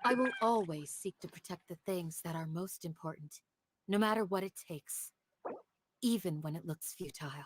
I will always seek to protect the things that are most important, no matter what it takes, even when it looks futile.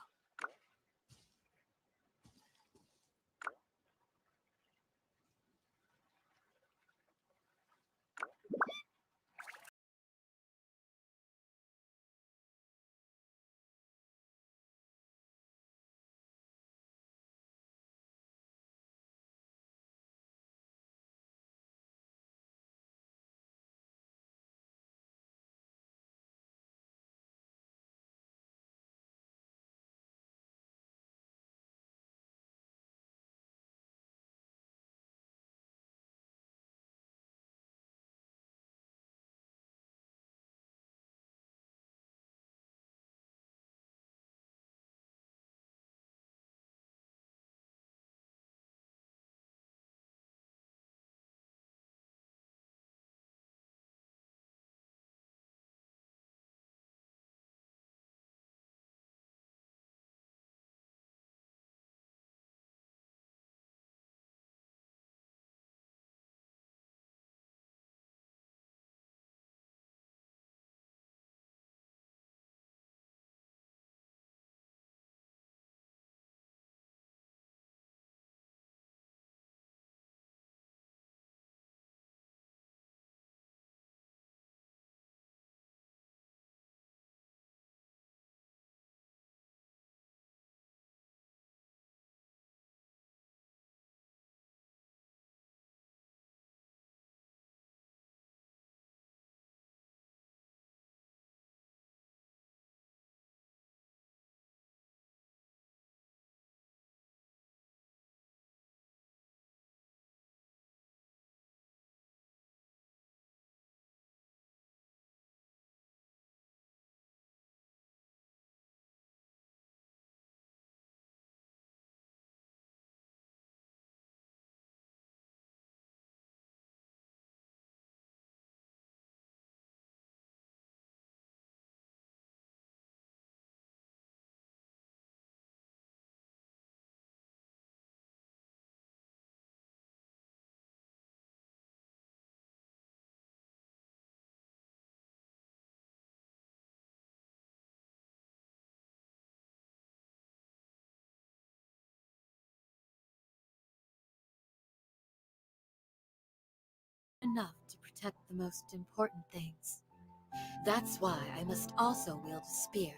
enough to protect the most important things. That's why I must also wield a spear.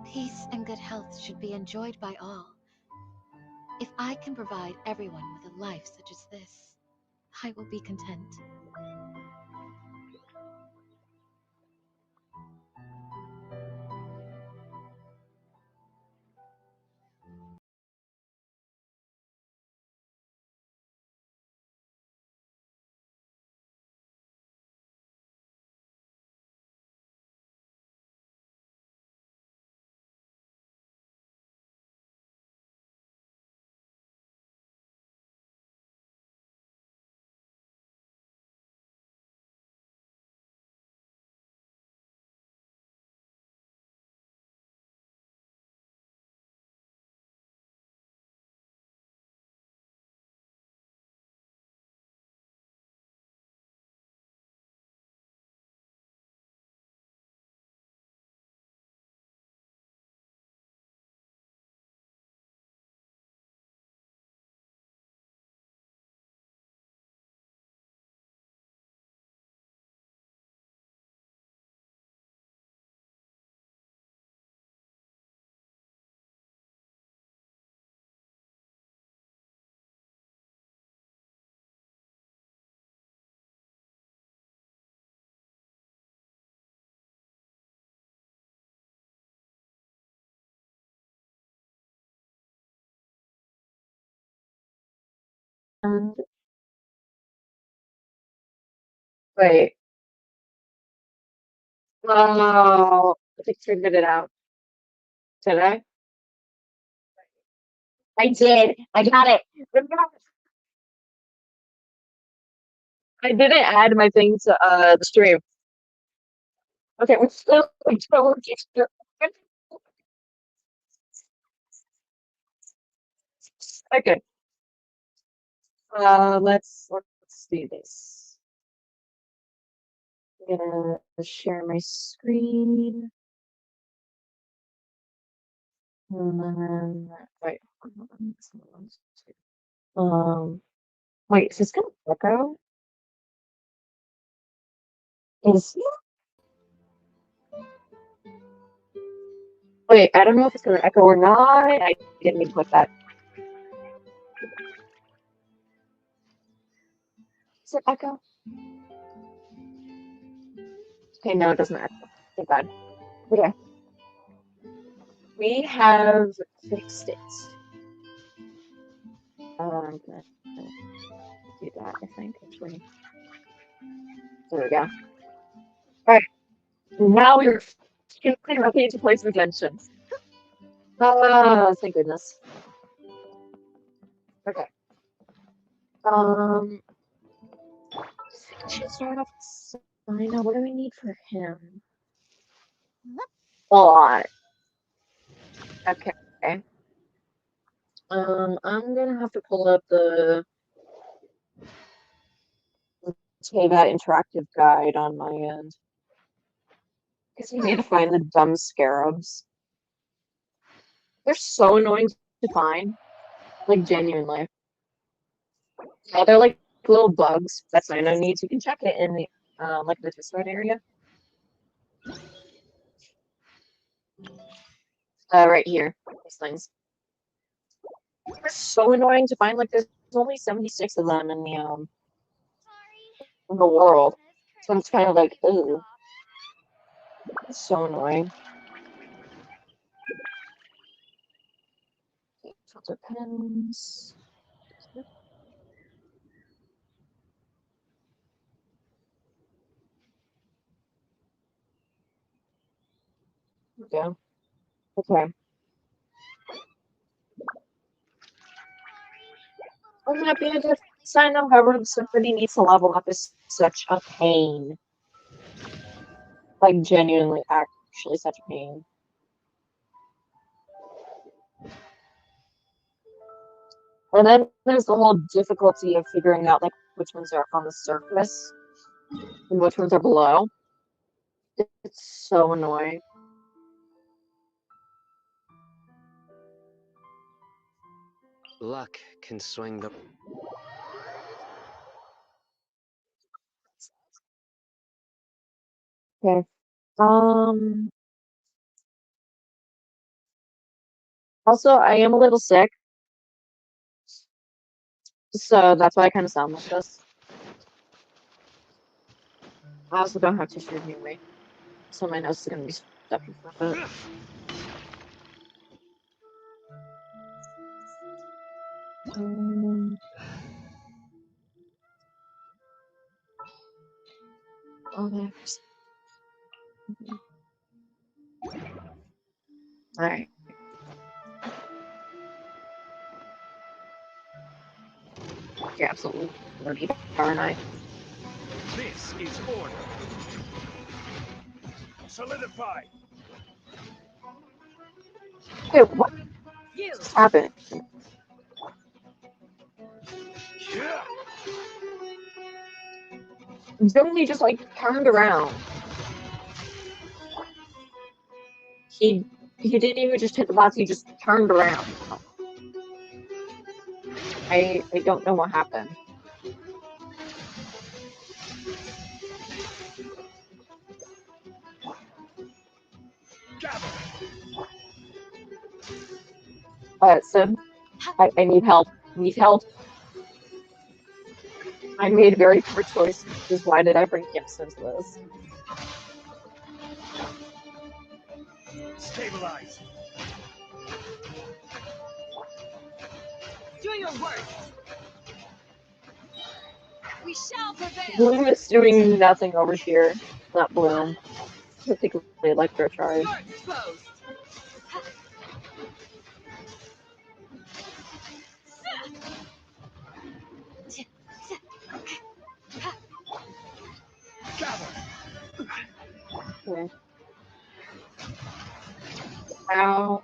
Peace and good health should be enjoyed by all. If I can provide everyone with a life such as this, I will be content. Wait. Oh, I think I figured it out. Did I? I did. I got it. I didn't add my thing to the stream. Okay, we're still okay. Let's do this. I'm gonna share my screen. And then wait. Wait, is this gonna echo? Is wait, I don't know if it's gonna echo or not. I didn't mean to put that. Does it echo? Okay, no, it doesn't echo. Thank God. Okay. We have fixed it. I'm gonna do that, I think, actually. There we go. Alright, now we're ready to play some Genshin. Oh, thank goodness. Okay. I should start off with Cyno. What do we need for him? A lot. Okay. I'm gonna have to pull up the that interactive guide on my end. Because we need to find the dumb scarabs. They're so annoying to find. Like, genuinely. Yeah, they're like little bugs that Cyno needs. You can check it in the, like, the Discord area. Right here. These things. They're so annoying to find. Like, there's only 76 of them in the world. So it's kind of like, ooh. It's so annoying. Filter pens. There we go. Okay. I'm happy I did sign up. However, the symphony needs to level up is such a pain. Like, genuinely, actually, such a pain. And then there's the whole difficulty of figuring out, like, which ones are on the surface and which ones are below. It's so annoying. Luck can swing the... Okay. Also, I am a little sick, so that's why I kind of sound like this. I also don't have tissue near me, so my nose is gonna be stuffy for a bit. Okay. Alright. You're absolutely bloody, aren't I? This is order. Solidify. Hey, what just happened? Jimmy just like turned around. He didn't even just hit the box, he just turned around. I don't know what happened. Sim, I need help. I need help. I made very poor choices. Why did I bring Gibson to this? Stabilize. Do your work. We shall prevail. Bloom is doing nothing over here. Not Bloom. Particularly Electro Charge. You're exposed. Gather. Okay. Ow.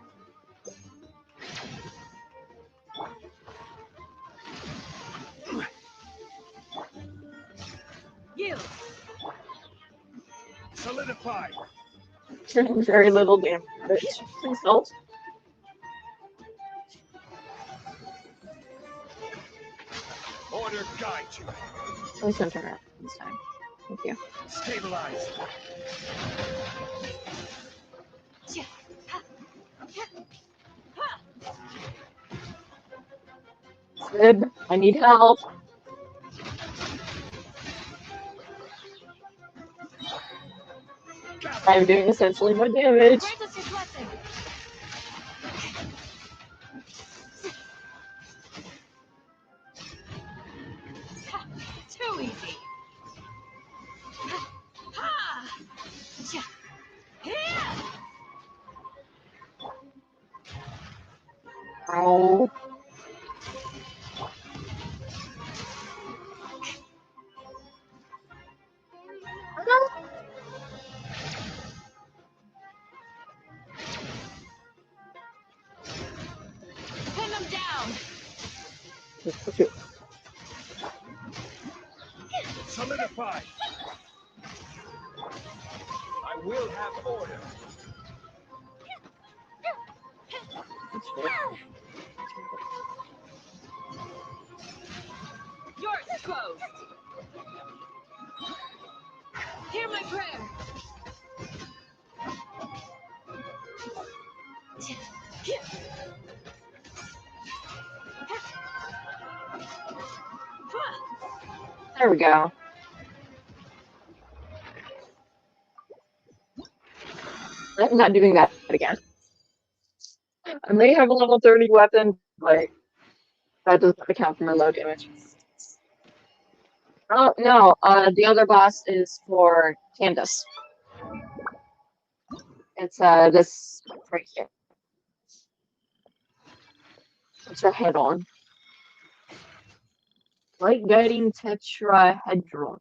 You. Solidify. Very little damage. Please help. Order guide you. Please don't turn around this time. Thank you. Stabilize. Sid, I need help. I'm doing essentially no damage. Grant us your blessing. Too easy. Ow. Pin them down. Solidify. I will have order. You're exposed. Hear my prayer. There we go. I'm not doing that again. I may have a level 30 weapon, but that does not account for my low damage. Oh, no, the other boss is for Candace. It's, this right here. It's her head on. Light guiding tetrahedron.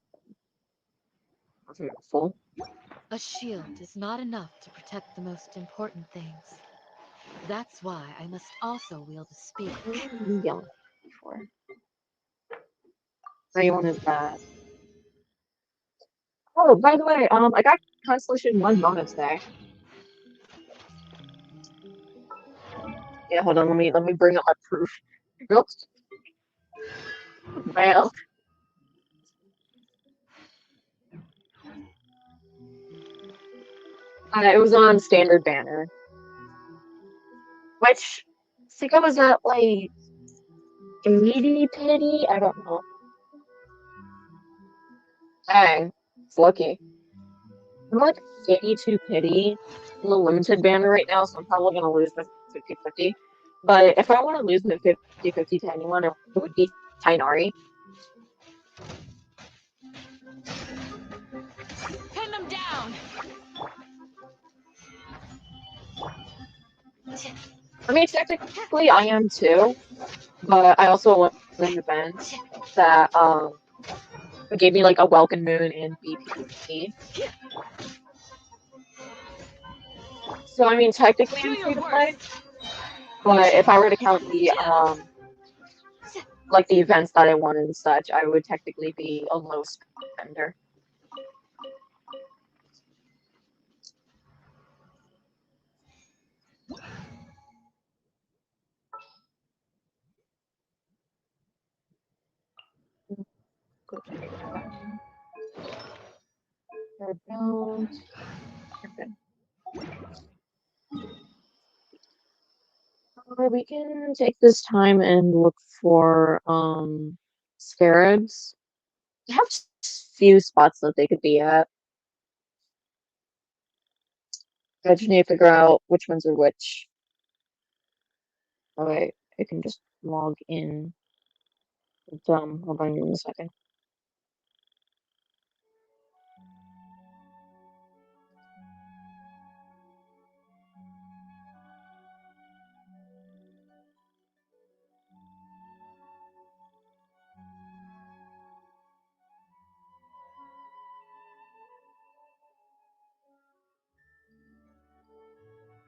That's full. A shield is not enough to protect the most important things. That's why I must also wield a spear. Yellow before. Grey one is that. Oh, by the way, I got Constellation 1 bonus today. Yeah, hold on, let me bring up my proof. Oops. Well, it was on standard banner. Which I think I was at like 80 pity? I don't know. Dang, it's lucky. I'm like 82 pity in the limited banner right now, so I'm probably gonna lose the 50-50. But if I want to lose the 50-50 to anyone, it would be Tainari. Pin them down. I mean, technically I am too, but I also won an event that gave me like a welcome moon and BP. So I mean, technically I'm free to play, but if I were to count the like the events that I won and such, I would technically be a low spender. I don't. Okay. We can take this time and look for scarabs. They have few spots that they could be at. I just need to figure out which ones are which. Alright, I can just log in. Hold on, give me a second.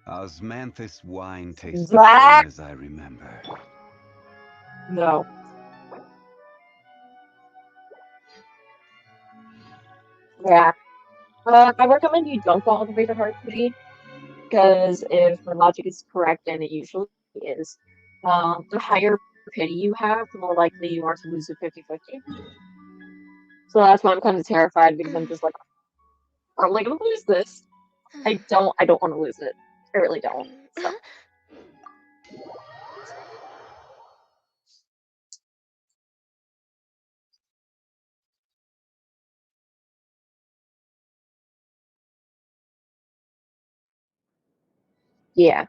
Osmanthus wine tastes the Zach! same as I remember. No. Yeah. I recommend you don't go all the way to hard pity, because if my logic is correct, and it usually is, the higher pity you have, the more likely you are to lose a 50-50. So that's why I'm kind of terrified, because I'm just like, I'm like, gonna lose this. I don't want to lose it. I really don't. So. Yeah.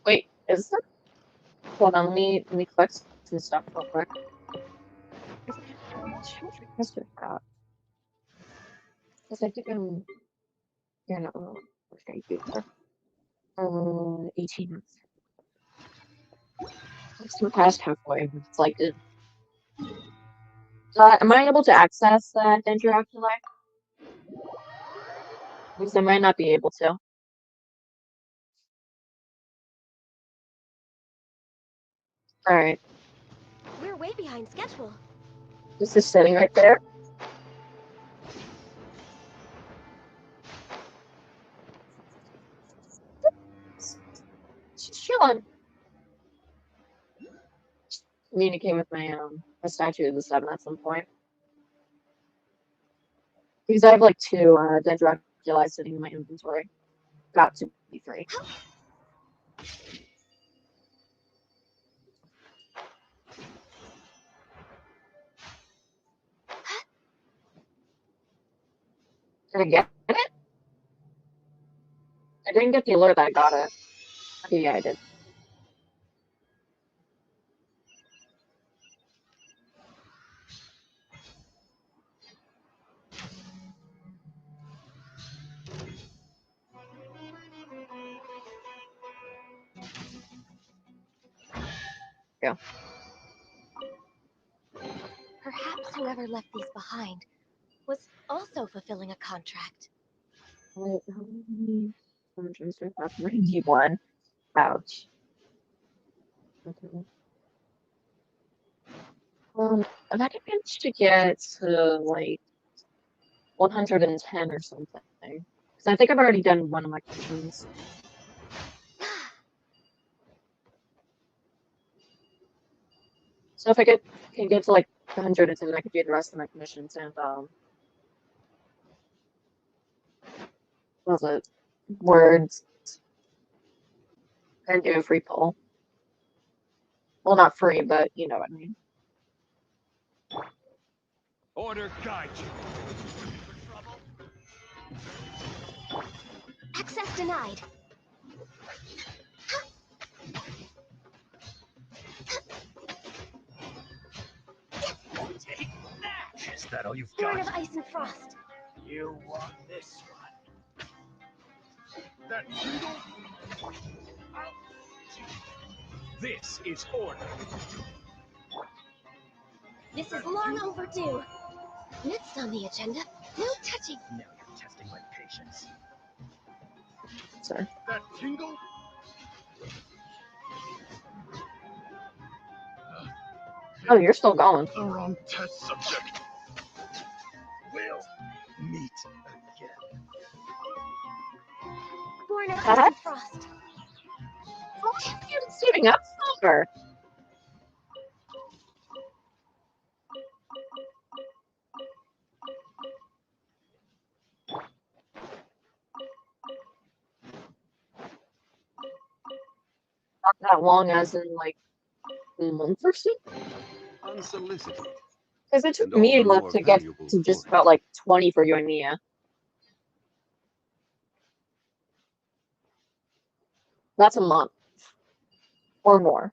Wait, is there? Hold on, let me collect some stuff real quick. How much request do I got? Because I think I'm. Yeah, no, what should I do there? 18. We're past halfway. It's like, am I able to access that Dendroculi? Because I might not be able to. Alright. We're way behind schedule. This is sitting right there. She's chilling. Communicate with my statue of the seven at some point. Because I have like 2 Dendroculi sitting in my inventory. Got to be 3. Did I get it? I didn't get the alert that I got it. Okay, yeah, I did. Yeah. Perhaps whoever left these behind was also fulfilling a contract. Wait, how many? 91. Ouch. Okay. If I could manage to get to like 110 or something. Because I think I've already done one of my missions. So if I can get to like 110, I could do the rest of my missions and what was it? Words and do a free poll. Well, not free, but you know what I mean. Order guide you. Access denied. Take that. Is that all you've Horn got? of Ice and Frost. You want this one? That tingle? This is order. This is long overdue. Next on the agenda, no touching. Now you're testing my patience. Sorry. That tingle? Oh, you're still going. The wrong test subject. We'll meet again. Born of Ice Huh? and Frost. Oh, you're saving up for. Not that long, as in like a month or so. Unsolicited. Because it took And all me the enough more to get valuable to just for about like 20 for you and Mia. That's a month or more.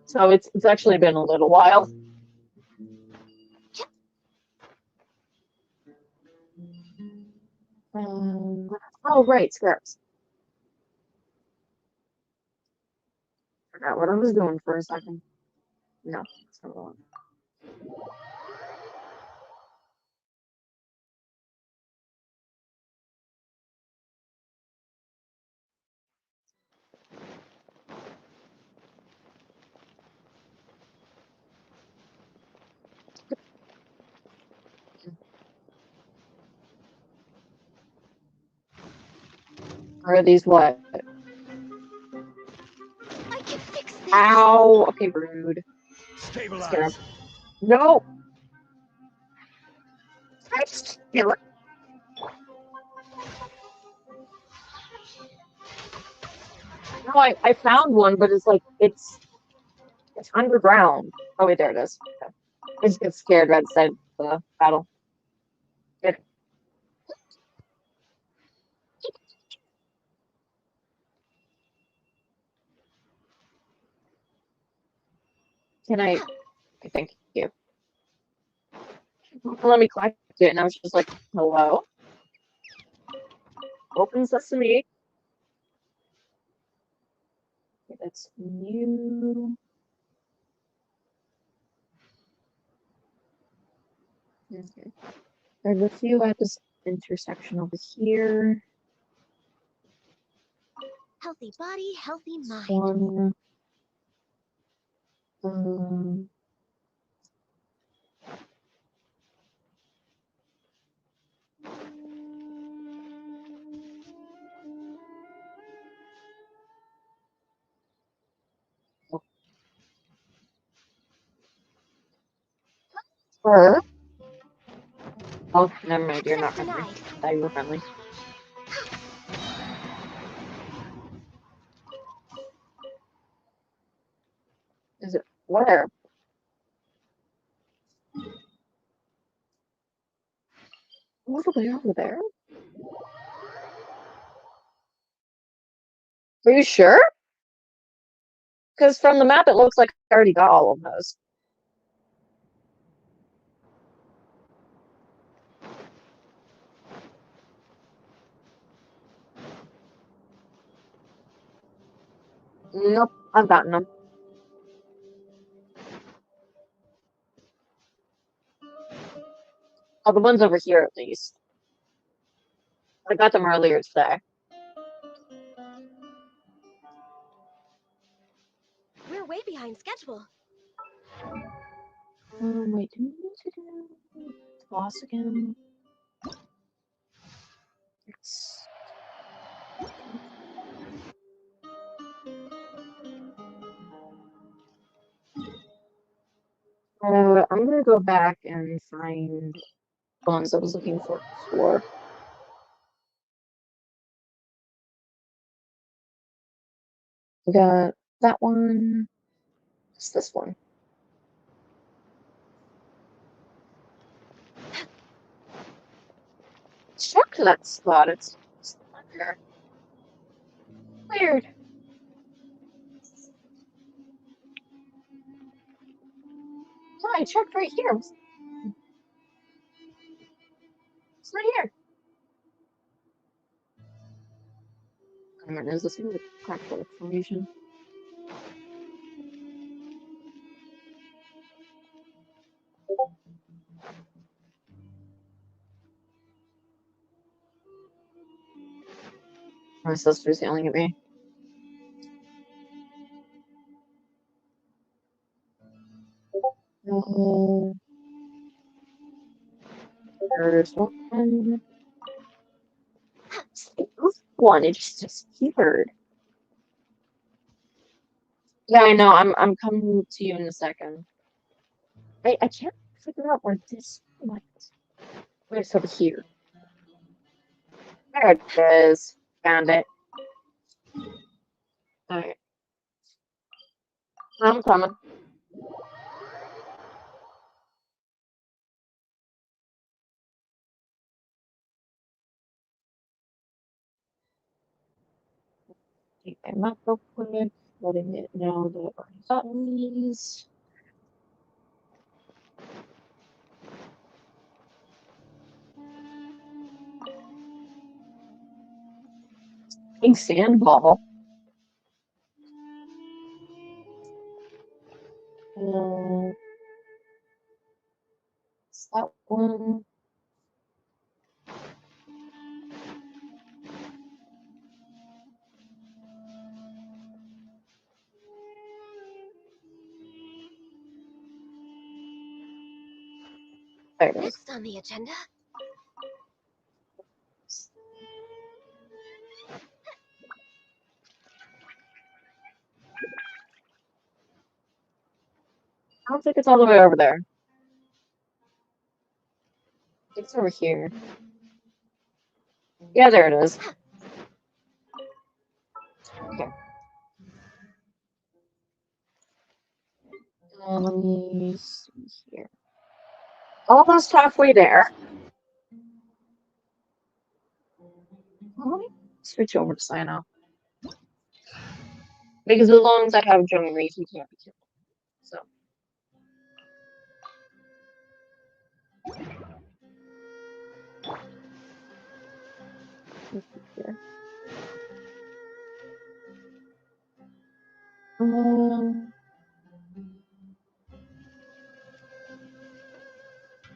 So it's actually been a little while. Oh right, scripts. Forgot what I was doing for a second. No, it's not the one. Or are these what? I can fix this. Ow! Okay, rude. Stabilize. Scarab. No! I just kill it. No, I found one, but it's like, it's underground. Oh, wait, there it is. Okay. I just get scared right outside the battle. Good. Can I? Okay, thank you. Let me collect it, and I was just like, hello? Open sesame. Okay, that's new. Okay. There's a few at this intersection over here. Healthy body, healthy mind. One. Um, her. Oh, never mind. You're not Access friendly. denied. I thought you were friendly. Is it where? All the way over there? Are you sure? Because from the map, it looks like I already got all of those. Nope, I've gotten them. Oh, the ones over here at least. I got them earlier today. We're way behind schedule. Wait, do we need to do boss again? It's... I'm gonna go back and find the ones I was looking for before. We got that one. What's this one? Check that spot. It's not there. Weird. No, I checked right here. It's right here. I don't know, is this gonna be correct information? My sister's yelling at me. There's one. One, it just disappeared. Yeah, I know. I'm coming to you in a second. I can't figure out where this went. Wait, it's over here. There it is. Found it. Alright. I'm coming. Take my map real quick, letting it know that I've already gotten these. Pink sand ball. It's that one. There it is. Next on the agenda, I don't think it's all the way over there. It's over here. Yeah, there it is. Okay. Let me see here. Almost halfway there. Well, let me switch over to Cyno. Because as long as I have Jung Reef, he can't be killed. So. Let's see here.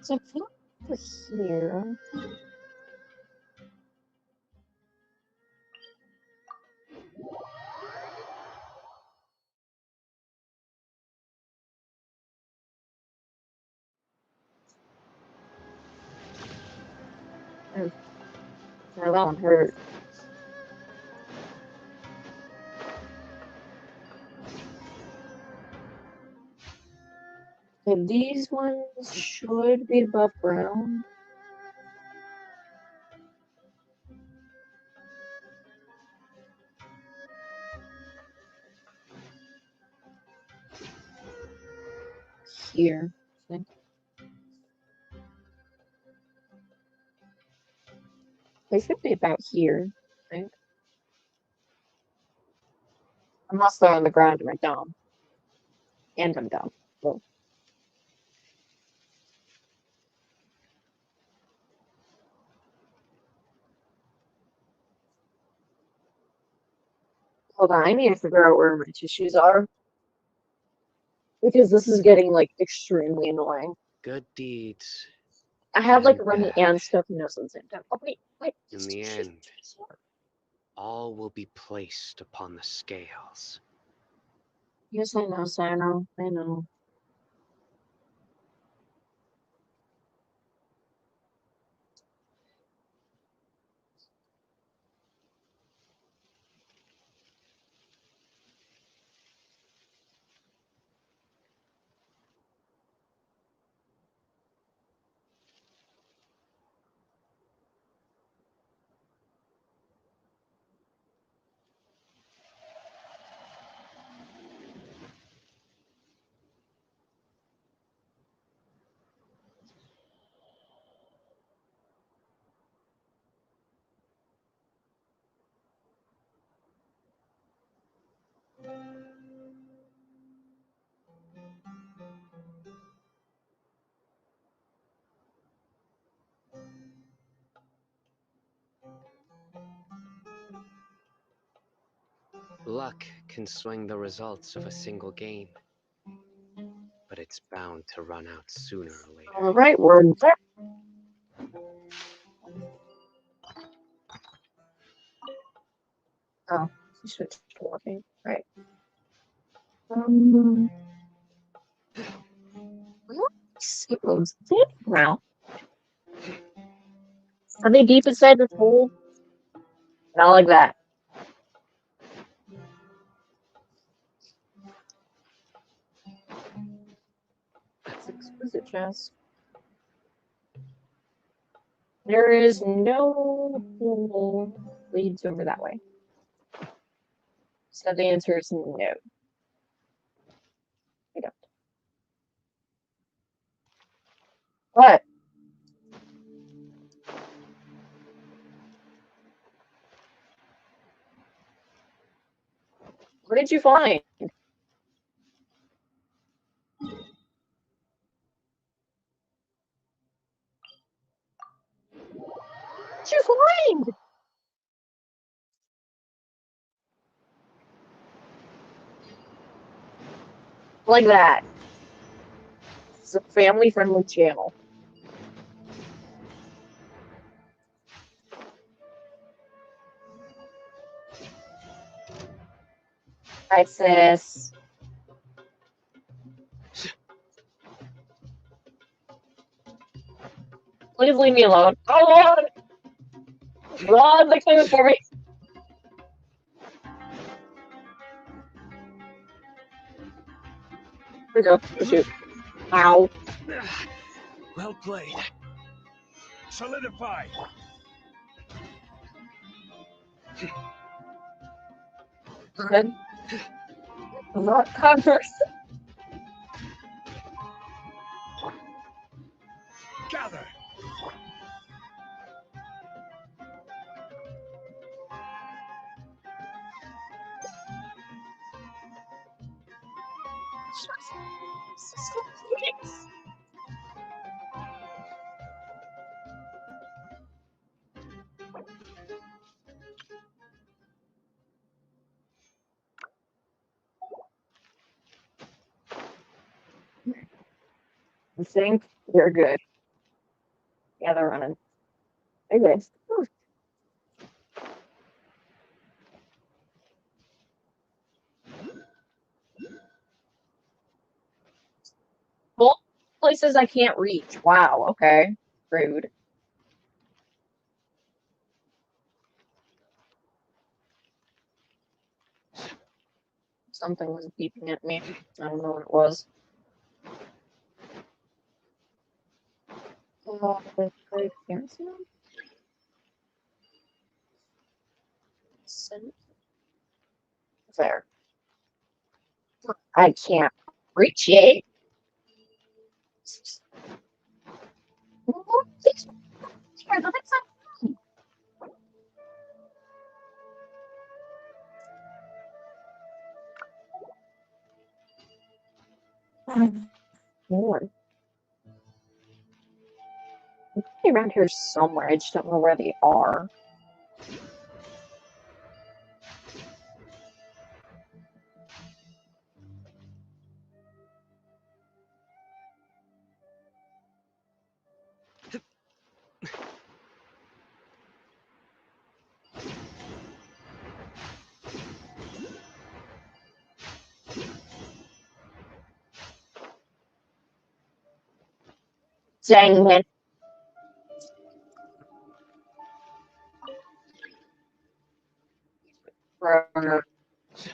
So I think over here. Oh, that one hurt. Okay, these ones should be above ground. Here, I think. They should be about here, I think. Unless they're on the ground and I'm down. And I'm down. So. Hold on, I need to figure out where my tissues are. Because this is getting, like, extremely annoying. Good deeds. I have, like, And runny bad. and stuffy nose at the same time. Oh, wait. In the end, all will be placed upon the scales. Yes, I know, Cyno. I know. Luck can swing the results of a single game, but it's bound to run out sooner or later. All right, we're there. Oh, you switched to walking. Right. What skills? Now, are they deep inside this hole? Not like that. That's exquisite chest. There is no hole leads over that way. So the answer is no. We don't. What? What did you find? What did you find? Like that. It's a family-friendly channel. Hi, sis. Please leave me alone. Oh, Lord! Run, they're coming for me. Here we go. Oh, shoot. Ow. Well played. Solidify. Good. Not converse. Gather. I think they're good. Yeah, they're running. Okay. Both places I can't reach. Wow, okay. Rude. Something was beeping at me. I don't know what it was. There. I can't reach it. Lord. They're around here somewhere. I just don't know where they are. Dang it. Bro.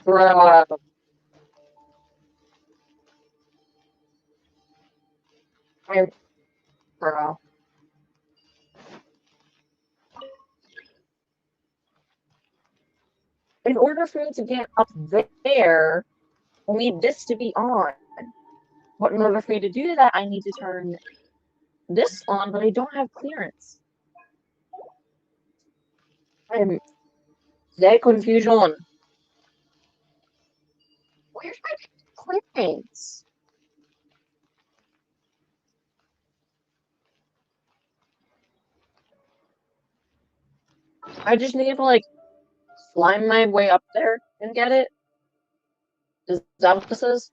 Bro. Bro. In order for me to get up there, I need this to be on. But in order for me to do that, I need to turn this on, but I don't have clearance. I'm that confusion. Where's my clearance? I just need to like climb my way up there and get it. Is that what this is?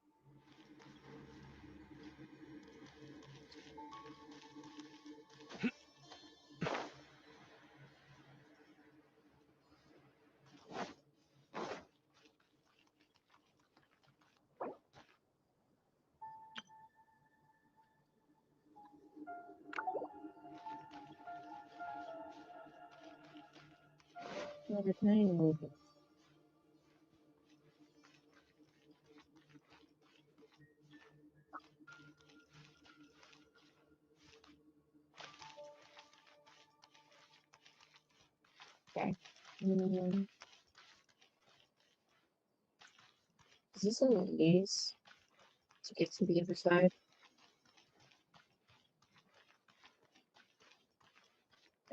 Okay. Is this an ease to get to the other side?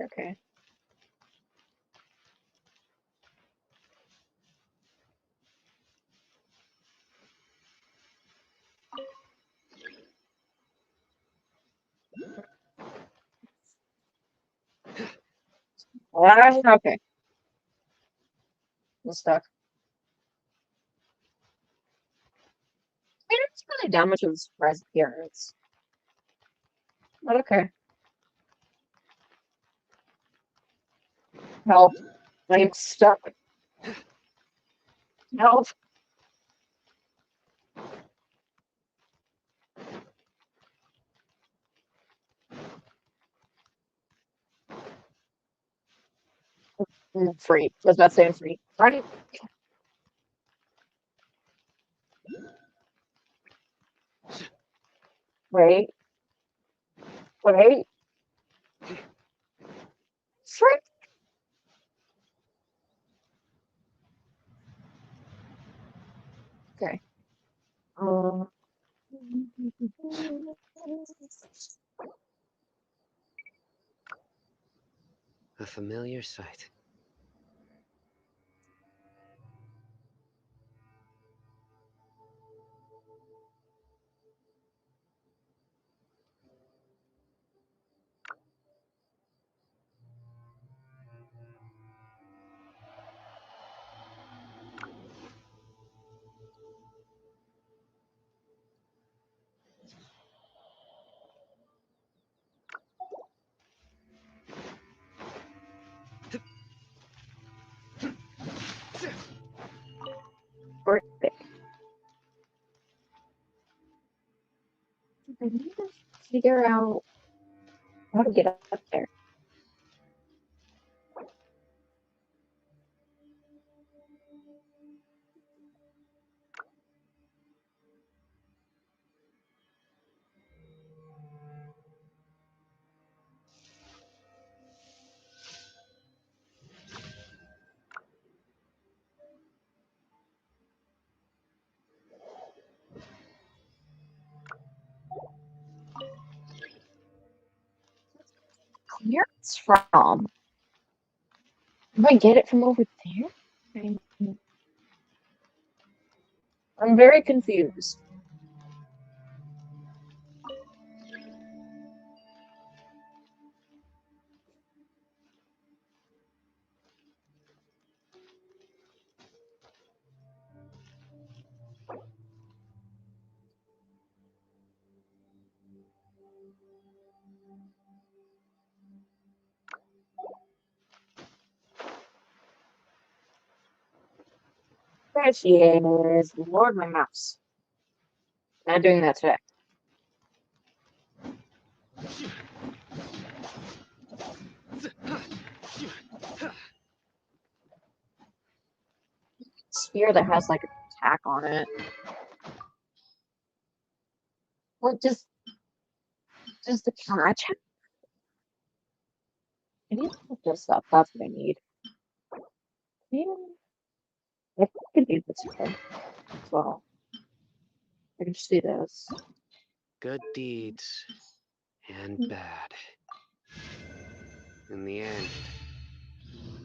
Okay. Okay. I'm stuck. I mean, it's really that much of a surprise appearance. But okay. Help. I'm stuck. Help. Free. Was that saying free? Right? Wait. Wait. Free. Okay. Um. A familiar sight. Birthday. I need to figure out how to get up there. Where it's from? Do I get it from over there? I'm very confused. There she is. Lord, my mouse. Not doing that today. Spear that has like an attack on it. What does the catch? I need to put this up. That's what I need. Yeah. I could do this today as well. I can just do this. Good deeds and bad. In the end,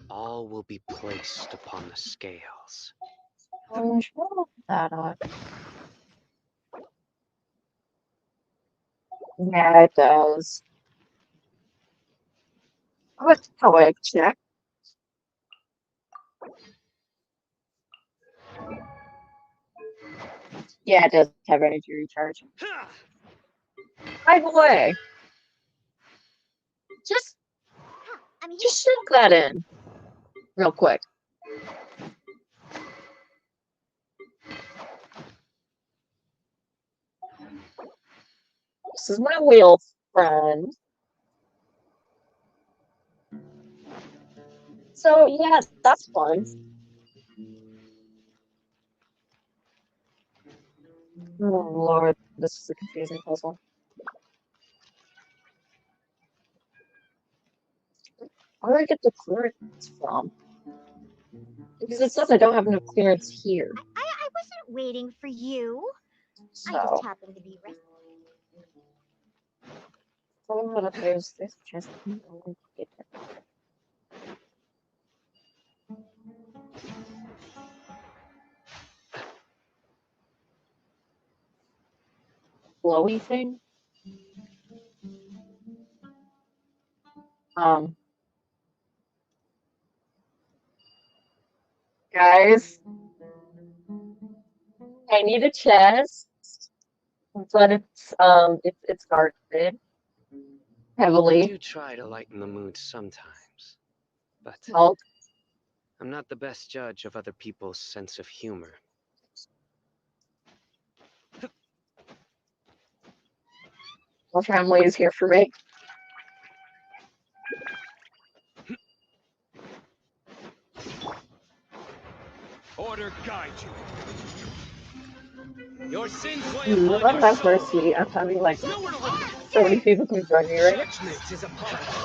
all will be placed upon the scales. Sure, I'll put that on. Yeah, it does. That's how I check. Yeah, it does have energy recharge. By the way, just I'm here. just shove that in real quick. This is my wheel friend. So yeah, that's fun. Oh Lord, this is a confusing puzzle. Where do I get the clearance from? Because it says I don't have enough clearance here. I wasn't waiting for you. I So, just happened to be right. there's this chest. Get there. Flowy thing. Guys, I need a chest, but it's guarded. I heavily. do try to lighten the mood sometimes, but Help. I'm not the best judge of other people's sense of humor. My family is here for me. Order guide you. Your sins weigh upon Love your that soul. first week. I'm having like Nowhere to run. so many people come join me right now. Judgment is upon us.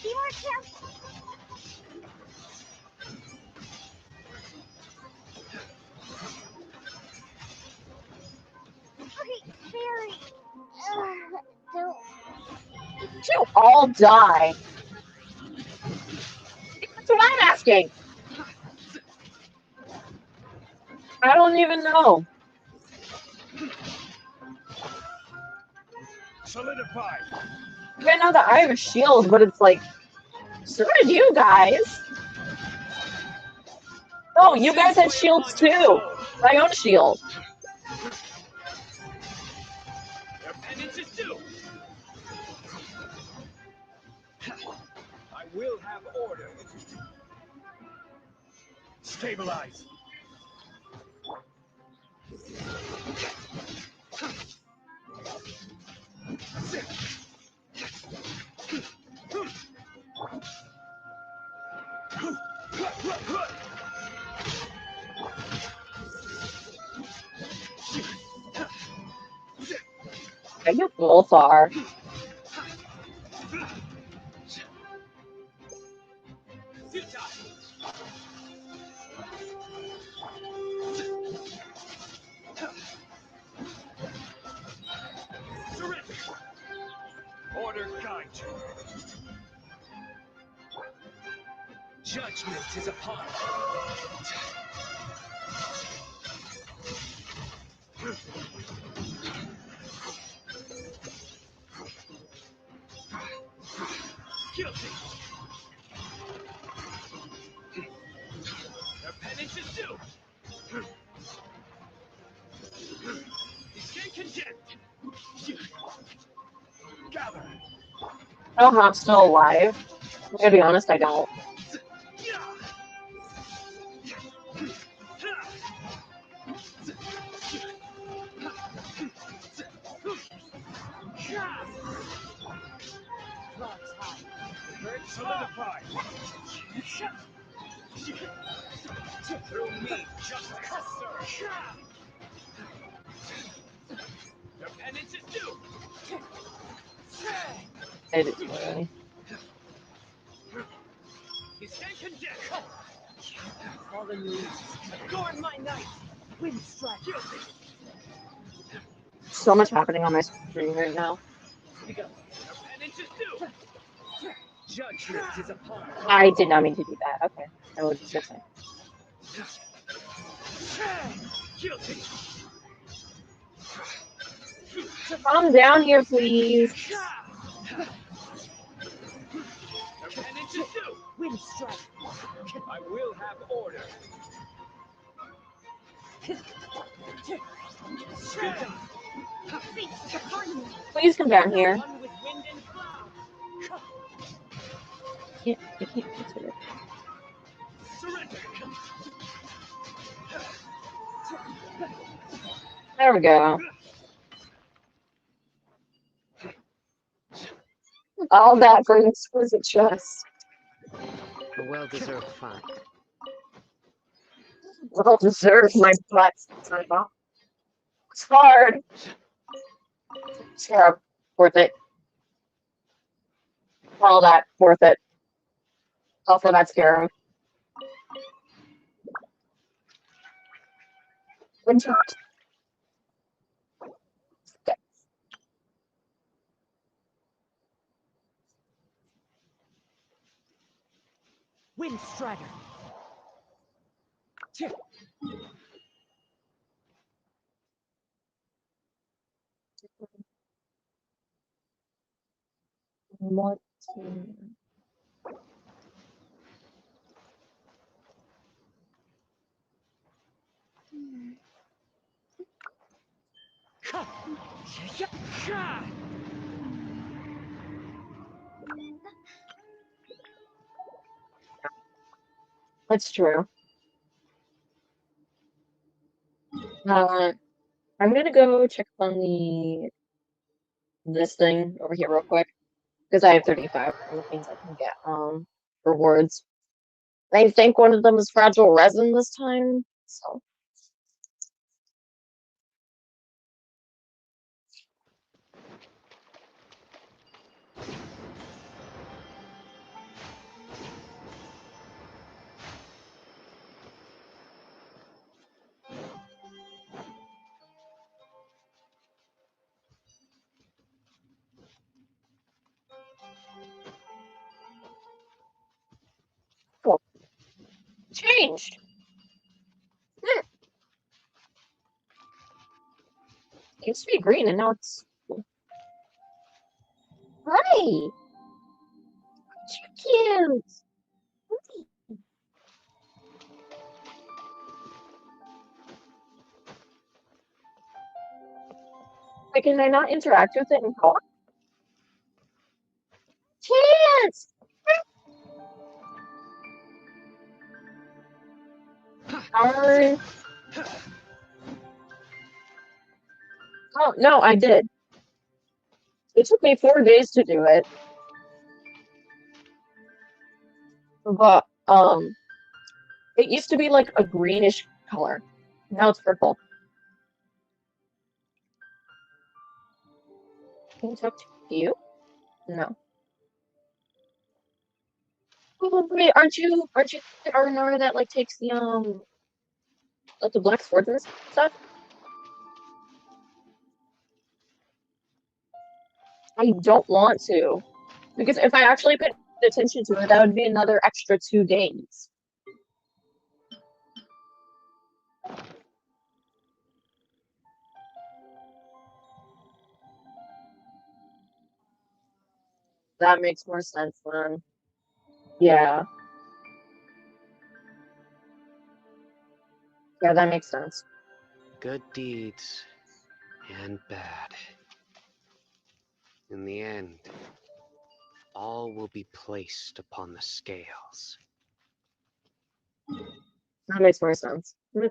Be more careful. Okay, Barry. Don't. You all die. That's what I'm asking. I don't even know. Solidify. I know that I have a shield, but it's like, so did you guys. Oh, you guys had shields too. My own shield. Their penance is due. I will have order. Stabilize. Yeah, you both are. Surrender. Order guide you. Judgment is upon us. Guilty. Their penance is due. Stay condemned. Gather. I don't know how I'm still alive. I'm gonna be honest, I don't. Solidify. Through me, justice is served. Your penance is due. It is really. You stand condemned. Fallen leaves. Adorn my night. Wind strike. Guilty. So much happening on my screen right now. Your penance is due. Judgment is upon us. I did not mean to do that. Okay. I was just saying. Guilty. Calm down here, please. Your penance is due. Wind strike. I will have order. Please come down here. One with wind and cloud. I can't answer it. Surrender. There we go. All that for an exquisite chest. A well-deserved find. Well deserved, my butt. It's hard. Scarab, worth it. All that, worth it. All for that scarab. Good job. Okay. Wind strider. What? That's true. I'm gonna go check on this thing over here real quick because I have 35, which means I can get rewards. I think one of them is fragile resin this time, so. Cool. Changed. It used to be green and now it's. Hi! Cute! Wait, can I not interact with it and talk? Chance! Darn. Oh, no, I did. It took me 4 days to do it. But, it used to be like a greenish color. Now it's purple. Can I talk to you? No. Oh, wait, aren't you the Arnor that like takes the like the black swords and stuff? I don't want to. Because if I actually paid attention to it, that would be another extra 2 days. That makes more sense then. Yeah. Yeah, that makes sense. Good deeds and bad. In the end, all will be placed upon the scales. That makes more sense. Okay.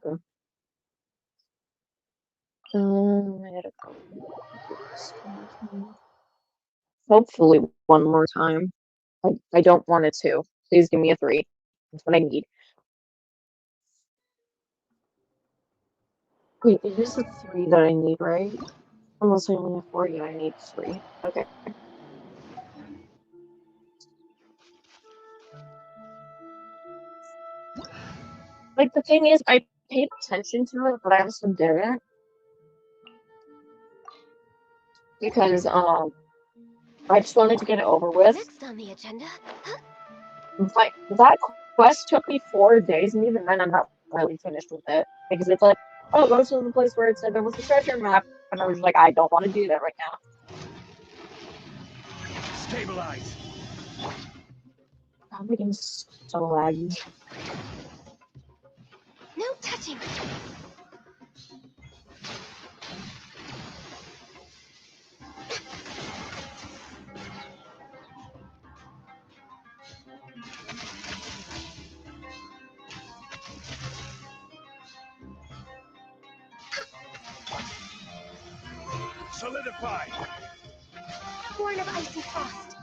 I gotta go. Hopefully one more time. I don't want it to. Please give me a 3. That's what I need. Wait, it is a 3 that I need, right? Unless I only have 4, yeah, I need 3. Okay. Like, the thing is, I paid attention to it, but I also didn't. Because, I just wanted to get it over with. Next on the agenda. Like, that quest took me 4 days, and even then I'm not really finished with it. Because it's like, oh, go to the place where it said there was a treasure map, and I was like, I don't want to do that right now. Stabilize. I'm getting so laggy. No touching. Solidify. Born of icy frost.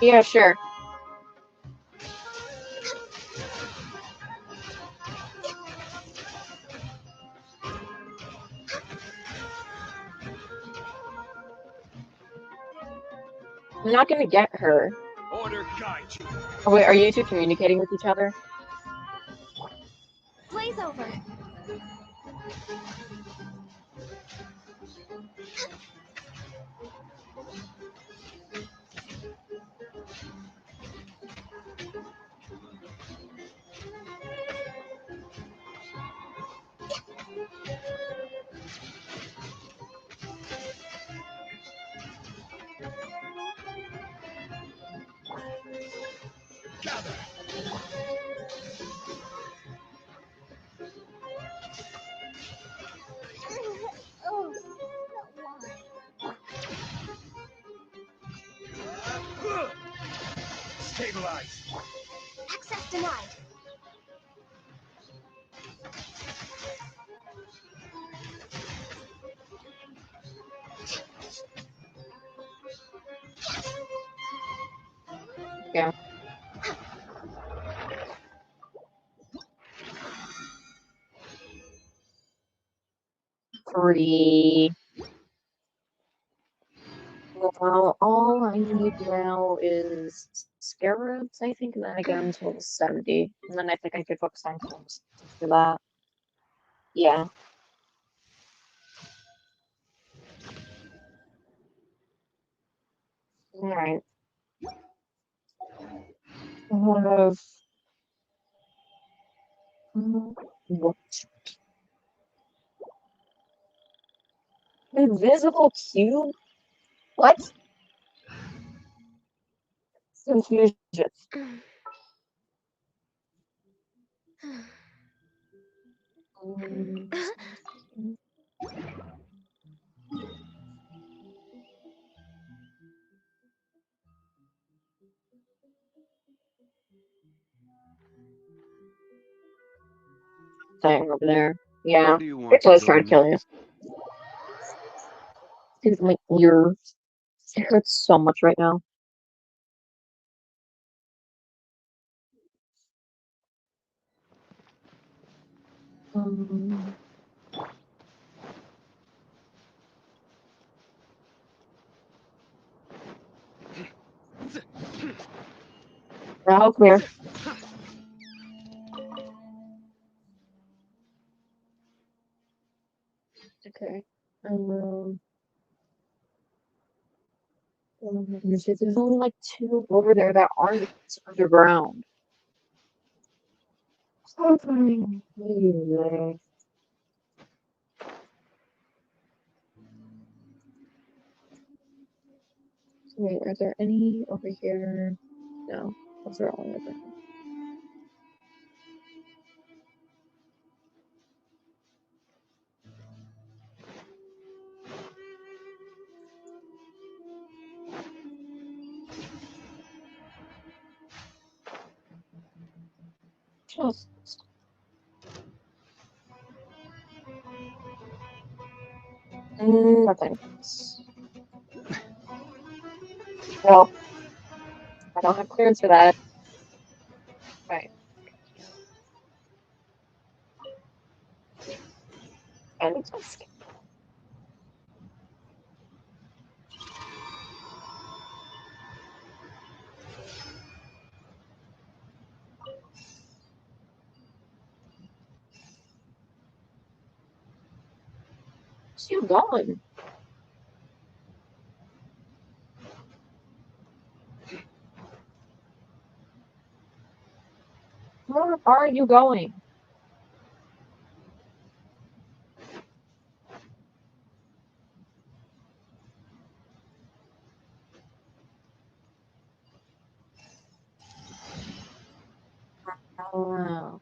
Yeah, sure. I'm not gonna get her. Order guide you. Oh, wait, are you two communicating with each other? Blaze over. Gather. neutralized. Access denied. Yeah. Free. Well, all I need now is scarabs, I think, and then I get until 70. And then I think I could focus on clubs after that. Yeah. Alright. I have what? Invisible cube? What? Confusion. Um, thing over there. Yeah. Where do you I want to was go trying to kill you. next? Dude, my ear. It hurts so much right now. Um, now, come here. Okay. There's only like two over there that aren't underground. Okay. Wait, are there any over here? No, those are all underground. Just nothing. No, I don't have clearance for that. Right. And just where's you going? Where are you going? Oh.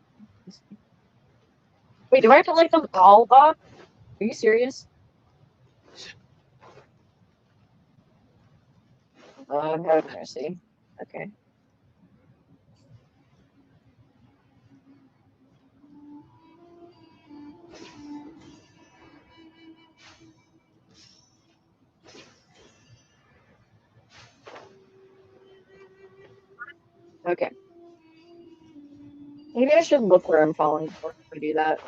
Wait, do I have to light them all up? Are you serious? Have mercy. Okay. Okay. Maybe I should look where I'm falling before I do that.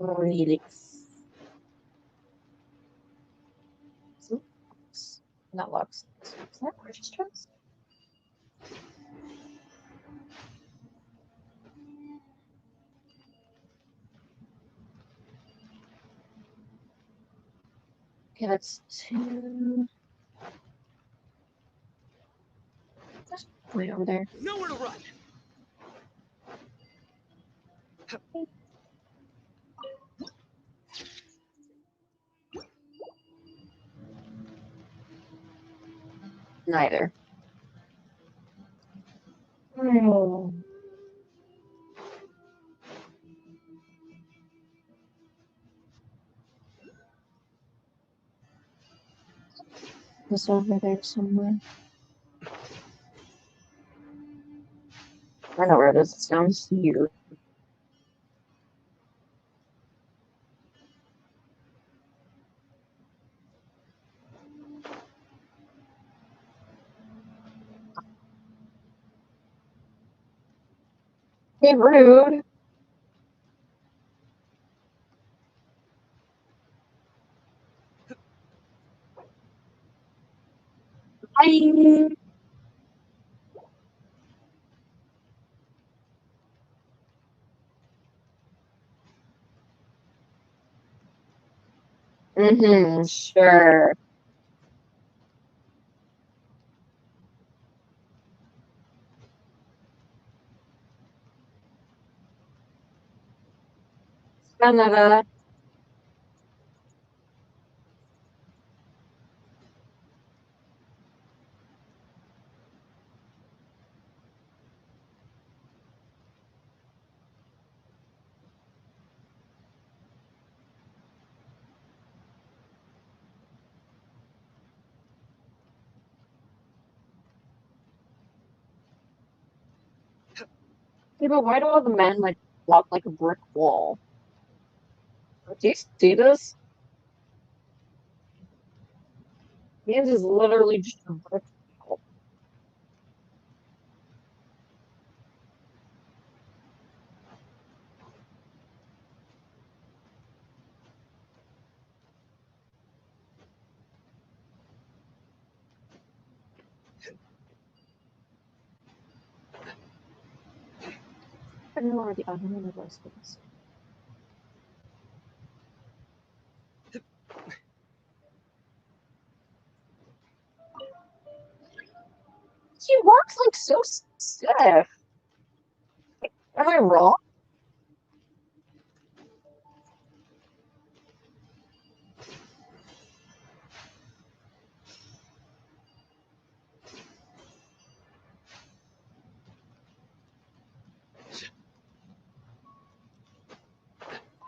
Relix. Lux. Not Lux. Is that Christians? Okay, that's two. There's a point over there. Nowhere to run. Neither. Oh. It's over there somewhere. I know where it is. It's down here. Hey, rude. Hi. Sure. Canada. Yeah, but why do all the men like walk like a brick wall? Do you see this? Hands is literally just a brick wall. I don't know where the other one was. She walks like so stiff. Am I wrong?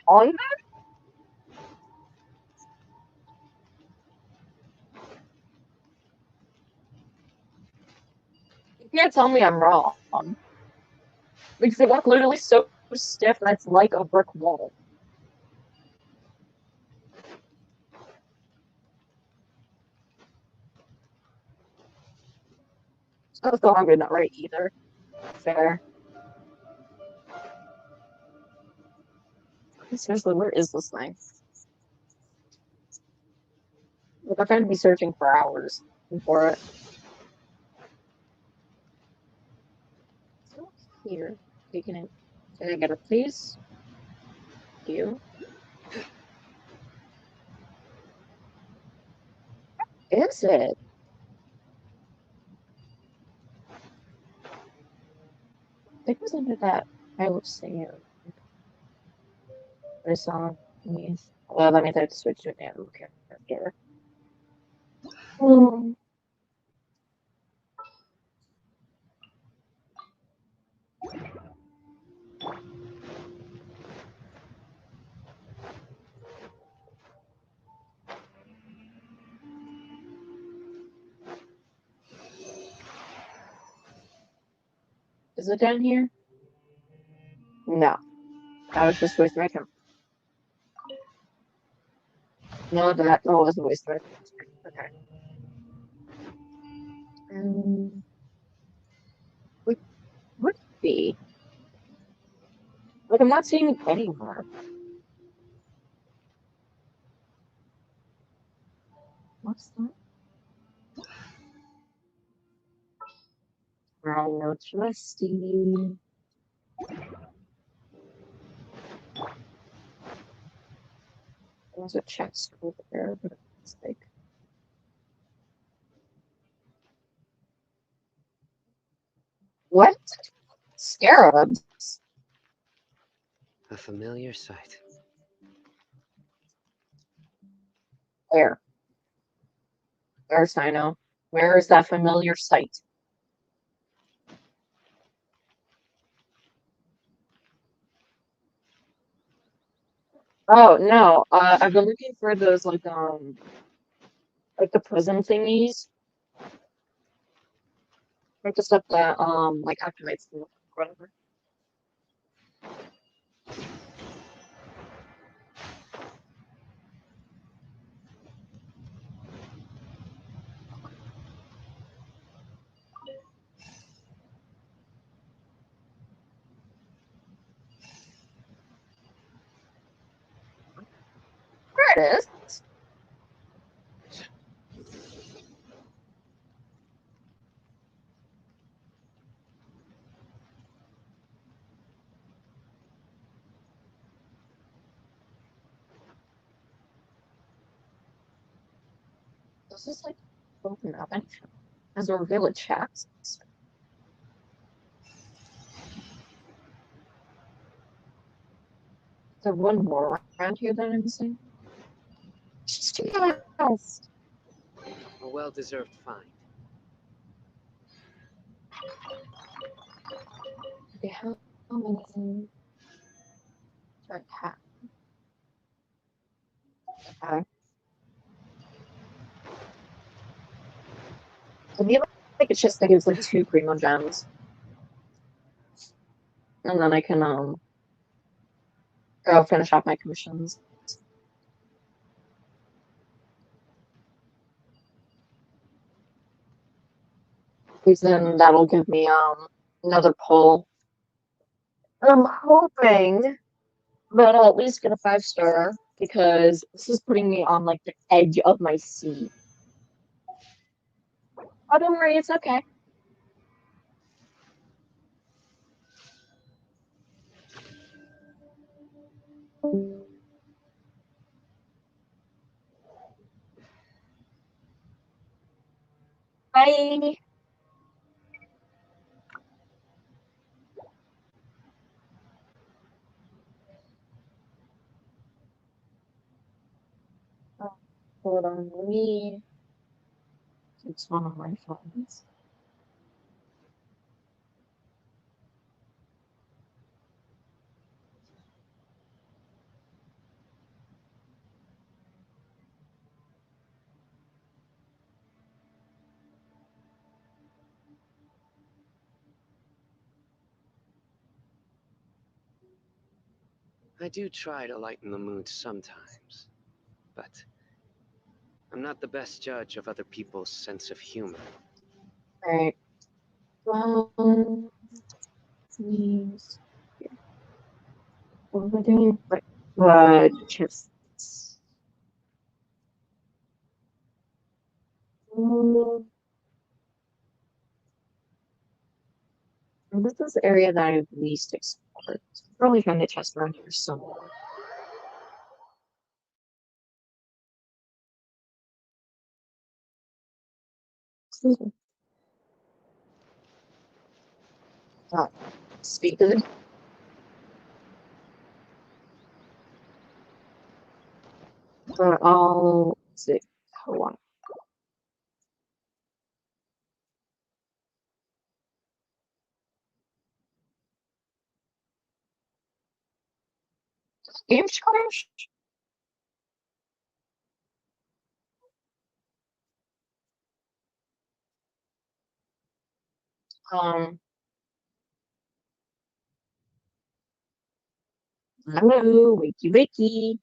On You can't tell me I'm wrong. Because they walk literally so stiff that it's like a brick wall. Oh, so I'm not right either. Fair. Seriously, where is this thing? Like, I'm going to be searching for hours for it. It's here. Taking it. Can I get it, please? You? Is it? It was under that I was saying. I saw me. Well, that means I have to switch to an animal character. Hmm. Is it down here? No. I was just wasting my time. No, that was a waste of my time. Okay. Would would it be? Like, I'm not seeing it anywhere. What's that? I know trusty. There's a chest over there, but it's like what? Scarabs? A familiar sight. Where? Where's Cyno? Where is that familiar sight? Oh no, I've been looking for those like like the prism thingies, like the stuff that like activates them, whatever. There it is. Does this like open up as our village chats? Is there one more around here that I'm missing? Just too fast. A well-deserved find. Okay, how many? Sorry, cat. Okay. I need like a chest that gives like 2 primo gems. And then I can go finish off my commissions. Because then that'll give me another pull. I'm hoping that I'll at least get a 5-star because this is putting me on like the edge of my seat. Oh, don't worry, it's okay. Bye. Hold on, let me fix one of my phones. I do try to lighten the mood sometimes, but I'm not the best judge of other people's sense of humor. Alright. Please. What am I doing? Right. Chips. This is the area that I've least explored. Probably find the chest around here somewhere. Excuse me. Speak to the. But I'll see. Hold on. Game's crashed. Hello, wakey wakey.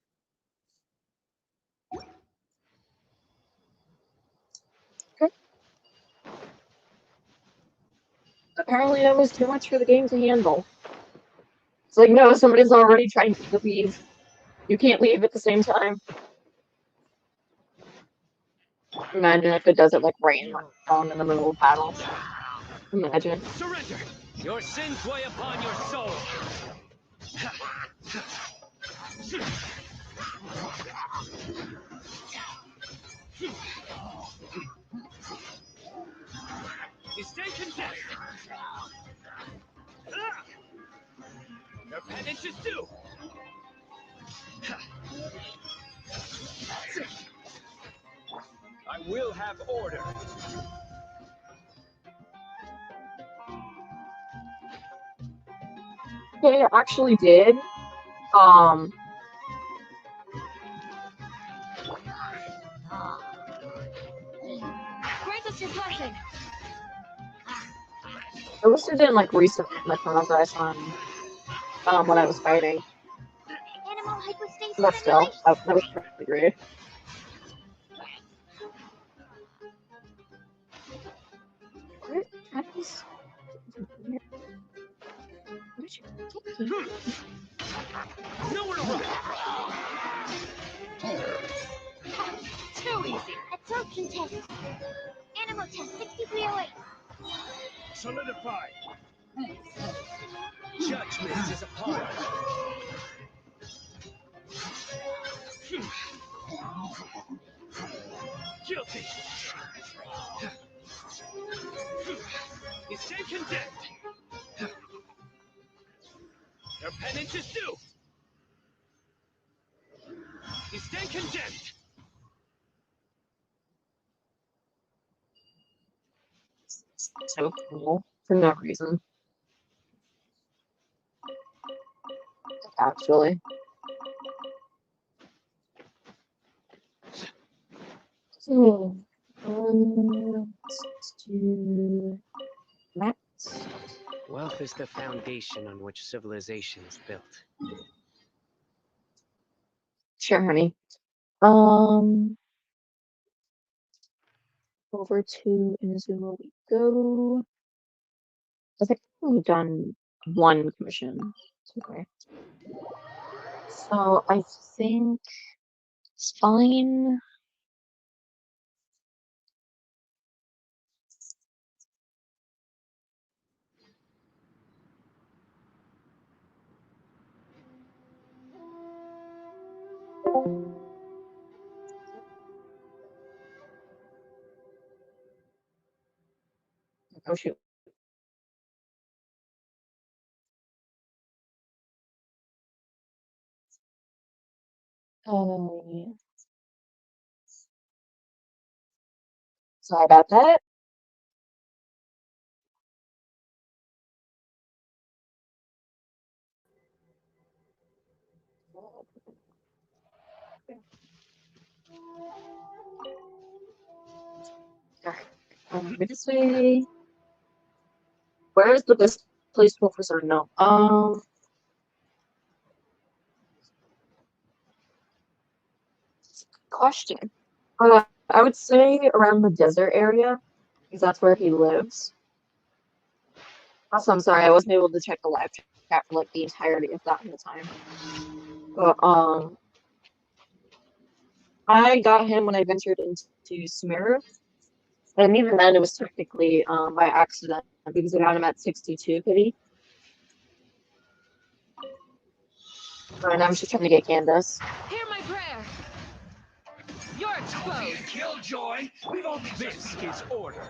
Okay. Apparently that was too much for the game to handle. It's like, no, somebody's already trying to leave. You can't leave at the same time. Imagine if it does it like right in the middle of battle. Imagine. Surrender! Your sins weigh upon your soul! You stay condemned! Your penance is due! I will have order! Yeah, it actually did. At least it didn't like reset my progress on when I was fighting. Animal hypostasis But still, simulation. that was pretty great. Where is Nowhere to run. Too easy. Absorption test. Animal test 6308. Solidify. Judgment is upon us. Guilty. You stand condemned. Your penance is due. You stand condemned. so cool for no reason. Actually. So, let's do that. Wealth is the foundation on which civilization is built. Sure, honey. Over to Inazuma we go. I think we've done one commission. Okay. So I think it's fine. Oh shoot. Yeah. Sorry about that. Alright, this way. Where is the best place to for no? Question. I would say around the desert area, because that's where he lives. Also, I'm sorry, I wasn't able to check the live chat for like the entirety of that whole time. But I got him when I ventured into Sumeru, and even then it was technically by accident because I got him at 62 pity. And I was just trying to get Candace. Hear my prayer. You're exposed. Killjoy. We've only this is order.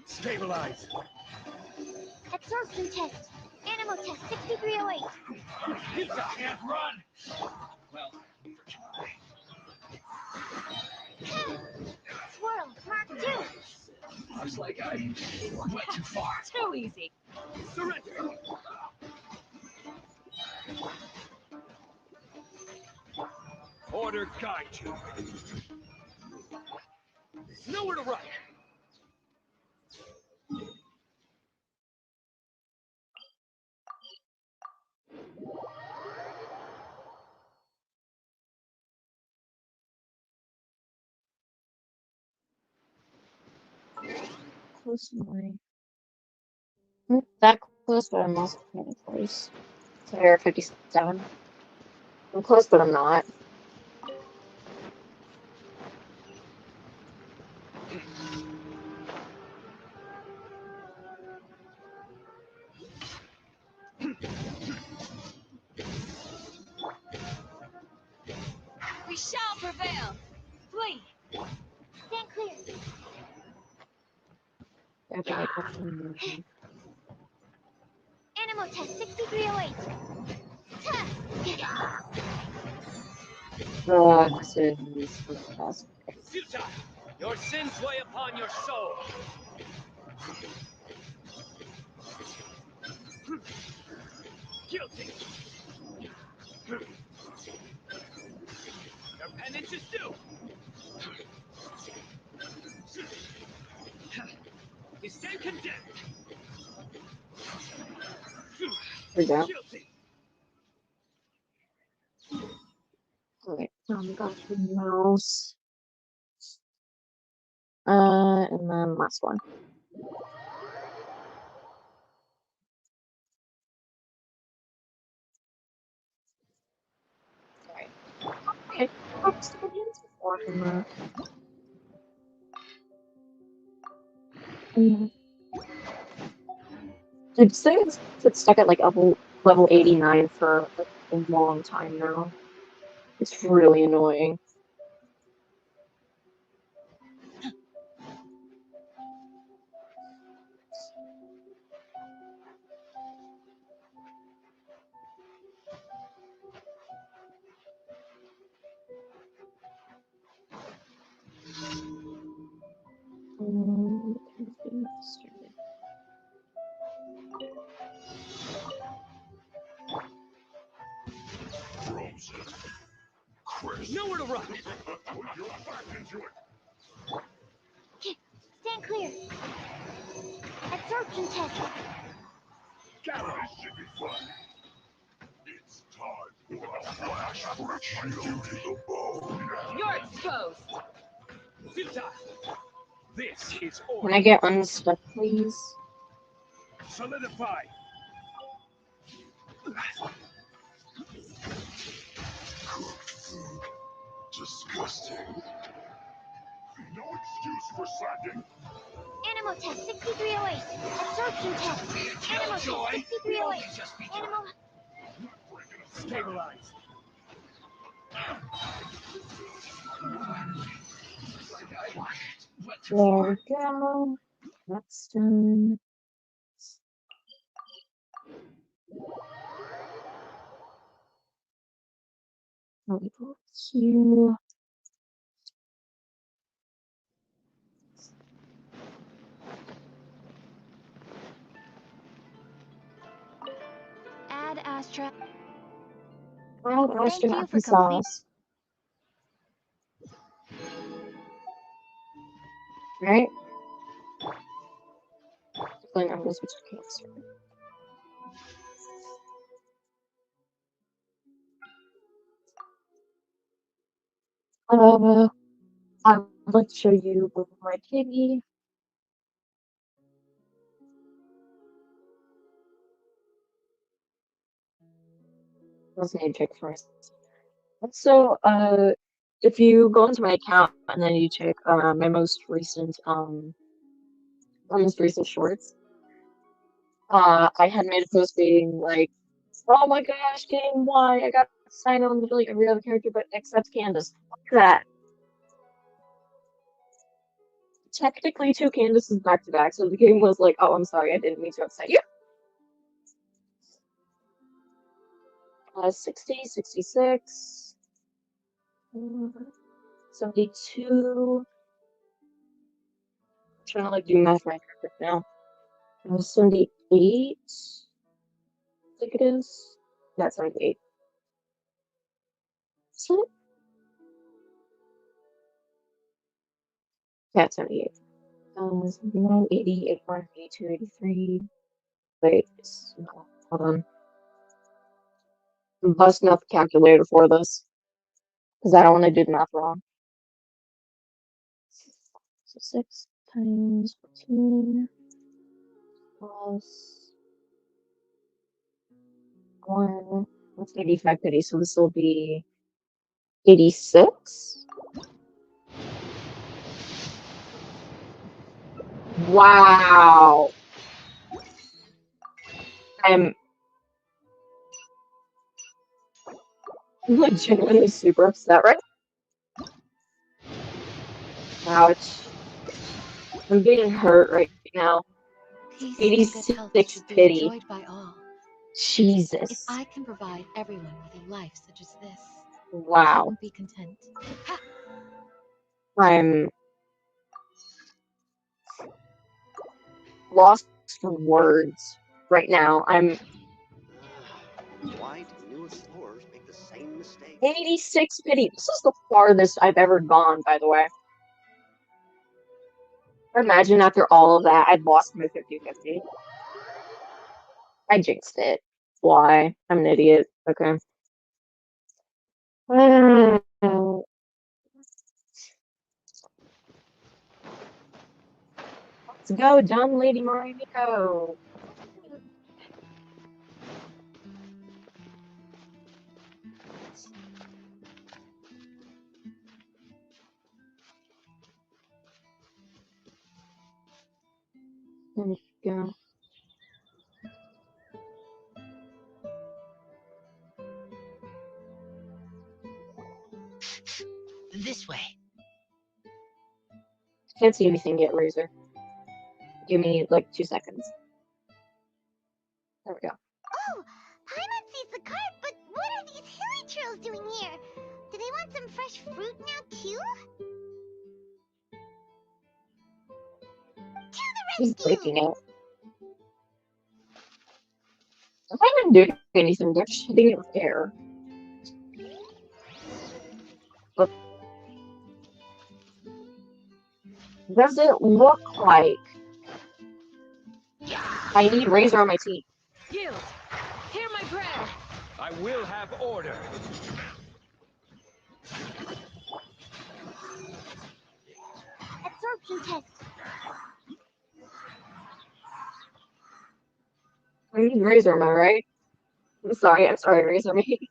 Stabilize. Absorption test. Animal test 6308. Pizza can't run. Well, Swirl. Mark 2. looks like I went too far. Too easy. Surrender. Order guide you. Nowhere to run. Close enough. Not that close, but I'm also kind of close. Sorry, 57. I'm close, but I'm not. We shall prevail. Flee. Stand clear. Okay, Animal test 6308. this is the best. Futile. Your sins weigh upon your soul. Guilty. Your penance is due. You stand and Cadance. There we go. Guilty. Alright, got the mouse. And then last one. Alright. Okay. Oops, the hands before from that. Dude, this thing it's stuck at like level 89 for like, a long time now. It's really annoying. Nowhere to run. Stand clear. Absorption test. You're exposed. Futile. This is Can order. I get unstuck, please? Solidify. Disgusting. No excuse for slacking. Animal test 6308. Absorption test. Animal test 6308. Animal. Stabilize. There we go. That's done. Over here. Add Astra. Well, Thank you astronaut for complete. sauce. Right? Then I'm gonna switch to cancer. I'd like to show you with my piggy. Let's need to check first. So, if you go into my account and then you check my most recent shorts, I had made a post being like, "Oh my gosh, game Y! I got Cyno on literally every other character but except Candace." Fuck that. Technically, two Candaces back to back, so the game was like, "Oh, I'm sorry, I didn't mean to upset you." 60, 66, 72. I'm trying to like do math right now. 78. I think it is. Yeah, 78. So, yeah, 78. 79, 80, 81, 82, 83. Wait, no, hold on. I'm busting up the calculator for this because I don't want to do the math wrong. So 6 times 14 plus 1. That's 85 pity, so this will be 86. Wow. I'm legitimately super upset right now. Ouch. I'm getting hurt right now. Peace and good health 86 should be pity. enjoyed by all. If Jesus. I can provide everyone with a life such as this, I Wow. will be content. Ha! I'm lost for words right now. I'm Why do new explorers make the same mistake? 86 pity. This is the farthest I've ever gone, by the way. Imagine after all of that, I'd lost my 50-50. I jinxed it. Why? I'm an idiot. Okay. Let's go, dumb Lady Mariko. There we go. This way. Can't see anything yet, Razor. Give me like 2 seconds. There we go. Oh, Paimon sees the cart, but what are these hilly trails doing here? Do they want some fresh fruit now too? To the He's rescue! breaking it. If I didn't do anything, they're just hitting it with air. But does it look like I need Razor on my team? Guild, hear my prayer. I will have order. Absorption test. I need Razor, am I right? I'm sorry, Razor me.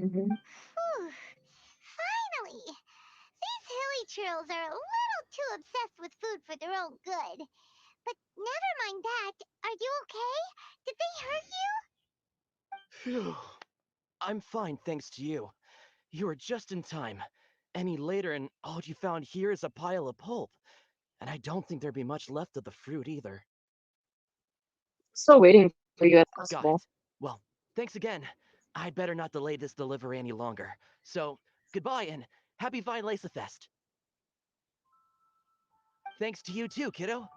Whew. Finally! These hilly trails are a little too obsessed with food for their own good. But never mind that. Are you okay? Did they hurt you? Phew. I'm fine, thanks to you. You were just in time. Any later, and all you found here is a pile of pulp. And I don't think there'd be much left of the fruit either. Still waiting for you at Got festival. it. Well, thanks again. I'd better not delay this delivery any longer. So, goodbye and happy Vine Fest. Thanks to you too, kiddo.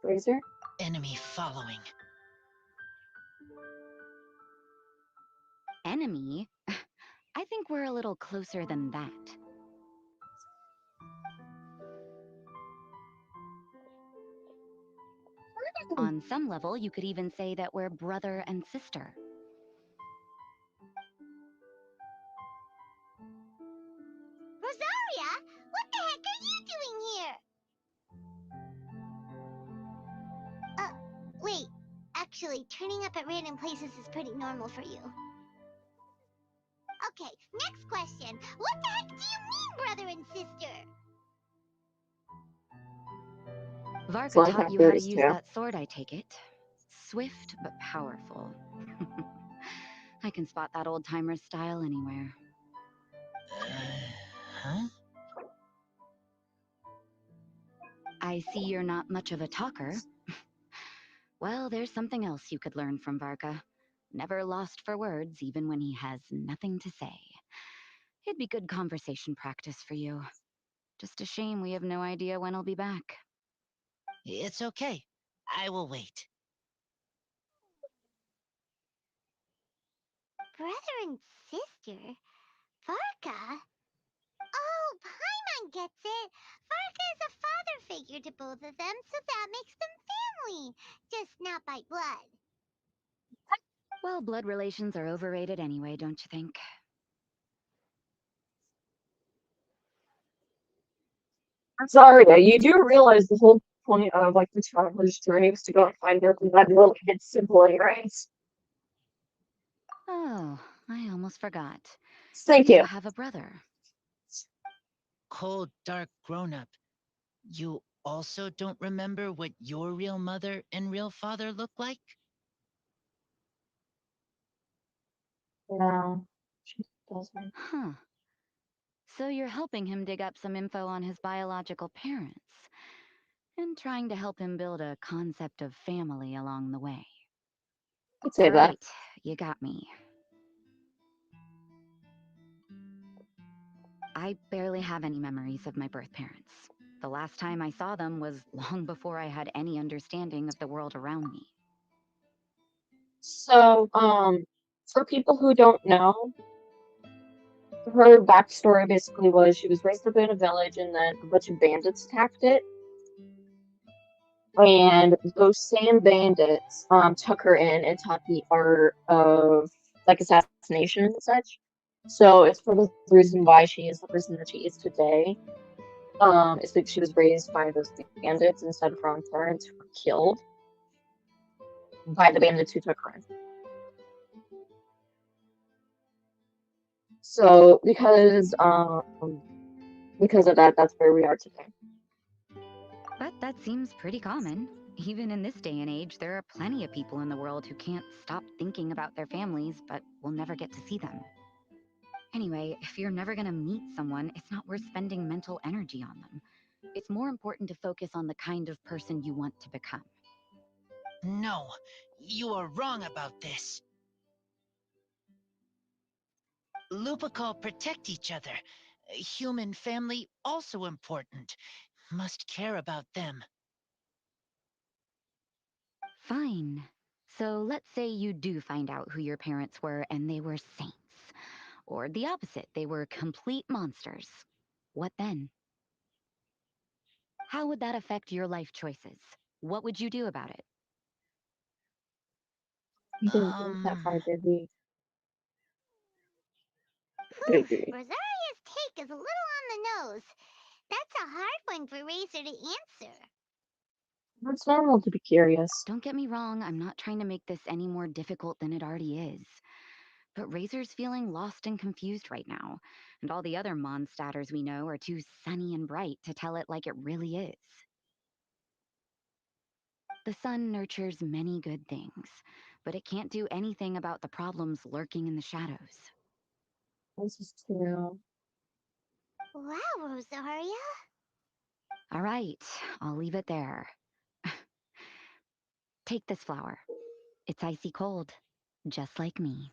Razor? Enemy following. Enemy? I think we're a little closer than that. On some level, you could even say that we're brother and sister. Rosaria? What the heck are you doing here? Wait. Actually, turning up at random places is pretty normal for you. Okay, next question. What the heck do you mean, brother and sister? Varka Flying taught you how to theories use too. that sword, I take it. Swift but powerful. I can spot that old-timer's style anywhere. Huh? I see you're not much of a talker. Well, there's something else you could learn from Varka. Never lost for words, even when he has nothing to say. It'd be good conversation practice for you. Just a shame we have no idea when he'll be back. It's okay. I will wait. Brother and sister? Varka? Oh, Paimon gets it. Varka is a father figure to both of them, so that makes them family. Just not by blood. Well, blood relations are overrated anyway, don't you think? Sorry, you do realize the whole point of like the traveler's journey was to go and find your blood related sibling, right? Oh, I almost forgot. Thank You you. have a brother. Cold, dark grown-up. You also don't remember what your real mother and real father look like? No, she doesn't. Huh. So you're helping him dig up some info on his biological parents, and trying to help him build a concept of family along the way. I'd say that. Right, you got me. I barely have any memories of my birth parents. The last time I saw them was long before I had any understanding of the world around me. So, for people who don't know, her backstory basically was she was raised up in a village and then a bunch of bandits attacked it. And those same bandits took her in and taught the art of like assassination and such. So it's for the reason why she is the person that she is today. It's because she was raised by those bandits instead of her own parents who were killed by the bandits who took her in. So because of that, that's where we are today. But that seems pretty common. Even in this day and age, there are plenty of people in the world who can't stop thinking about their families, but will never get to see them. Anyway, if you're never gonna meet someone, it's not worth spending mental energy on them. It's more important to focus on the kind of person you want to become. No, you are wrong about this. Lupical protect each other. Human family also important. Must care about them. Fine. So let's say you do find out who your parents were and they were saints. Or the opposite, they were complete monsters. What then? How would that affect your life choices? What would you do about it? You didn't think that far, did we? Whew, Rosaria's take is a little on the nose. That's a hard one for Razor to answer. It's normal to be curious. Don't get me wrong, I'm not trying to make this any more difficult than it already is. But Razor's feeling lost and confused right now, and all the other Mondstadters we know are too sunny and bright to tell it like it really is. The sun nurtures many good things, but it can't do anything about the problems lurking in the shadows. This is true. Wow, Rosaria. All right, I'll leave it there. Take this flower. It's icy cold, just like me.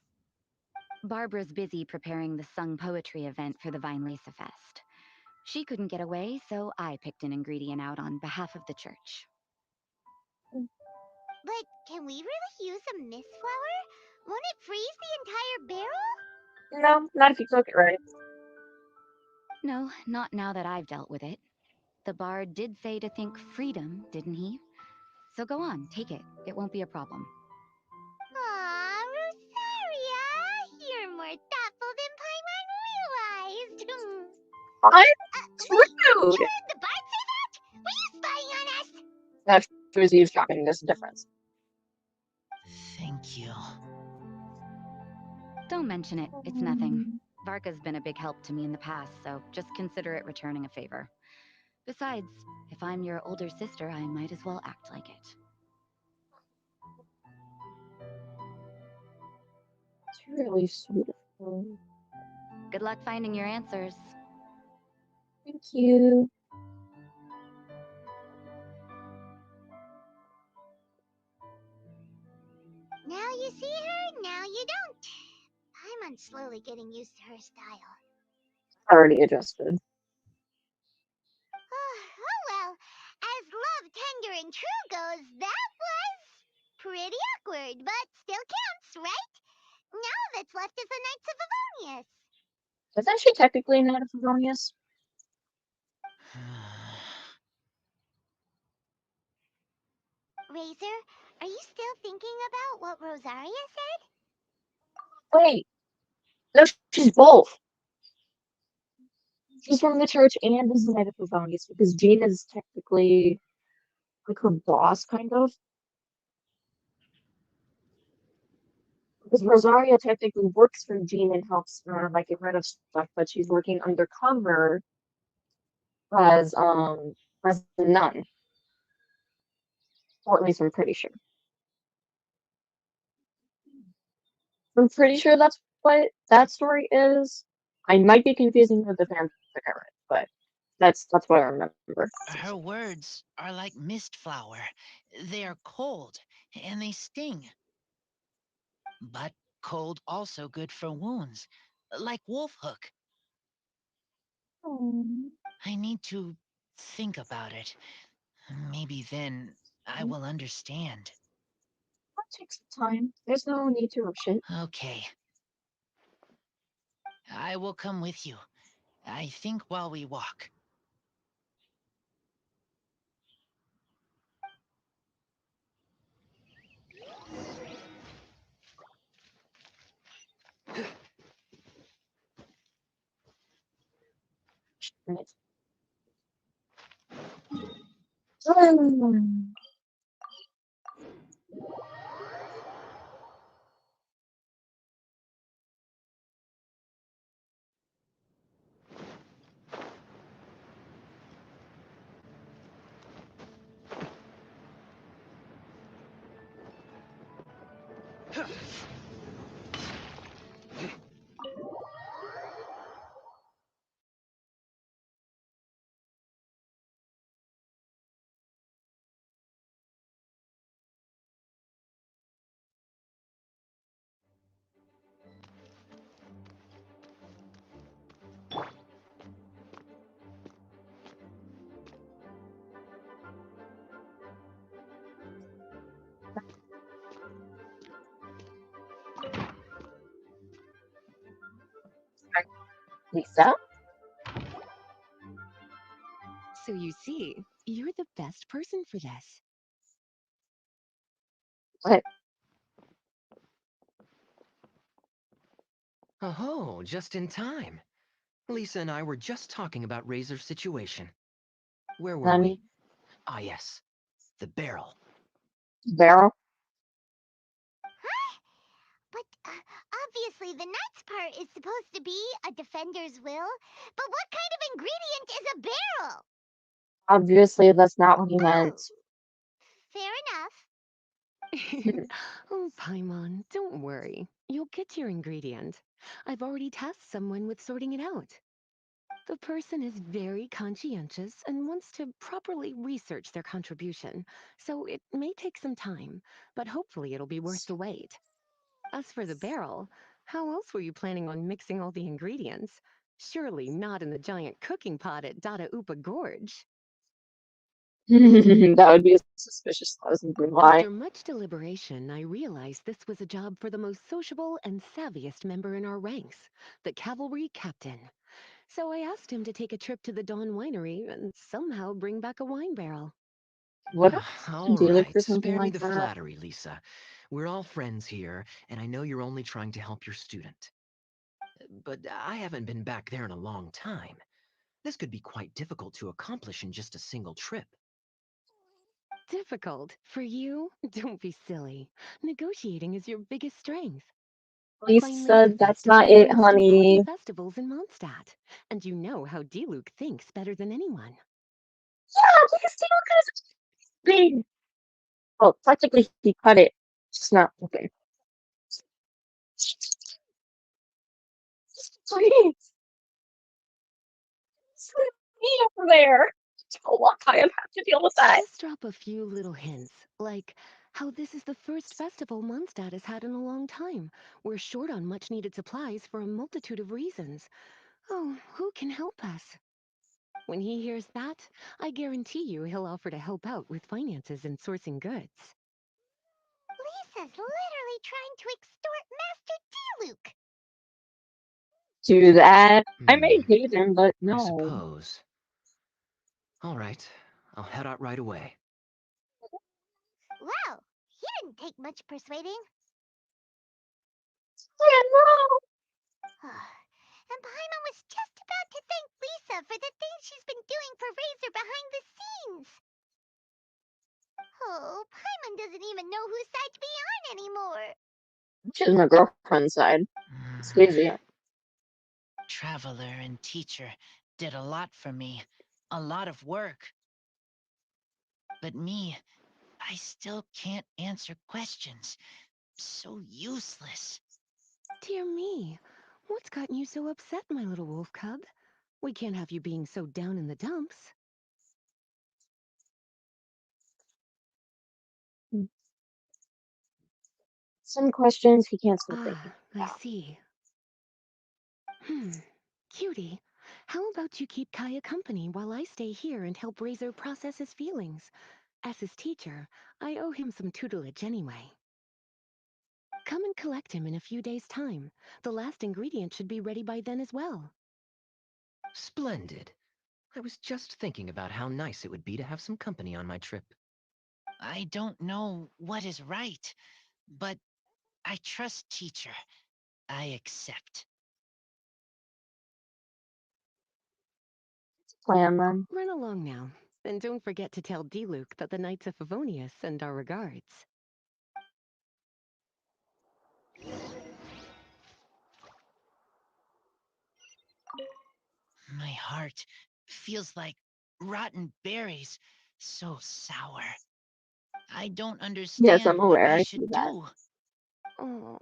Barbara's busy preparing the sung poetry event for the Weinlese Fest. She couldn't get away, so I picked an ingredient out on behalf of the church. But can we really use a mist flower? Won't it freeze the entire barrel? No, not if you cook it right. No, not now that I've dealt with it. The bard did say to think freedom, didn't he? So go on, take it. It won't be a problem. Aw, Rosaria! You're more thoughtful than Paimon realized. I'm Wait, you rude! heard the bard say that? Were you spying on us? No, she was eavesdropping. There's a difference. Thank you. Don't mention it. It's nothing. Varka's been a big help to me in the past, so just consider it returning a favor. Besides, if I'm your older sister, I might as well act like it. It's really sweet of her. Good luck finding your answers. Thank you. Now you see her, now you don't. Paimon's slowly getting used to her style. Already adjusted. Oh well, as love tender and true goes, that was pretty awkward, but still counts, right? Now that's left is the Knights of Avonius. Isn't she technically not a Favonius? Razor, are you still thinking about what Rosaria said? Wait, no, she's both. She's from the church and is a Knight of Favonius because Jean is technically like her boss, kind of. Because Rosaria technically works for Jean and helps her like get rid of stuff, but she's working undercover as as a nun, or at least I'm pretty sure. I'm pretty sure that's what that story is. I might be confusing with the fanfic I read, but that's what I remember. Her words are like mist flower. They are cold and they sting. But cold also good for wounds, like wolf hook. Oh. I need to think about it. Maybe then I will understand. That takes some time. There's no need to rush it. Okay. I will come with you. I think while we walk. Lisa? So you see, you're the best person for this. What? Oh, just in time. Lisa and I were just talking about Razor's situation. Where were we? Nani? Ah, yes. The barrel. Barrel? Huh? But obviously the knight's part is supposed to be a defender's will. But what kind of ingredient is a barrel? Obviously, that's not what he meant. Fair enough. Oh, Paimon, don't worry. You'll get your ingredient. I've already tasked someone with sorting it out. The person is very conscientious and wants to properly research their contribution, so it may take some time, but hopefully it'll be worth the wait. As for the barrel, how else were you planning on mixing all the ingredients? Surely not in the giant cooking pot at Dada Upa Gorge. That would be a suspicious thousand lie. After much deliberation, I realized this was a job for the most sociable and savviest member in our ranks, the cavalry captain. So I asked him to take a trip to the Dawn Winery and somehow bring back a wine barrel. What if All they look right, for something spare me like the that? flattery, Lisa. We're all friends here, and I know you're only trying to help your student. But I haven't been back there in a long time. This could be quite difficult to accomplish in just a single trip. Difficult? For you? Don't be silly. Negotiating is your biggest strength. Finally, Lisa, the that's festival not it, runs 2 party honey. festivals in Mondstadt, and you know how Diluc thinks better than anyone. Yeah, because he look at his big. Well, technically, he cut it. Just not okay. Please, leave me over there. Don't want I have to deal with that. Just drop a few little hints, like how this is the first festival Mondstadt has had in a long time. We're short on much needed supplies for a multitude of reasons. Oh, who can help us? When he hears that, I guarantee you he'll offer to help out with finances and sourcing goods. Lisa's literally trying to extort Master Diluc. Do that. I may Hmm, hate him, but I no. suppose. All right, I'll head out right away. Wow, he didn't take much persuading. Yeah, no. And Paimon was just about to thank Lisa for the things she's been doing for Razor behind the scenes. Oh, Paimon doesn't even know whose side to be on anymore. She's my girlfriend's side. It's Hmm. crazy. Traveler and teacher did a lot for me. A lot of work. But me, I still can't answer questions. So useless. Dear me, what's gotten you so upset, my little wolf cub? We can't have you being so down in the dumps. Some questions he can't stop thinking Ah, I about. see. Cutie, How about you keep Kaya company while I stay here and help Razor process his feelings? As his teacher, I owe him some tutelage anyway. Come and collect him in a few days' time. The last ingredient should be ready by then as well. Splendid. I was just thinking about how nice it would be to have some company on my trip. I don't know what is right, but I trust teacher. I accept. Plan then. Run along now. And don't forget to tell D-Luke that the Knights of Favonius send our regards. My heart feels like rotten berries, so sour. I don't Yes, I'm understand what aware. I I see should that. do. Oh,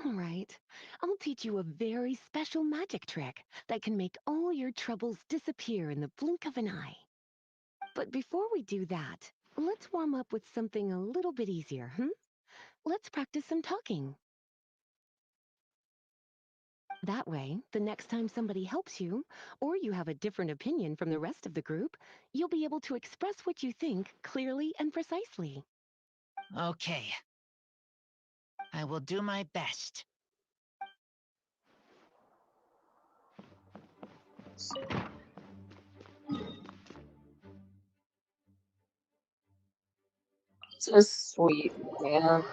all right. I'll teach you a very special magic trick that can make all your troubles disappear in the blink of an eye. But before we do that, let's warm up with something a little bit easier, Let's practice some talking. That way, the next time somebody helps you, or you have a different opinion from the rest of the group, you'll be able to express what you think clearly and precisely. Okay. I will do my best. So sweet, man.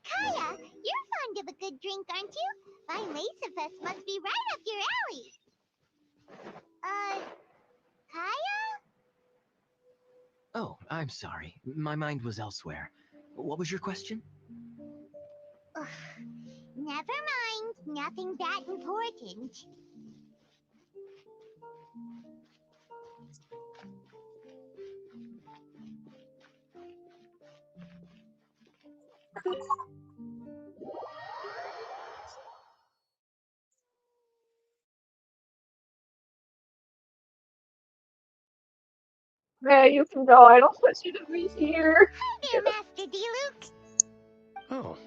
Kaya, you're fond of a good drink, aren't you? Fine Laserfest must be right up your alley. Kaya? Oh, I'm sorry. My mind was elsewhere. What was your question? Ugh, never mind. Nothing that important. Yeah, you can go. I don't want you to be here. Hi there, Master D-Luke. Oh,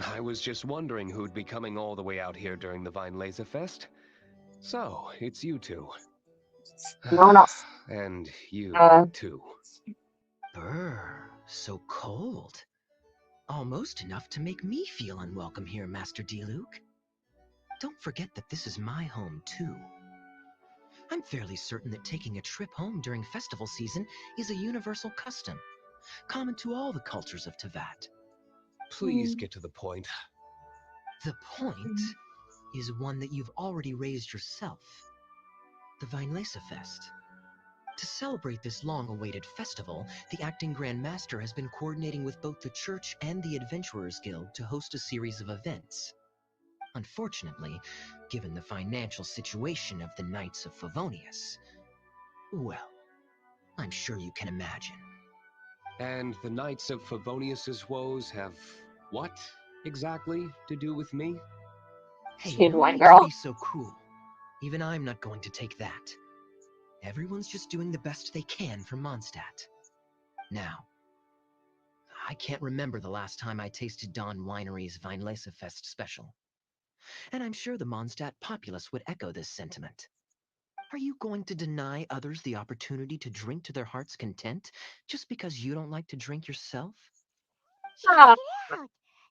I was just wondering who'd be coming all the way out here during the Vine Laser Fest. So, it's you two. No one else. And you, Uh, too. Brr, so cold. Almost enough to make me feel unwelcome here, Master D-Luke. Don't forget that this is my home, too. I'm fairly certain that taking a trip home during festival season is a universal custom, common to all the cultures of Teyvat. Please get to the point. The point is one that you've already raised yourself. The Vinelesa Fest. To celebrate this long-awaited festival, the Acting Grand Master has been coordinating with both the Church and the Adventurers Guild to host a series of events. Unfortunately, given the financial situation of the Knights of Favonius, well, I'm sure you can imagine. And the Knights of Favonius's woes have what exactly to do with me? Hey, she's no one need to girl. be so cruel. Even I'm not going to take that. Everyone's just doing the best they can for Mondstadt. Now, I can't remember the last time I tasted Dawn Winery's Vinelesa Fest special. And I'm sure the Mondstadt populace would echo this sentiment. Are you going to deny others the opportunity to drink to their heart's content just because you don't like to drink yourself? Check Ah, it out.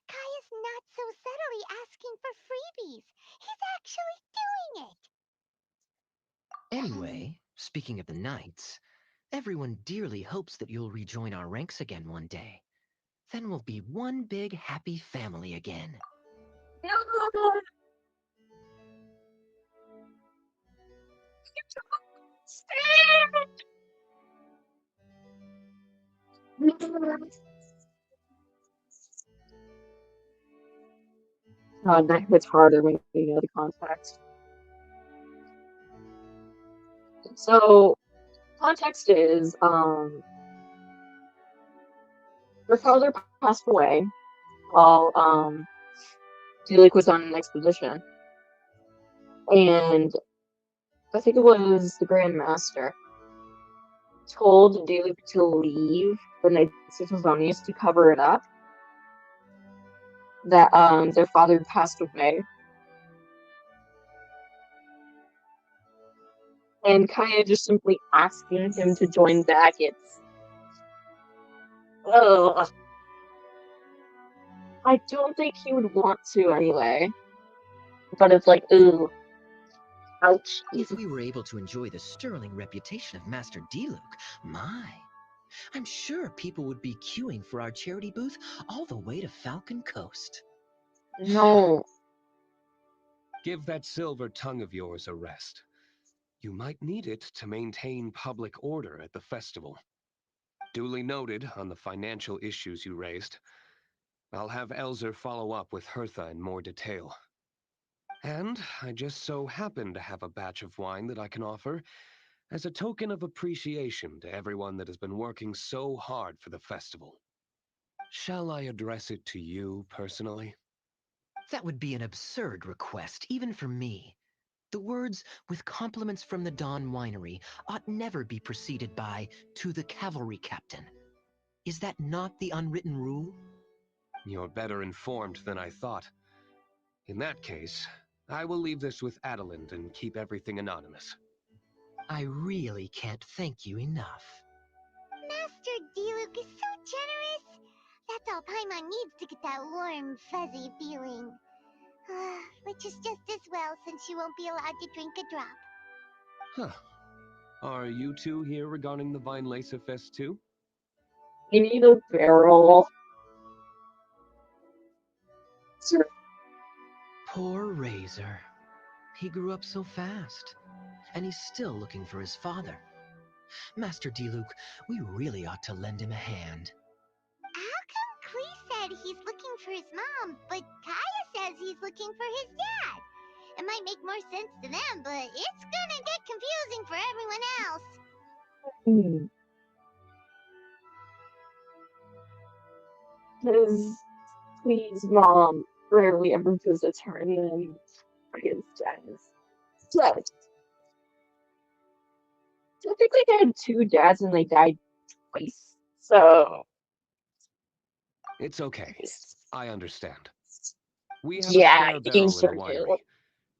Kaya's not so subtly asking for freebies. He's actually doing it. Anyway, speaking of the Knights, everyone dearly hopes that you'll rejoin our ranks again one day. Then we'll be one big happy family again. that hits harder when you know the context. So, Context is, her father passed away while, Diluc was on an expedition. And I think it was the Grand Master told Diluc to leave the Knights of Favonius to cover it up. That, their father passed away. And Kaya just simply asking him to join back, ugh. I don't think he would want to anyway. But it's like, ooh. Ouch. If we were able to enjoy the sterling reputation of Master Diluc, my, I'm sure people would be queuing for our charity booth all the way to Falcon Coast. No. Give that silver tongue of yours a rest. You might need it to maintain public order at the festival. Duly noted on the financial issues you raised. I'll have Elzer follow up with Hertha in more detail. And I just so happen to have a batch of wine that I can offer as a token of appreciation to everyone that has been working so hard for the festival. Shall I address it to you personally? That would be an absurd request, even for me. The words, with compliments from the Dawn Winery, ought never be preceded by, to the cavalry captain. Is that not the unwritten rule? You're better informed than I thought. In that case, I will leave this with Adelind and keep everything anonymous. I really can't thank you enough. Master Diluc is so generous. That's all Paimon needs to get that warm, fuzzy feeling. Which is just as well since she won't be allowed to drink a drop. Huh. Are you two here regarding the Vine Lacer Fest too? You need a barrel. Poor Razor. He grew up so fast. And he's still looking for his father. Master Diluc, we really ought to lend him a hand. How come Klee said he's looking for his mom, but Kaya says he's looking for his dad? It might make more sense to them, but it's gonna get confusing for everyone else. His Please mom rarely ever visits her, and then his dad is dead. I think they had two dads and they died twice. So It's okay. I understand. We have a yeah, spare eating barrel in the cereal. winery.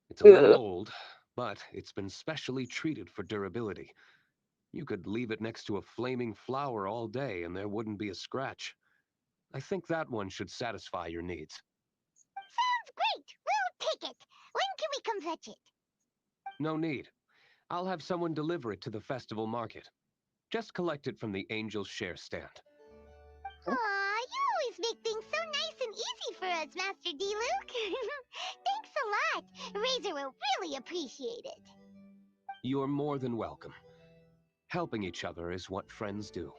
It's a little Ugh. old, but it's been specially treated for durability. You could leave it next to a flaming flower all day and there wouldn't be a scratch. I think that one should satisfy your needs. Sounds great! We'll take it! When can we come fetch it? No need. I'll have someone deliver it to the festival market. Just collect it from the Angel's Share stand. Aw, you always make things so nice and easy for us, Master Diluc. Thanks a lot. Razor will really appreciate it. You're more than welcome. Helping each other is what friends do.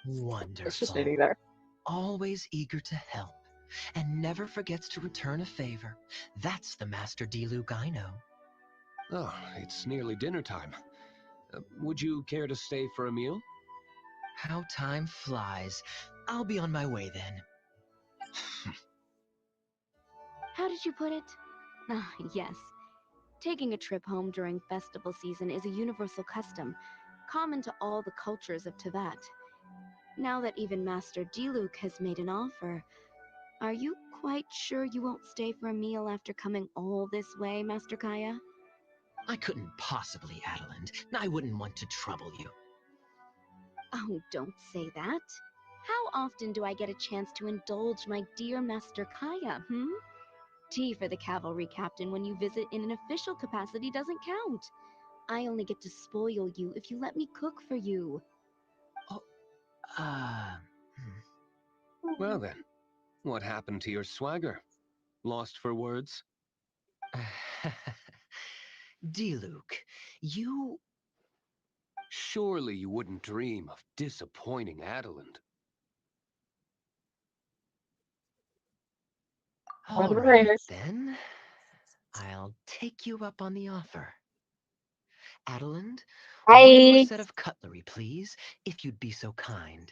It's just Wonderful. sitting there. Always eager to help, and never forgets to return a favor. That's the Master Diluc I know. Oh, it's nearly dinner time. Would you care to stay for a meal? How time flies. I'll be on my way then. How did you put it? Ah, yes. Taking a trip home during festival season is a universal custom, common to all the cultures of Teyvat. Now that even Master Diluc has made an offer, are you quite sure you won't stay for a meal after coming all this way, Master Kaya? I couldn't possibly, Adelind. I wouldn't want to trouble you. Oh, don't say that. How often do I get a chance to indulge my dear Master Kaya, Tea for the cavalry captain when you visit in an official capacity doesn't count. I only get to spoil you if you let me cook for you. Oh, Well then, what happened to your swagger? Lost for words? Diluc, you... Surely you wouldn't dream of disappointing Adelind. All right, then. I'll take you up on the offer. Adeland, one more I set of cutlery, please, if you'd be so kind.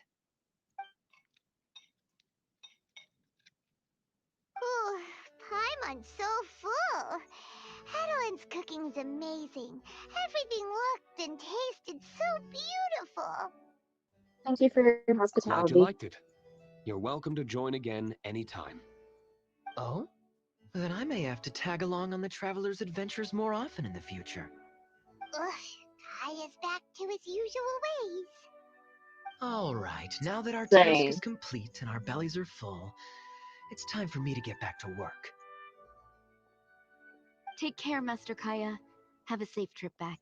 Ooh, Paimon's so full. Adeline's cooking's amazing. Everything looked and tasted so beautiful. thank you for your Glad you hospitality. liked it. You're welcome to join again anytime. Oh? Then I may have to tag along on the Traveler's adventures more often in the future. Ugh, Kaya's back to his usual ways. All right, now that our task is Same. complete and our bellies are full, it's time for me to get back to work. Take care, Master Kaya. Have a safe trip back.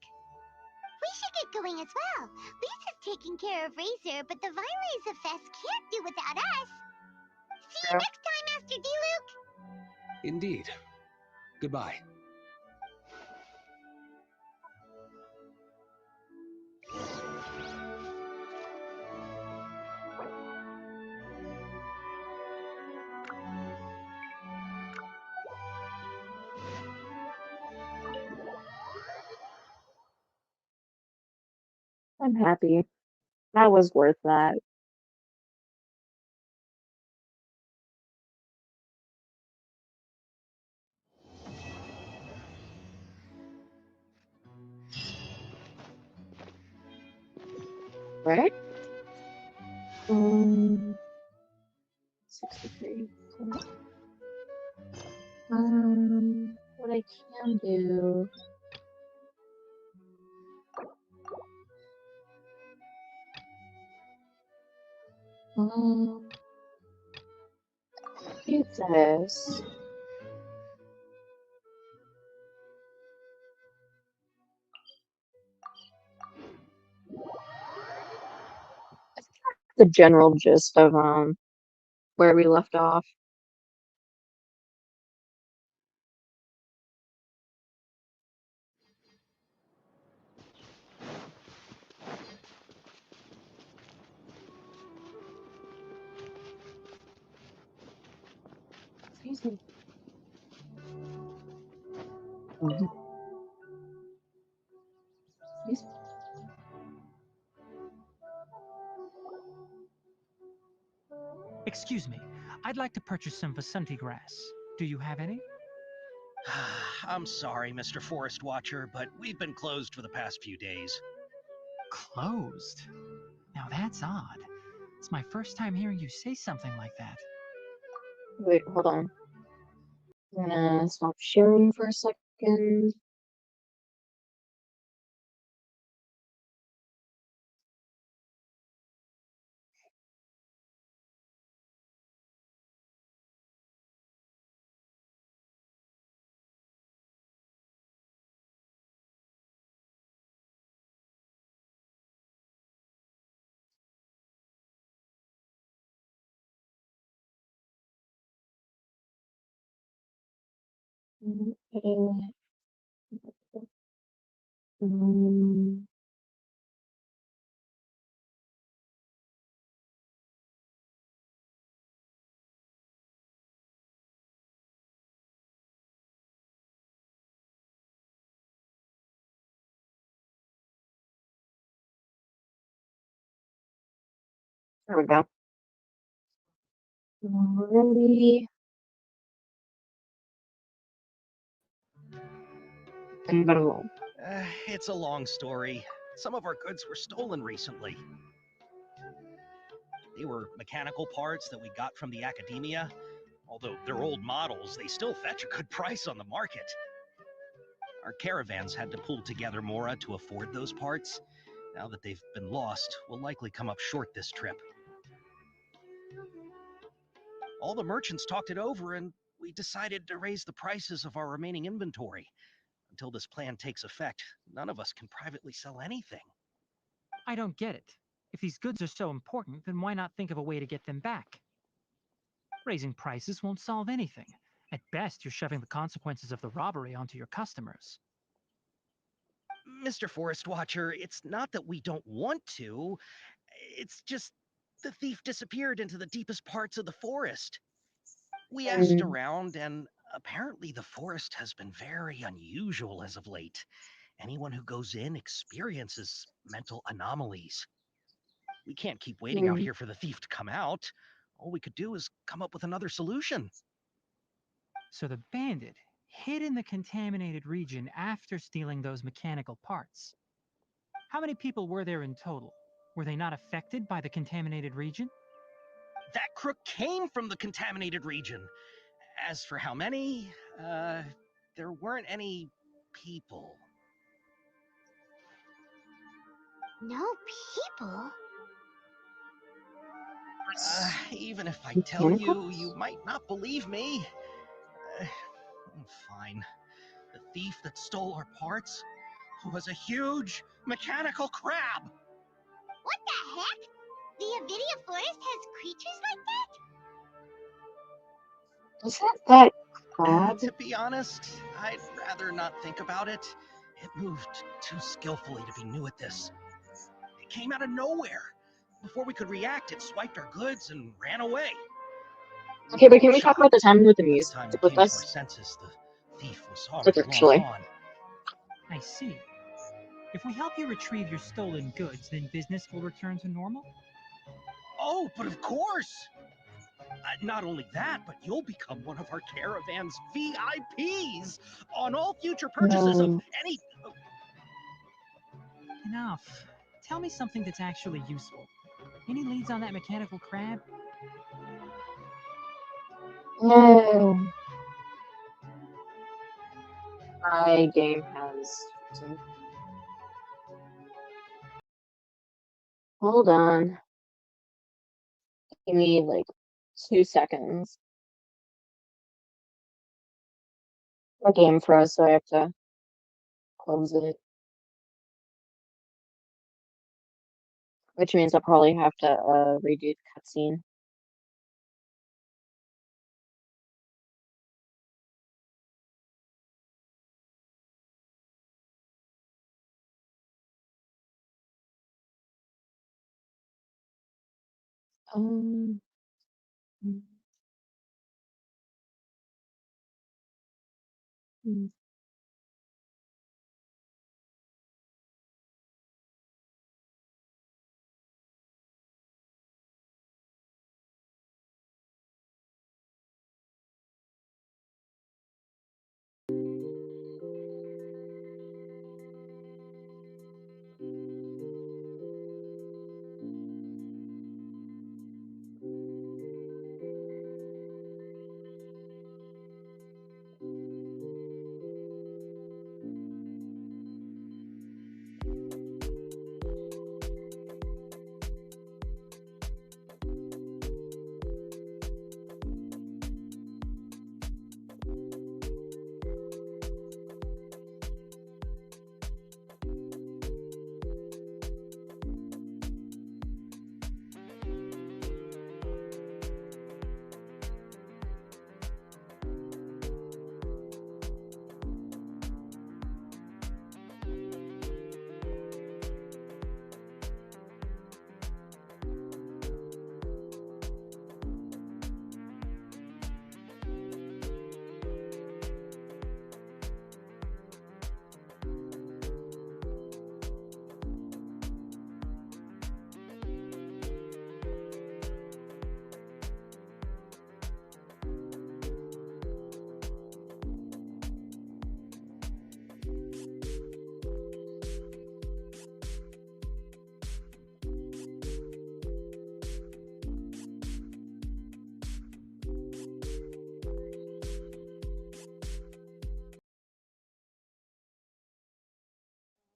We should get going as well. Lisa's taking care of Razor, but the Vine Fest can't do without us. See you True. next time, Master D-Luke. Indeed. Goodbye. I'm happy. That was worth that. Right? 63. Cool. What I can do. Um, do this. The general gist of where we left off. Excuse me. Excuse me. Excuse me, I'd like to purchase some Vasanti grass. Do you have any? I'm sorry, Mr. Forest Watcher, but we've been closed for the past few days. Closed? Now that's odd. It's my first time hearing you say something like that. Wait, hold on. I'm gonna stop sharing for a second. Okay. Um, there we go. Alrighty. I'm gonna roll. It's a long story. Some of our goods were stolen recently. They were mechanical parts that we got from the academia. Although they're old models, they still fetch a good price on the market. Our caravans had to pull together more to afford those parts. Now that they've been lost, we'll likely come up short this trip. All the merchants talked it over, and we decided to raise the prices of our remaining inventory. Until this plan takes effect, none of us can privately sell anything. I don't get it. If these goods are so important, then why not think of a way to get them back? Raising prices won't solve anything. At best, you're shoving the consequences of the robbery onto your customers. Mr. Forest Watcher, it's not that we don't want to. It's just the thief disappeared into the deepest parts of the forest. We asked And around, and apparently the forest has been very unusual as of late. Anyone who goes in experiences mental anomalies. We can't keep waiting out Hmm. here for the thief to come out. All we could do is come up with another solution. So the bandit hid in the contaminated region after stealing those mechanical parts. How many people were there in total? Were they not affected by the contaminated region? That crook came from the contaminated region. As for how many, there weren't any people. No people? Even if I tell you, Mechanicals? you might not believe me. Uh, Fine. The thief that stole our parts was a huge mechanical crab. What the heck? The Avidia forest has creatures like that? Isn't that crab? To be honest, I'd rather not think about it. It moved too skillfully to be new at this. It came out of nowhere. Before we could react, it swiped our goods and ran away. Okay, but can All we talk shocked. about the time with the By the music time we with came to our this? senses, the thief was Like, already long actually. gone. I see. If we help you retrieve your stolen goods, then business will return to normal? Oh, but of course! Not only that, but you'll become one of our caravan's VIPs on all future purchases of any... Enough. Tell me something that's actually useful. Any leads on that mechanical crab? No. My game has frozen. Hold on. Give me like 2 seconds. My game froze, so I have to close it. Which means I'll probably have to redo the cutscene. Um, mm, mm.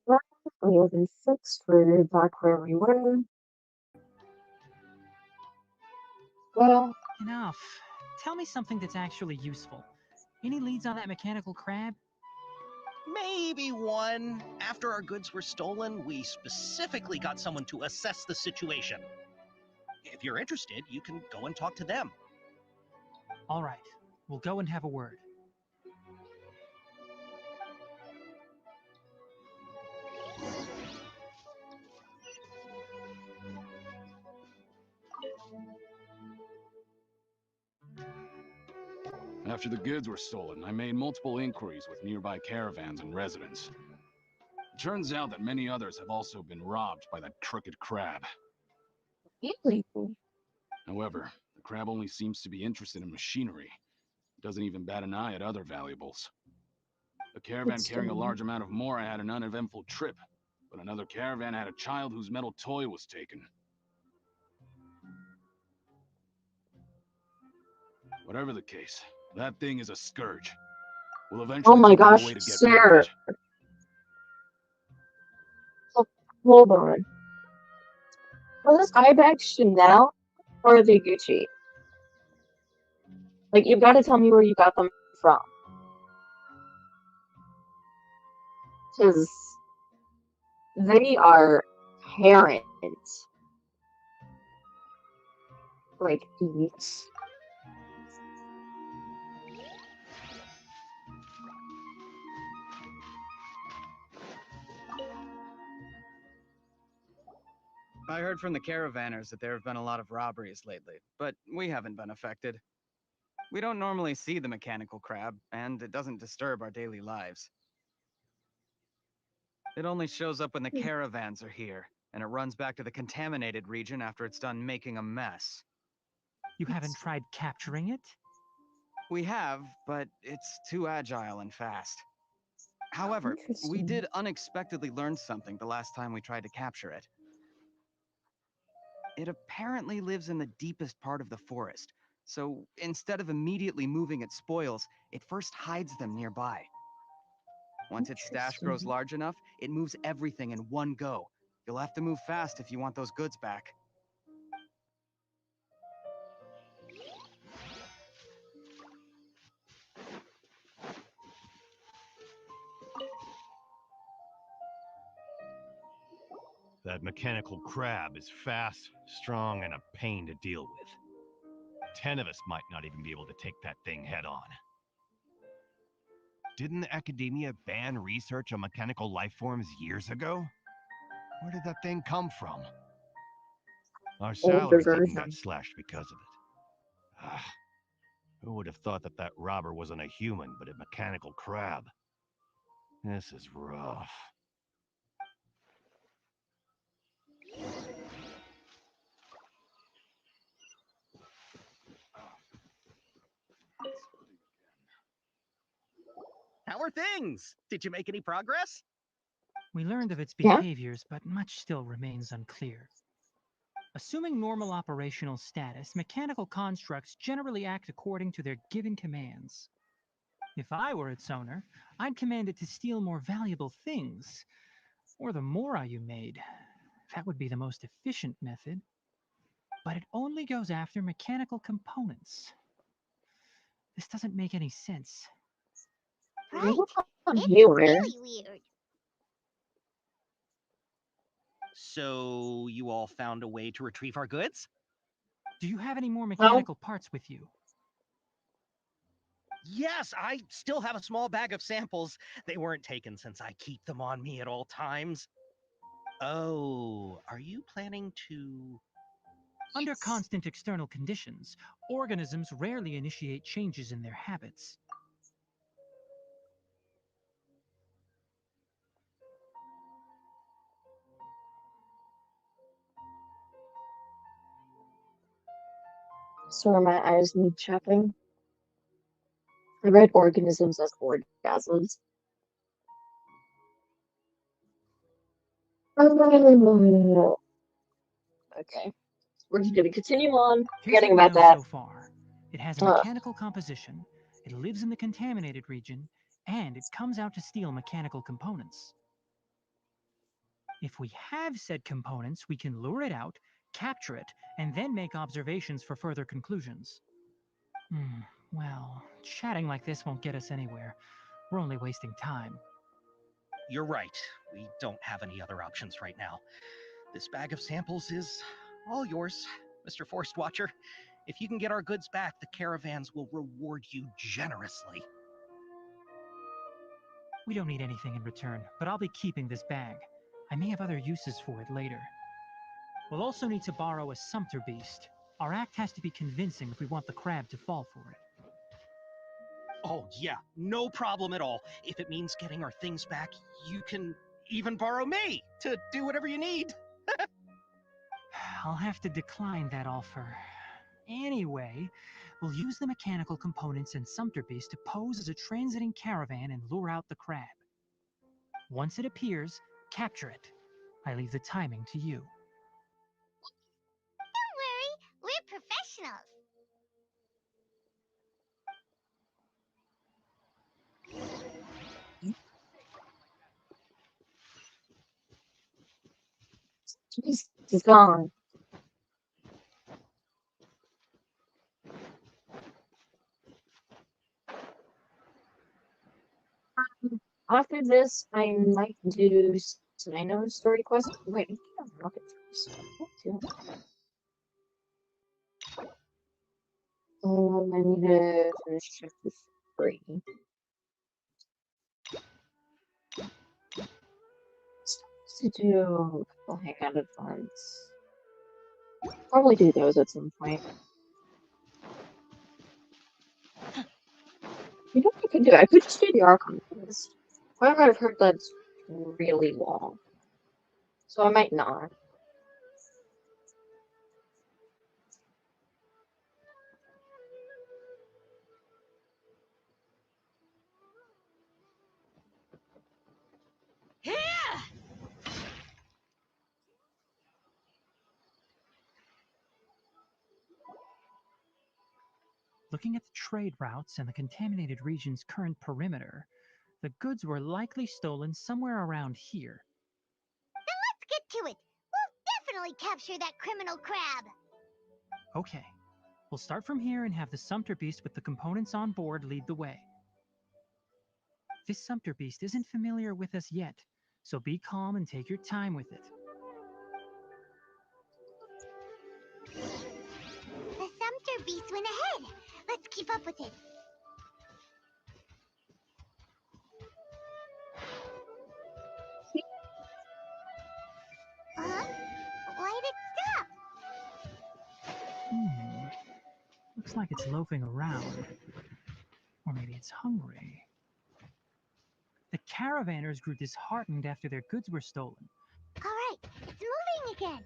Well, we have been fixed. We're back where we were. Well, Enough. Tell me something that's actually useful. Any leads on that mechanical crab? Maybe one. After our goods were stolen, we specifically got someone to assess the situation. If you're interested, you can go and talk to them. All right. We'll go and have a word. After the goods were stolen, I made multiple inquiries with nearby caravans and residents. Turns out that many others have also been robbed by that crooked crab. Really? However, the crab only seems to be interested in machinery. It doesn't even bat an eye at other valuables. A caravan It's carrying a dumb. large amount of mora had an uneventful trip, but another caravan had a child whose metal toy was taken. Whatever the case, that thing is a scourge. We'll Oh eventually my think of a gosh, way to get rid of sir. it. Oh, hold on. Are those eye bags Chanel or are they Gucci? Like, you've got to tell me where you got them from. Because they are parent. Like, eats. I heard from the caravanners that there have been a lot of robberies lately, but we haven't been affected. We don't normally see the mechanical crab, and it doesn't disturb our daily lives. It only shows up when the caravans are here, and it runs back to the contaminated region after it's done making a mess. You haven't tried capturing it? We have, but it's too agile and fast. However, we Interesting. did unexpectedly learn something the last time we tried to capture it. It apparently lives in the deepest part of the forest, so instead of immediately moving its spoils, it first hides them nearby. Once its stash grows Interesting. large enough, it moves everything in one go. You'll have to move fast if you want those goods back. That mechanical crab is fast, strong, and a pain to deal with. 10 of us might not even be able to take that thing head on. Didn't the academia ban research on mechanical life forms years ago? Where did that thing come from? Our Older salaries even got version. slashed because of it. Ah, who would have thought that that robber wasn't a human, but a mechanical crab? This is rough. How are things? Did you make any progress? We learned of its Yeah? behaviors, but much still remains unclear. Assuming normal operational status, mechanical constructs generally act according to their given commands. If I were its owner, I'd command it to steal more valuable things, or the mora you made. That would be the most efficient method. But it only goes after mechanical components. This doesn't make any sense. Right. It's Viewer. really weird. So, you all found a way to retrieve our goods? Do you have any more Well, mechanical parts with you? Yes, I still have a small bag of samples. They weren't taken since I keep them on me at all times. Oh, are you planning to... Under constant external conditions, organisms rarely initiate changes in their habits. sorry, my eyes need checking. I read organisms as orgasms. Okay. We're just gonna continue on Here's forgetting what we about know that. so far. It has a Ugh. mechanical composition, it lives in the contaminated region, and it comes out to steal mechanical components. If we have said components, we can lure it out, capture it, and then make observations for further conclusions. Well, chatting like this won't get us anywhere. We're only wasting time. You're right. We don't have any other options right now. This bag of samples is all yours, Mr. Forest Watcher. If you can get our goods back, the caravans will reward you generously. We don't need anything in return, but I'll be keeping this bag. I may have other uses for it later. We'll also need to borrow a sumpter beast. Our act has to be convincing if we want the crab to fall for it. Oh, yeah, no problem at all. If it means getting our things back, you can even borrow me to do whatever you need. I'll have to decline that offer. Anyway, we'll use the mechanical components in Sumter Beast to pose as a transiting caravan and lure out the crab. Once it appears, capture it. I leave the timing to you. Don't worry, we're professionals. He's gone. After this, I might do Cyno story quest. Wait, I can't unlock it first. I need to finish chapter 3. To do the hangout events. Probably do those at some point. You know what I could do? I could just do the Archon quest. However, I've heard that's really long. So I might not. Looking at the trade routes and the contaminated region's current perimeter, the goods were likely stolen somewhere around here. Then let's get to it. We'll definitely capture that criminal crab. Okay, we'll start from here and have the Sumter Beast with the components on board lead the way. This Sumter Beast isn't familiar with us yet, so be calm and take your time with it. The Sumter Beast went ahead. Let's keep up with it. Huh? Why did it stop? Looks like it's loafing around. Or maybe it's hungry. The caravanners grew disheartened after their goods were stolen. All right, it's moving again.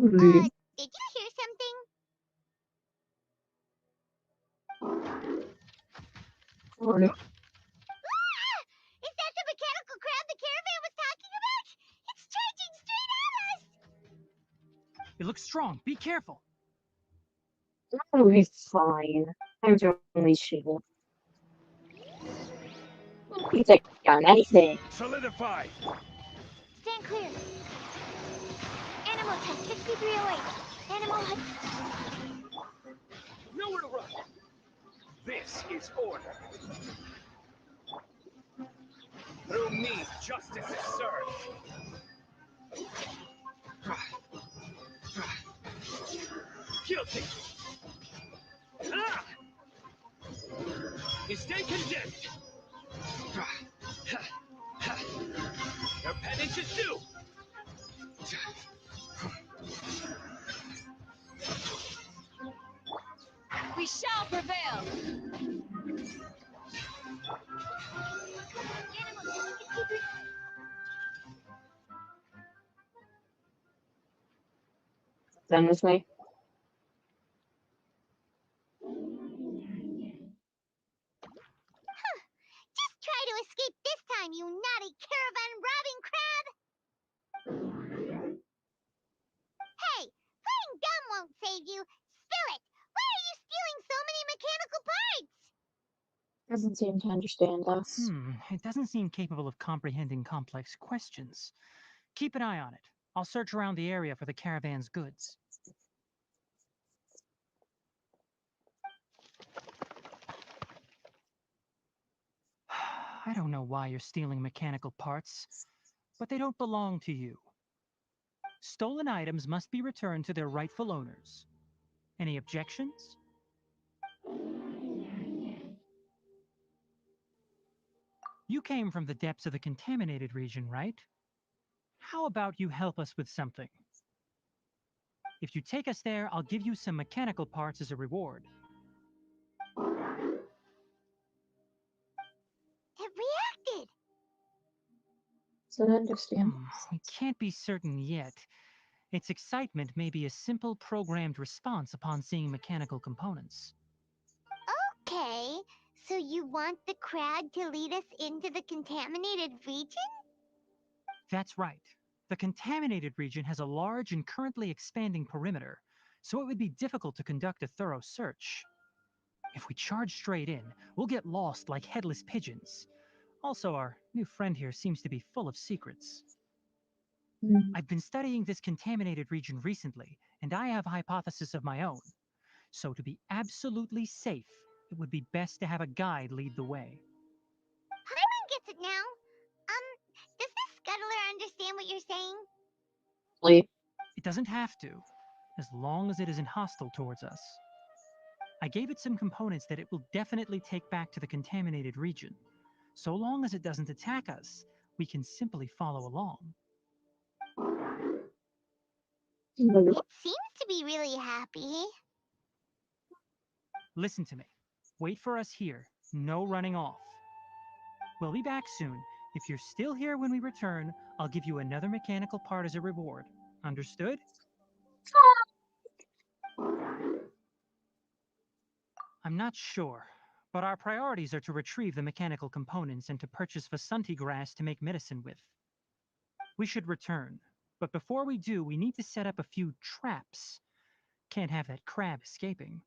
Did you hear something? Ah! Is that the mechanical crab the caravan was talking about? It's charging straight at us! It looks strong. Be careful. That'll be fine. I'm only shield. You take on anything. Solidify! Stand clear. Animal test 6308. Animal hut. Nowhere to run! This is order. Through me, justice is served. Guilty! Ah! You stay condemned! Your penance is due! We shall prevail. Done this way. Just try to escape this time, you naughty caravan robbing crab! Hey, playing dumb won't save you. Spill it! Why are you stealing so many mechanical parts? Doesn't seem to understand us. It doesn't seem capable of comprehending complex questions. Keep an eye on it. I'll search around the area for the caravan's goods. I don't know why you're stealing mechanical parts, but they don't belong to you. Stolen items must be returned to their rightful owners. Any objections? You came from the depths of the contaminated region, right? How about you help us with something? If you take us there, I'll give you some mechanical parts as a reward. It reacted. So I understand. We can't be certain yet. Its excitement may be a simple programmed response upon seeing mechanical components. Okay, so you want the crab to lead us into the contaminated region? That's right. The contaminated region has a large and currently expanding perimeter, so it would be difficult to conduct a thorough search. If we charge straight in, we'll get lost like headless pigeons. Also, our new friend here seems to be full of secrets. I've been studying this contaminated region recently, and I have a hypothesis of my own. So to be absolutely safe, it would be best to have a guide lead the way. Paimon gets it now. Does this scuttler understand what you're saying? It doesn't have to, as long as it isn't hostile towards us. I gave it some components that it will definitely take back to the contaminated region. So long as it doesn't attack us, we can simply follow along. It seems to be really happy. Listen to me. Wait for us here. No running off. We'll be back soon. If you're still here when we return, I'll give you another mechanical part as a reward. Understood? I'm not sure, but our priorities are to retrieve the mechanical components and to purchase Vasanti grass to make medicine with. We should return, but before we do, we need to set up a few traps. Can't have that crab escaping.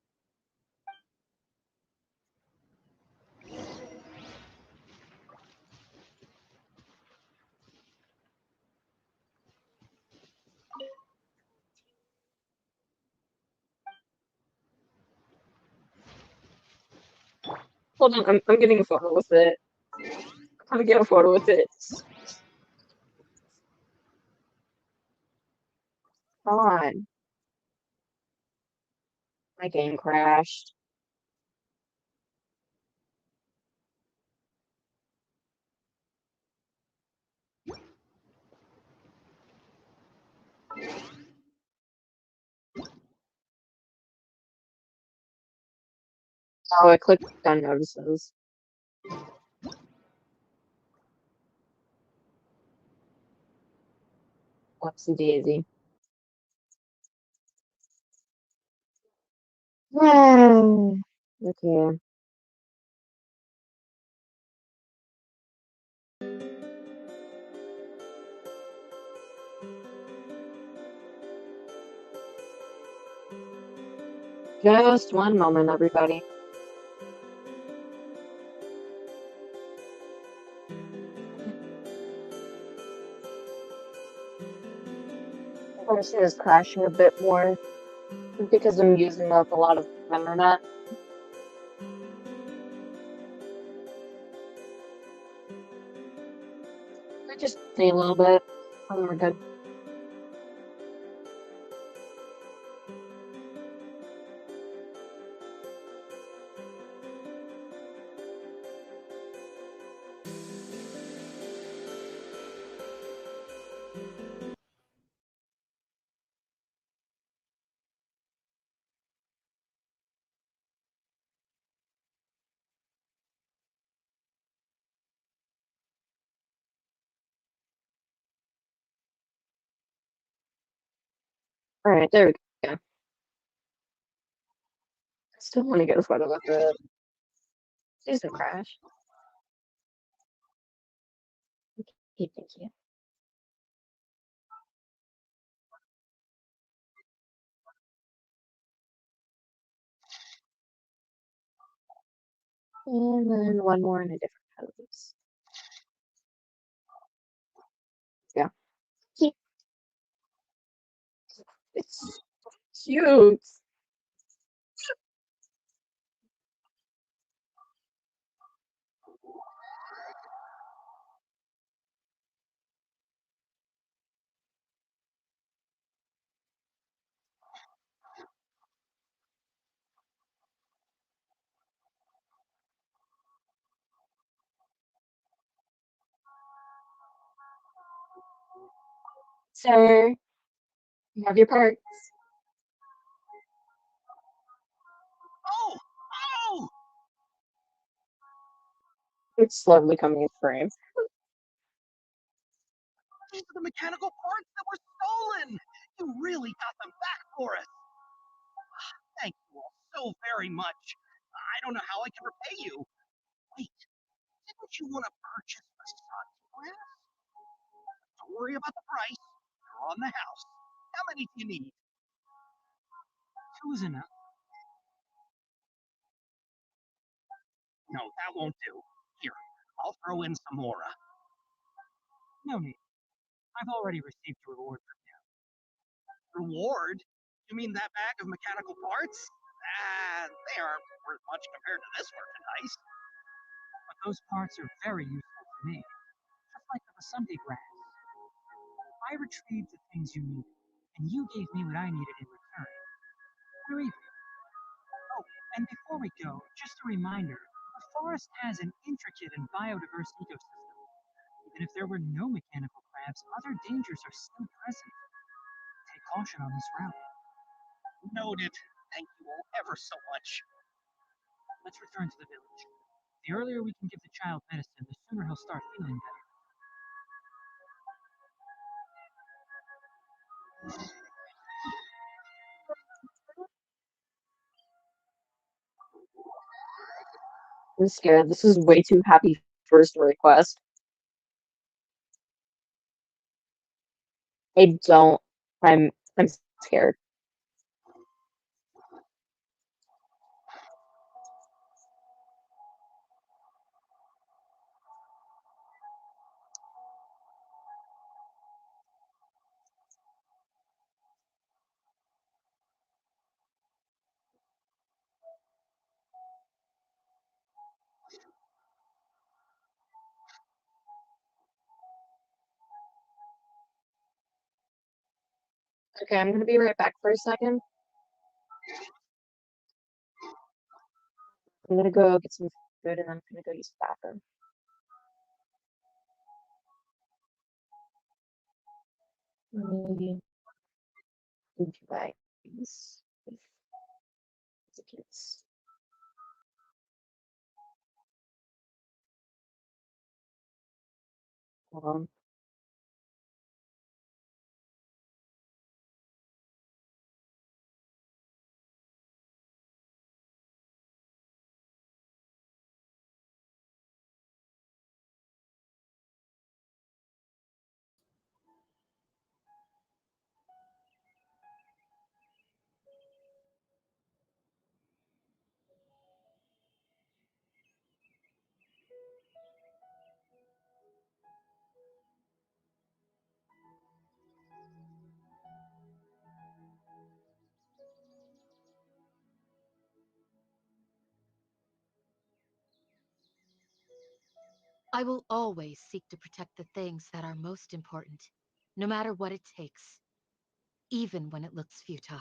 Hold on, I'm getting a photo with it. I'm gonna get a photo with it. Come on. My game crashed. Oh, I clicked on notices. Whoopsie daisy. Okay. Just one moment, everybody. This is crashing a bit more because I'm using up a lot of internet. I just stay a little bit, and then we're good. Alright, there we go. I still want to get a photo with it. Please don't crash. Okay, thank you. And then one more in a different pose. Yeah. Keep. It's cute. Sir, you have your parts. Oh! Oh! It's slowly coming into frame. These are the mechanical parts that were stolen! You really got them back for us! Thank you all so very much. I don't know how I can repay you. Wait, didn't you want to purchase facade glass? Don't worry about the price. You're on the house. How many do you need? 2 is enough. No, that won't do. Here, I'll throw in some more. No need. I've already received a reward from you. Reward? You mean that bag of mechanical parts? They aren't worth much compared to this merchandise. But those parts are very useful to me. Just like the Vasanti grass. I retrieved the things you needed, and you gave me what I needed in return. We're even. Oh, and before we go, just a reminder, the forest has an intricate and biodiverse ecosystem. Even if there were no mechanical crabs, other dangers are still present. Take caution on this route. Noted. Thank you all ever so much. Let's return to the village. The earlier we can give the child medicine, the sooner he'll start feeling better. I'm scared. This is way too happy for a story quest. I don't. I'm scared. Okay, I'm gonna be right back for a second. I'm gonna go get some food and I'm gonna go use the bathroom. Maybe food bags. Kids. Hold on. I will always seek to protect the things that are most important, no matter what it takes, even when it looks futile.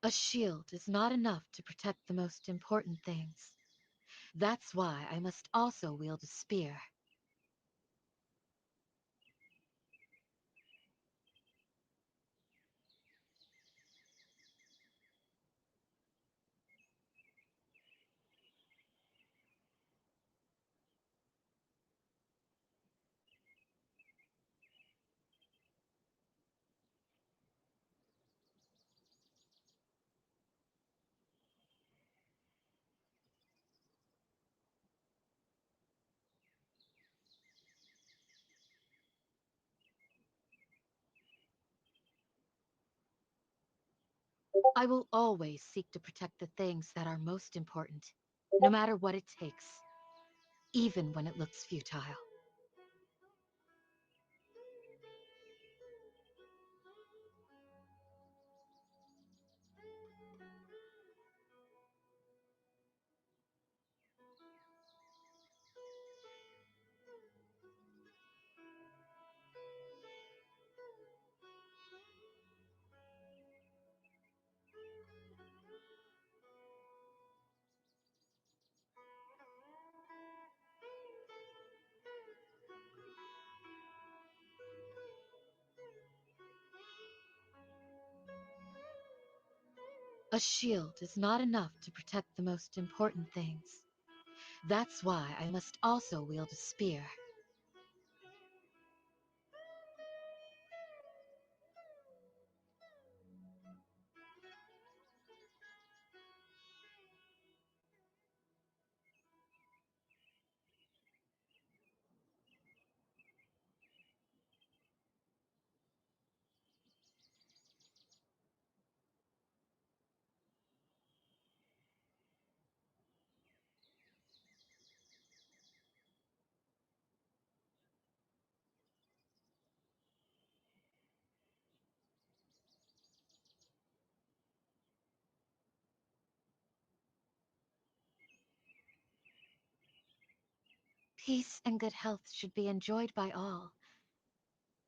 A shield is not enough to protect the most important things. That's why I must also wield a spear. I will always seek to protect the things that are most important, no matter what it takes, even when it looks futile. A shield is not enough to protect the most important things. That's why I must also wield a spear. Peace and good health should be enjoyed by all.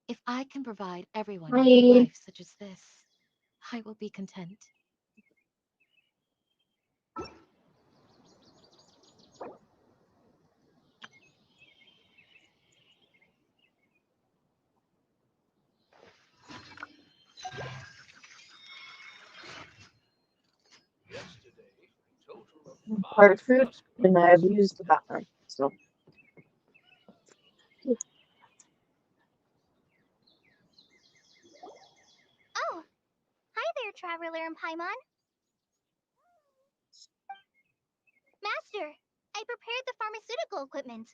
If I can provide everyone with a Hi. life such as this, I will be content. Hard food, and I've used the bathroom. So Oh, hi there, Traveler and Paimon. Master, I prepared the pharmaceutical equipment.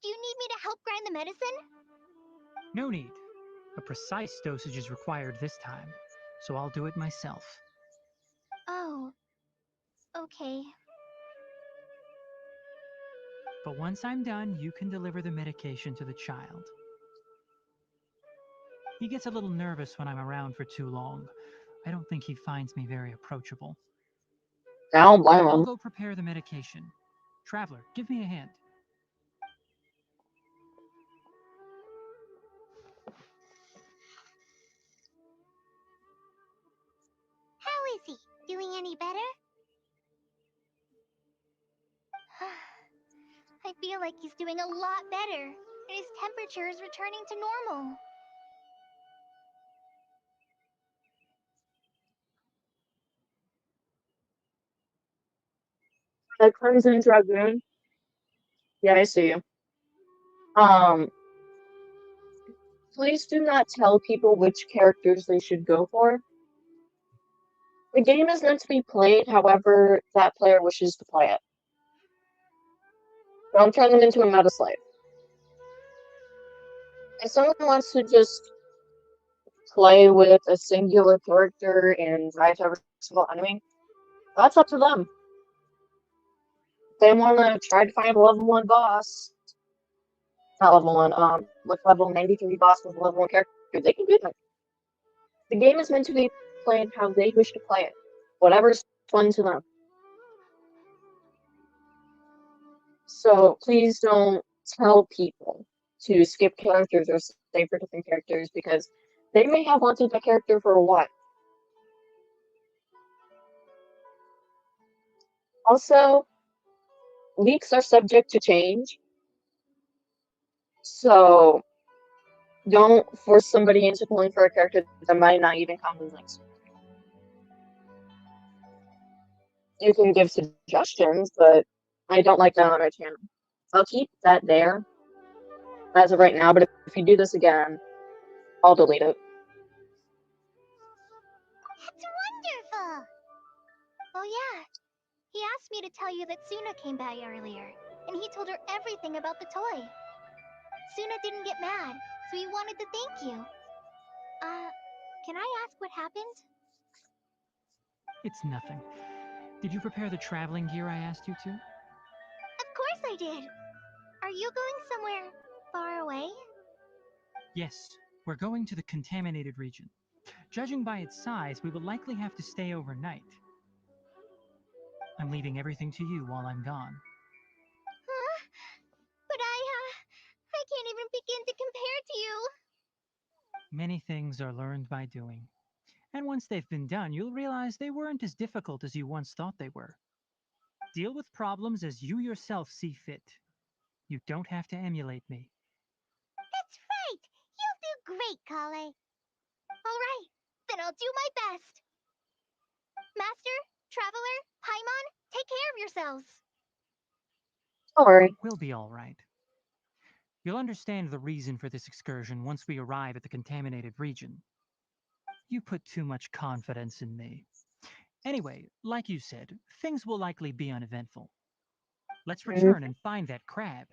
Do you need me to help grind the medicine? No need. A precise dosage is required this time, so I'll do it myself. Oh, okay. But once I'm done, you can deliver the medication to the child. He gets a little nervous when I'm around for too long. I don't think he finds me very approachable. I don't blame I'll him. go prepare the medication. Traveler, give me a hand. How is he? Doing any better? I feel like he's doing a lot better, and his temperature is returning to normal. A Crimson Dragoon. Yeah, I see you. Please do not tell people which characters they should go for. The game is meant to be played however that player wishes to play it. Don't turn them into a meta slave. If someone wants to just play with a singular character and drive every single enemy, that's up to them. If they want to try to find a level 1 boss, not level 1, with level 93 boss with a level 1 character, they can do that. The game is meant to be played how they wish to play it. Whatever's fun to them. So please don't tell people to skip characters or save for different characters because they may have wanted that character for a while. Also, leaks are subject to change, so don't force somebody into pulling for a character that might not even come with links. You can give suggestions, but I don't like that on our channel. I'll keep that there as of right now, but if you do this again, I'll delete it. That's wonderful! Oh yeah, he asked me to tell you that Suna came by earlier, and he told her everything about the toy. Suna didn't get mad, so he wanted to thank you. Can I ask what happened? It's nothing. Did you prepare the traveling gear I asked you to? Of course I did! Are you going somewhere far away? Yes, we're going to the contaminated region. Judging by its size, we will likely have to stay overnight. I'm leaving everything to you while I'm gone. Huh? But I can't even begin to compare to you. Many things are learned by doing. And once they've been done, you'll realize they weren't as difficult as you once thought they were. Deal with problems as you yourself see fit. You don't have to emulate me. That's right! You'll do great, Kale. Alright, then I'll do my best. Master, Traveler, Paimon, take care of yourselves. Don't worry. We'll be all right. You'll understand the reason for this excursion once we arrive at the contaminated region. You put too much confidence in me. Anyway, like you said, things will likely be uneventful. Let's return and find that crab.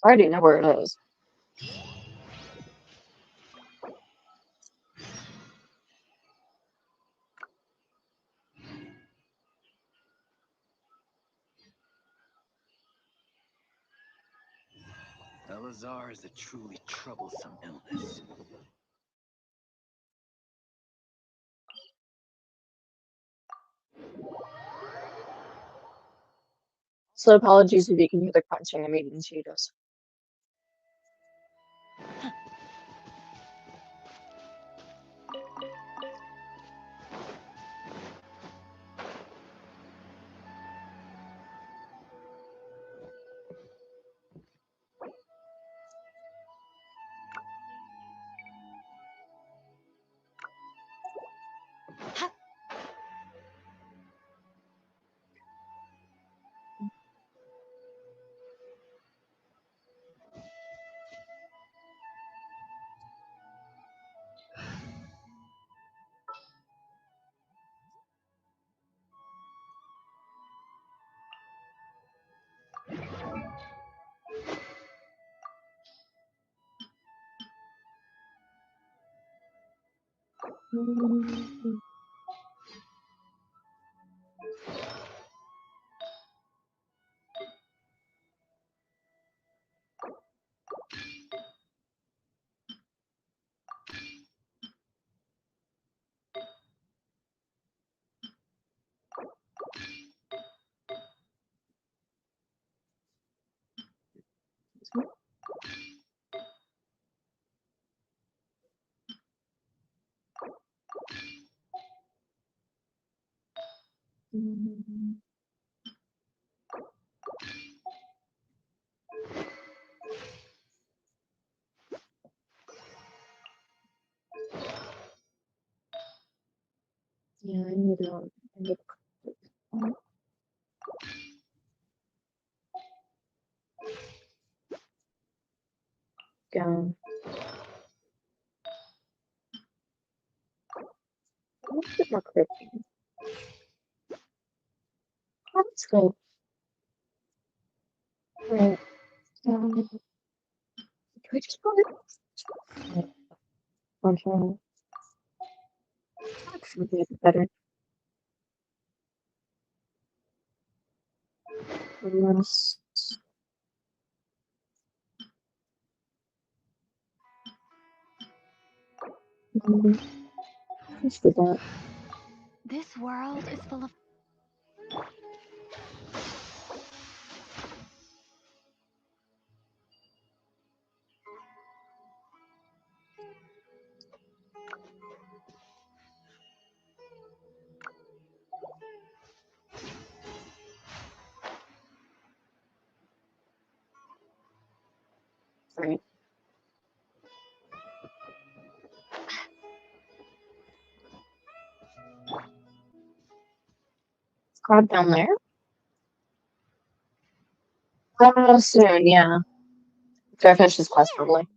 I already know where it is. Elazar is a truly troublesome illness. So apologies if you can hear the crunching I'm eating Cheetos. Go. Let's get more creepy. Let's go. Right. Can we just go to okay. Actually, be better. Let's let's do that. This world is full of... Right. Crowd down there? Soon, yeah. After I finish this quest, probably.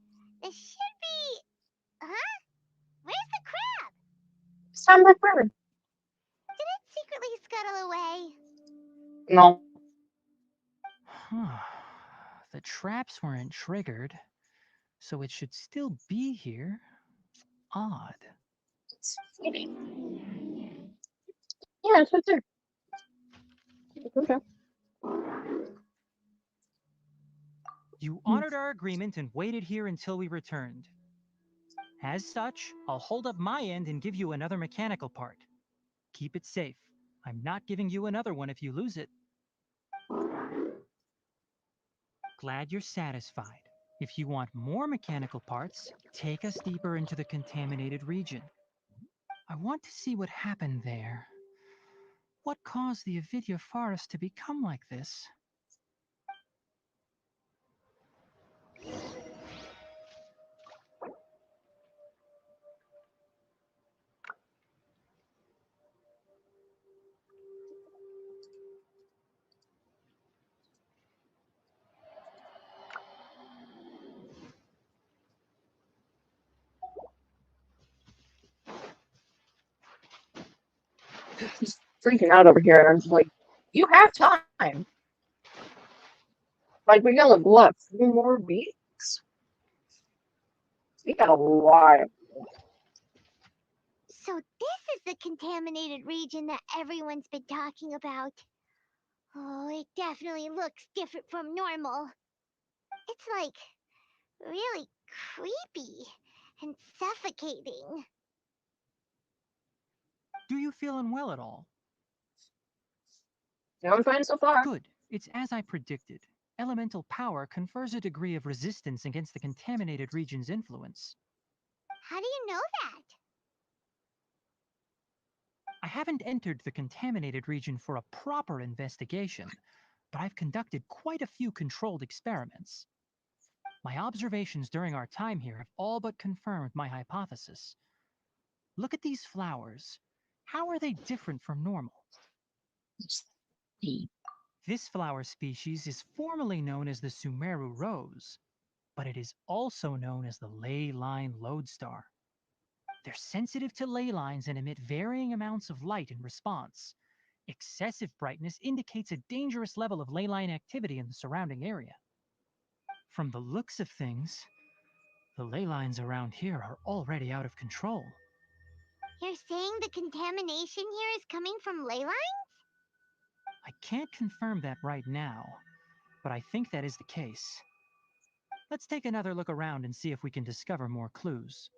There should be... Huh? Where's the crab? It's time back forever. Did it secretly scuttle away? No. The traps weren't triggered, so it should still be here. Odd. It's fitting. Yeah, it's right there. Okay. You honored our agreement and waited here until we returned. As such, I'll hold up my end and give you another mechanical part. Keep it safe. I'm not giving you another one if you lose it. Glad you're satisfied. If you want more mechanical parts, take us deeper into the contaminated region. I want to see what happened there. What caused the Avidya forest to become like this? He's freaking out over here, and I'm just like, you have time. Like, we got, like, what, 4 more weeks? We got a while. So this is the contaminated region that everyone's been talking about. Oh, it definitely looks different from normal. It's like really creepy and suffocating. Do you feel unwell at all? No, I'm fine so far. Good. It's as I predicted. Elemental power confers a degree of resistance against the contaminated region's influence. How do you know that? I haven't entered the contaminated region for a proper investigation, but I've conducted quite a few controlled experiments. My observations during our time here have all but confirmed my hypothesis. Look at these flowers. How are they different from normal? This flower species is formally known as the Sumeru rose, but it is also known as the ley line lodestar. They're sensitive to ley lines and emit varying amounts of light in response. Excessive brightness indicates a dangerous level of ley line activity in the surrounding area. From the looks of things, the ley lines around here are already out of control. You're saying the contamination here is coming from ley lines? I can't confirm that right now, but I think that is the case. Let's take another look around and see if we can discover more clues.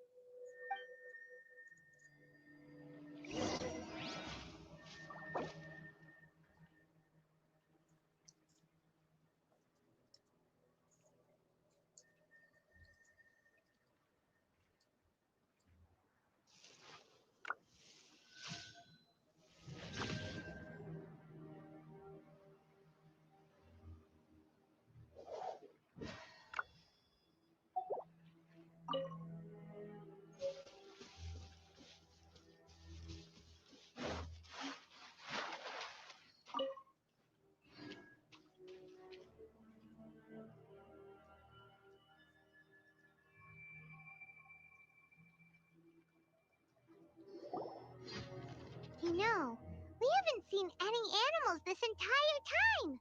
know. We haven't seen any animals this entire time.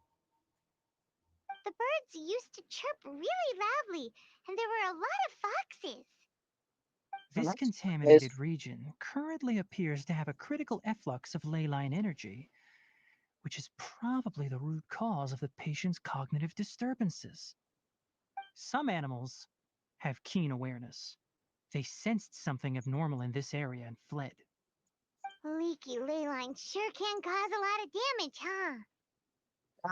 The birds used to chirp really loudly, and there were a lot of foxes. This that's contaminated region currently appears to have a critical efflux of ley line energy, which is probably the root cause of the patient's cognitive disturbances. Some animals have keen awareness. They sensed something abnormal in this area and fled. Leaky ley lines sure can cause a lot of damage, huh?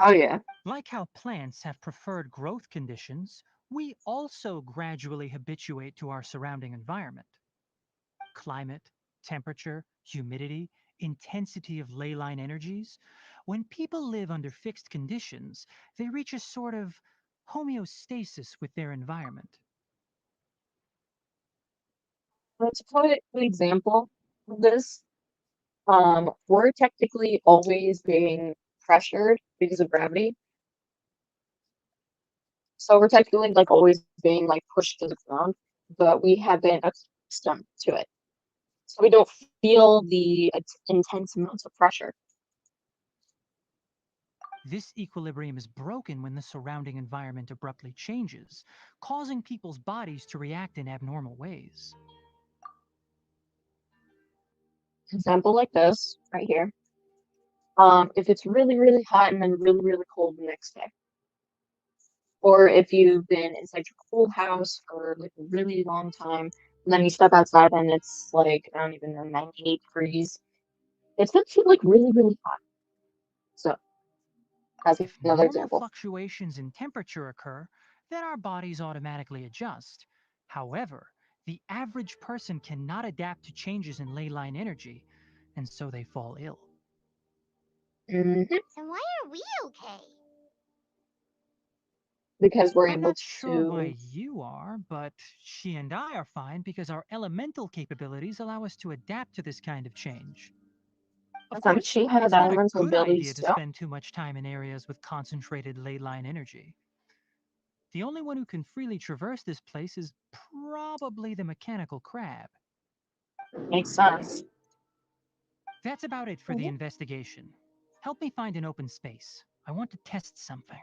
Oh yeah. Like how plants have preferred growth conditions, we also gradually habituate to our surrounding environment. Climate, temperature, humidity, intensity of ley line energies. When people live under fixed conditions, they reach a sort of homeostasis with their environment. To put an example of this, we're technically always being pressured because of gravity. So we're technically like always being like pushed to the ground, but we have been accustomed to it. So we don't feel the intense amounts of pressure. This equilibrium is broken when the surrounding environment abruptly changes, causing people's bodies to react in abnormal ways. Example like this right here. If it's really, really hot and then really, really cold the next day. Or if you've been inside your cool house for like a really long time, and then you step outside and it's like, I don't even know, 98 degrees. It's gonna feel like really, really hot. So that's If another normal example. fluctuations in temperature occur, then our bodies automatically adjust. However, the average person cannot adapt to changes in ley line energy, and so they fall ill. Mhm. And why are we okay? Because we're I'm able not sure to. why you are, but she and I are fine because our elemental capabilities allow us to adapt to this kind of change. Of course, She has it's not a elemental good idea abilities to too. spend too much time in areas with concentrated ley line energy. The only one who can freely traverse this place is probably the mechanical crab. Makes sense. That's about it for the investigation. Help me find an open space. I want to test something.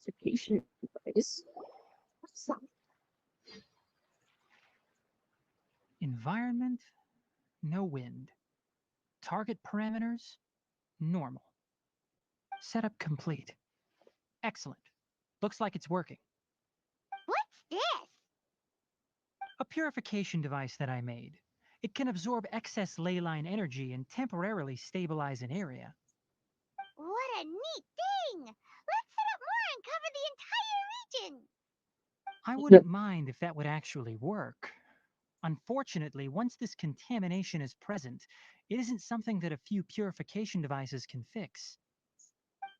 Education device. What's that? Environment, no wind. Target parameters, normal. Setup complete. Excellent. Looks like it's working. What's this? A purification device that I made. It can absorb excess ley line energy and temporarily stabilize an area. What a neat thing! Let's set up more and cover the entire region! I wouldn't mind if that would actually work. Unfortunately, once this contamination is present, it isn't something that a few purification devices can fix.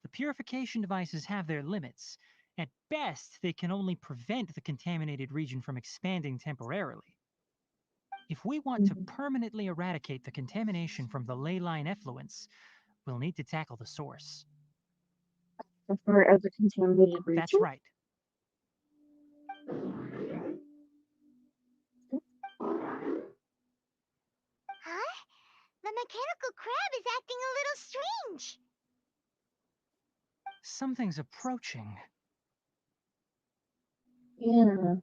The purification devices have their limits. At best, they can only prevent the contaminated region from expanding temporarily. If we want to permanently eradicate the contamination from the ley line effluents, we'll need to tackle the source. Prefer as a contaminated region? That's right. Huh? The mechanical crab is acting a little strange. Something's approaching. Yeah.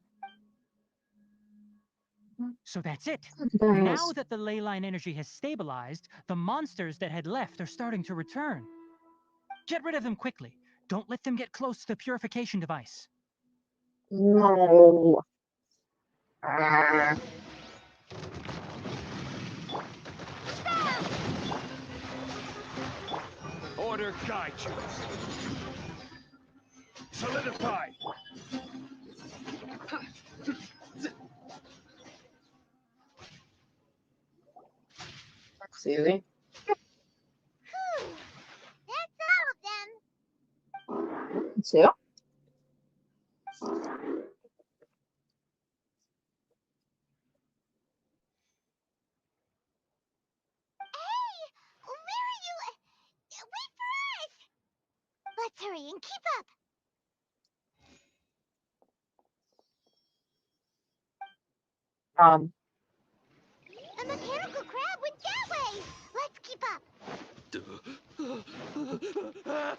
So that's it. There it Now is. that the ley line energy has stabilized, the monsters that had left are starting to return. Get rid of them quickly. Don't let them get close to the purification device. No. Ah. Order guide you. Solidify. That's easy. Whew. That's all of them. Two. Hey! Where are you? Wait for us! Let's hurry and keep up. The mechanical crab went that way. Let's keep up.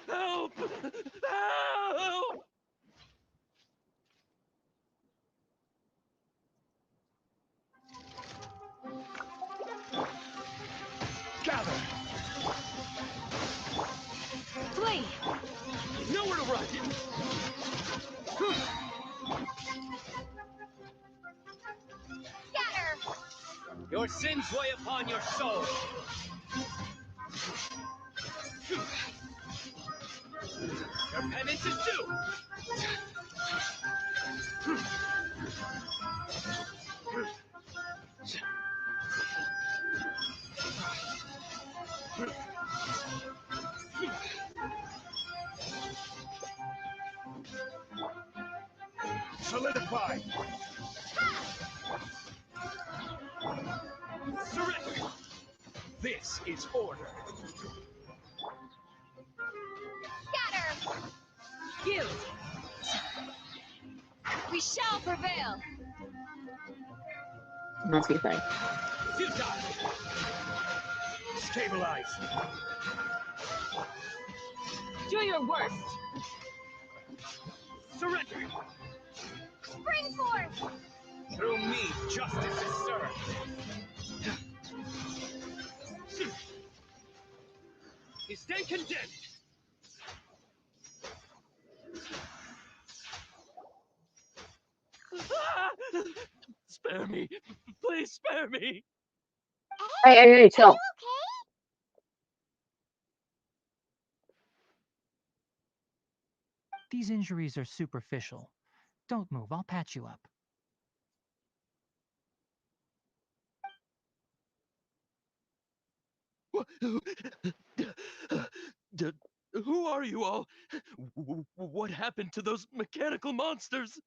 Help! Help! Gather! Flee! Nowhere to run! Scatter! Your sins weigh upon your soul! Your penance is due! Solidify! Surrender! This is order! Scatter! Guilt! We shall prevail! Messy thing. Futile! Stabilize! Do your worst! Surrender! Spring force! Through me, justice is served! You stand condemned! Spare me! Please spare me! Hey, Are chill. you okay? These injuries are superficial. Don't move, I'll patch you up. Who are you all? What happened to those mechanical monsters?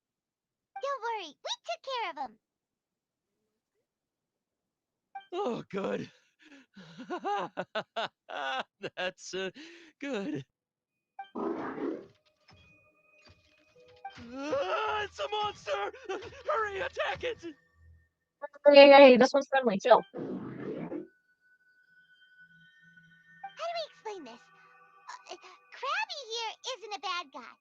Don't worry, we took care of them. Oh, good. That's good. It's a monster! Hurry, attack it! Hey, this one's friendly. Chill. How do we explain this? Krabby here isn't a bad guy.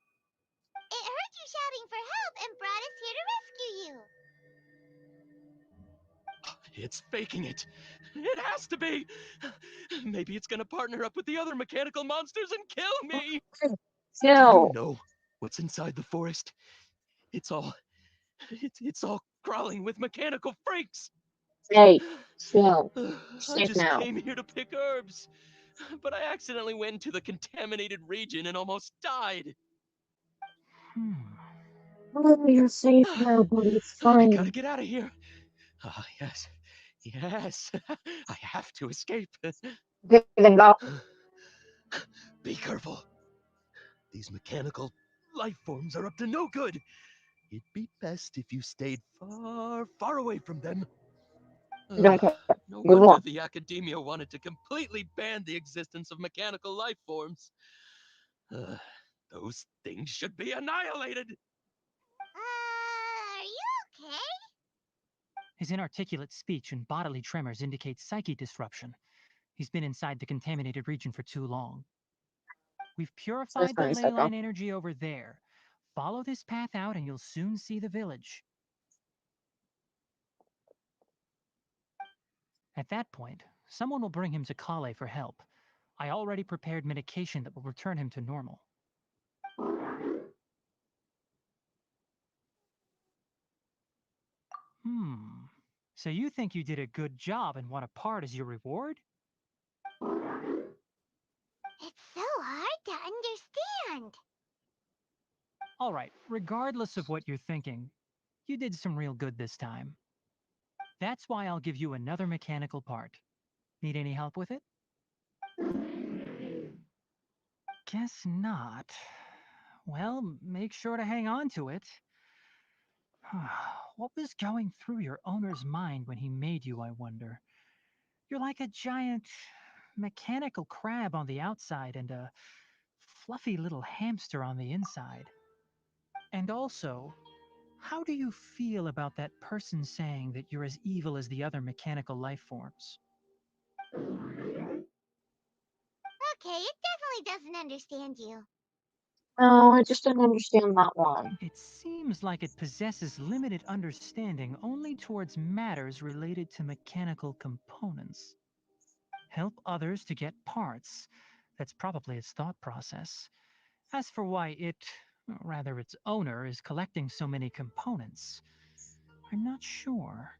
It heard you shouting for help and brought us here to rescue you. It's faking it. It has to be. Maybe it's gonna partner up with the other mechanical monsters and kill me. Do you Chill. know what's inside the forest? It's all crawling with mechanical freaks. Hey, chill. You're I safe just now. came here to pick herbs, but I accidentally went into the contaminated region and almost died. Oh, you're safe now, buddy. It's I gotta fine. get out of here. Ah, yes. Yes. I have to escape. Okay, then go. Be careful. These mechanical life forms are up to no good. It'd be best if you stayed far, far away from them. I don't care. No Good wonder luck. the academia wanted to completely ban the existence of mechanical life forms. Those things should be annihilated. Are you okay? His inarticulate speech and bodily tremors indicate psyche disruption. He's been inside the contaminated region for too long. We've So this purified the one ley said though. line energy over there. Follow this path out and you'll soon see the village. At that point, someone will bring him to Kale for help. I already prepared medication that will return him to normal. So you think you did a good job and want a part as your reward? It's so hard to understand. Alright, regardless of what you're thinking, you did some real good this time. That's why I'll give you another mechanical part. Need any help with it? Guess not. Well, make sure to hang on to it. What was going through your owner's mind when he made you, I wonder? You're like a giant mechanical crab on the outside and a fluffy little hamster on the inside. And also, how do you feel about that person saying that you're as evil as the other mechanical life forms? Okay, it definitely doesn't understand you. No, I just didn't understand that one. It seems like it possesses limited understanding only towards matters related to mechanical components. Help others to get parts. That's probably its thought process. As for why it, or rather its owner, is collecting so many components, I'm not sure.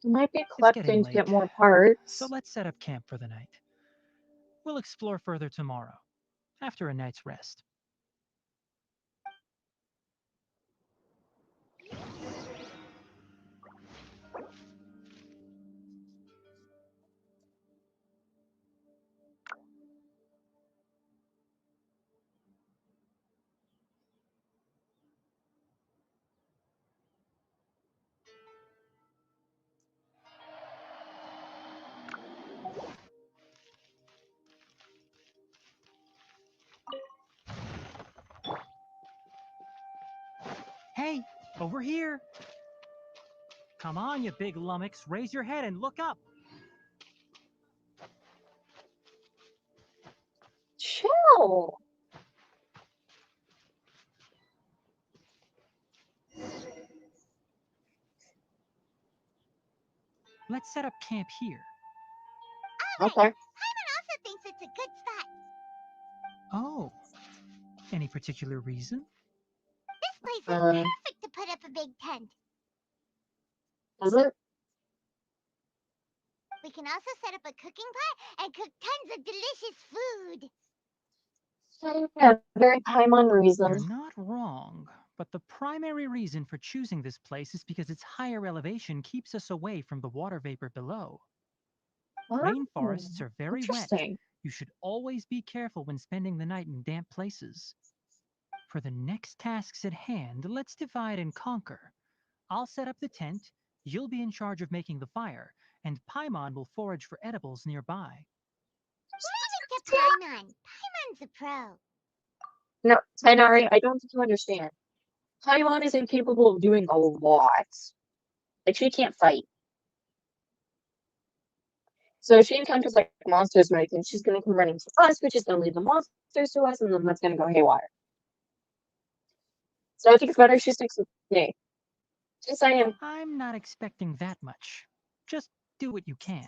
You might be It's getting collecting to get late, more so parts. let's set up camp for the night. We'll explore further tomorrow, after a night's rest. Hey, over here! Come on, you big lummox, raise your head and look up! Chill. Let's set up camp here. Alright, Okay. Paimon also thinks it's a good spot. Oh, any particular reason? This place is perfect to put up a big tent. Is it? We can also set up a cooking pot and cook tons of delicious food. Yeah, very Paimon reason. You're not wrong, but the primary reason for choosing this place is because its higher elevation keeps us away from the water vapor below. Rainforests are very wet. Interesting. You should always be careful when spending the night in damp places. For the next tasks at hand, let's divide and conquer. I'll set up the tent, you'll be in charge of making the fire, and Paimon will forage for edibles nearby. Leave it to Paimon. Paimon's a pro. No, Tainari, I don't think you understand. Paimon is incapable of doing a lot. Like, she can't fight. So if she encounters, like, monsters or anything, she's gonna come running to us, which is gonna lead the monsters to us, and then that's gonna go haywire. So I think it's better she sticks with me. Just saying. I'm not expecting that much. Just do what you can.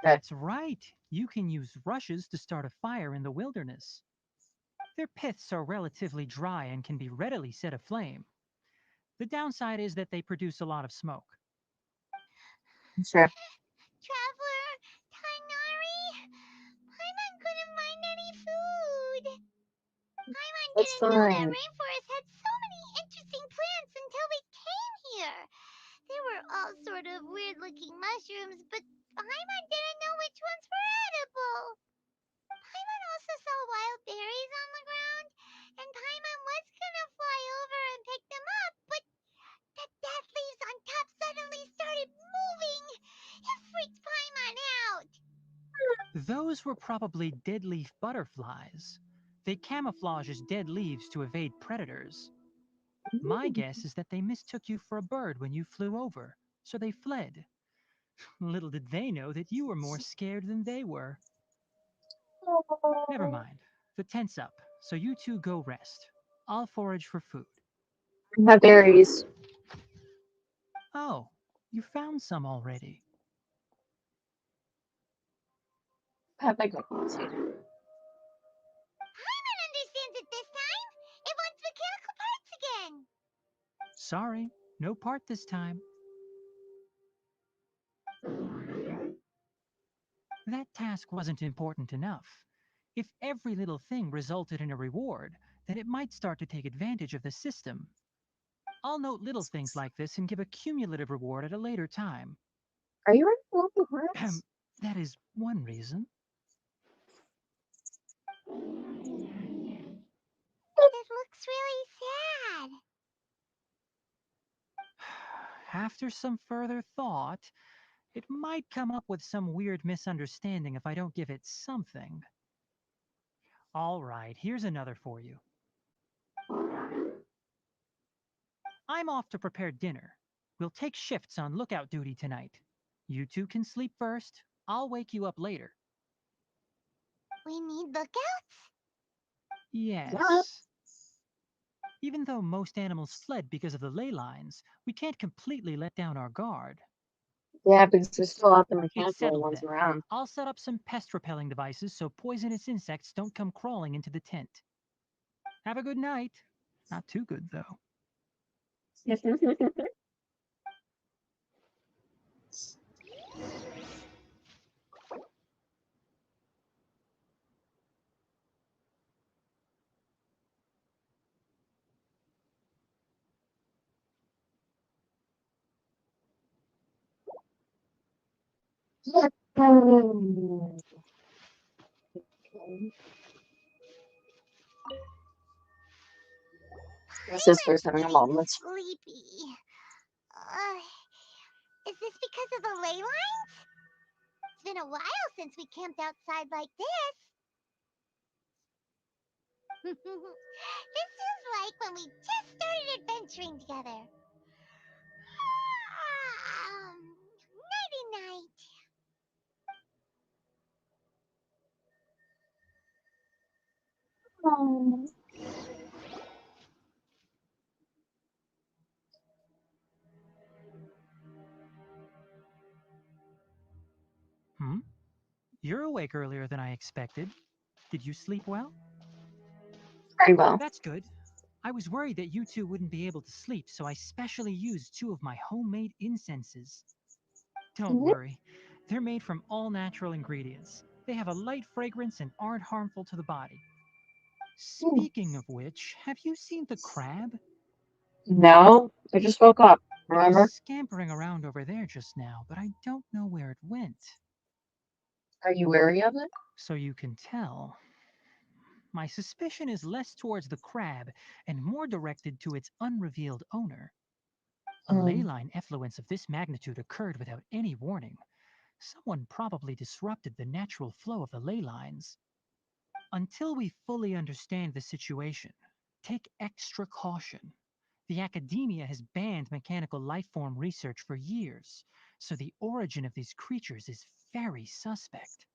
That's right. You can use rushes to start a fire in the wilderness. Their piths are relatively dry and can be readily set aflame. The downside is that they produce a lot of smoke. Sure. Traveler, Tainari, Paimon couldn't find any food. Paimon That's didn't know that fine. rainforest had so many interesting plants until we came here. They were all sort of weird-looking mushrooms, but Paimon didn't know which ones were edible. Paimon also saw wild berries on the ground, and Paimon was gonna fly over and pick them up, but the dead leaves on top suddenly started moving. It freaked Paimon out. Those were probably deadleaf butterflies. They camouflage as dead leaves to evade predators. My guess is that they mistook you for a bird when you flew over, so they fled. Little did they know that you were more scared than they were. Never mind. The tent's up, so you two go rest. I'll forage for food. I have berries. Oh, you found some already. Have my good seed. Paimon understands it this time. It wants mechanical parts again. Sorry, no part this time. That task wasn't important enough. If every little thing resulted in a reward, then it might start to take advantage of the system. I'll note little things like this and give a cumulative reward at a later time. Are you ready for local hearts? That is one reason. It looks really sad. After some further thought, it might come up with some weird misunderstanding if I don't give it something. All right, here's another for you. I'm off to prepare dinner. We'll take shifts on lookout duty tonight. You two can sleep first. I'll wake you up later. We need lookouts? Yes. Even though most animals fled because of the ley lines, we can't completely let down our guard. Yeah, because there's still out the It's mechanical settled ones then. around. I'll set up some pest repelling devices so poisonous insects don't come crawling into the tent. Have a good night. Not too good, though. My sister's having a moment. Sleepy. Is this because of the ley lines? It's been a while since we camped outside like this. This is like when we just started adventuring together. Nighty-night. You're awake earlier than I expected. Did you sleep well? Very well. That's good. I was worried that you two wouldn't be able to sleep, so I specially used 2 of my homemade incenses. Don't worry. They're made from all natural ingredients. They have a light fragrance and aren't harmful to the body. Speaking of which, have you seen the crab? No, I just woke up, It remember? was scampering around over there just now, but I don't know where it went. Are you wary of it? So you can tell. My suspicion is less towards the crab and more directed to its unrevealed owner. A ley line effluence of this magnitude occurred without any warning. Someone probably disrupted the natural flow of the ley lines. Until we fully understand the situation, take extra caution. The academia has banned mechanical lifeform research for years, so the origin of these creatures is very suspect.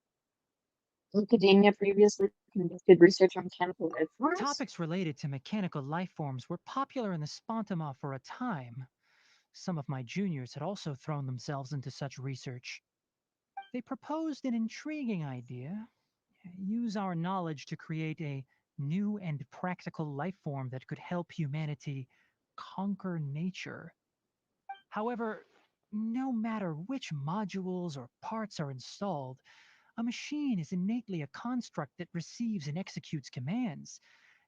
Academia previously conducted research on mechanical life forms? Topics related to mechanical lifeforms were popular in the Spontima for a time. Some of my juniors had also thrown themselves into such research. They proposed an intriguing idea: use our knowledge to create a new and practical life form that could help humanity conquer nature. However, no matter which modules or parts are installed, a machine is innately a construct that receives and executes commands.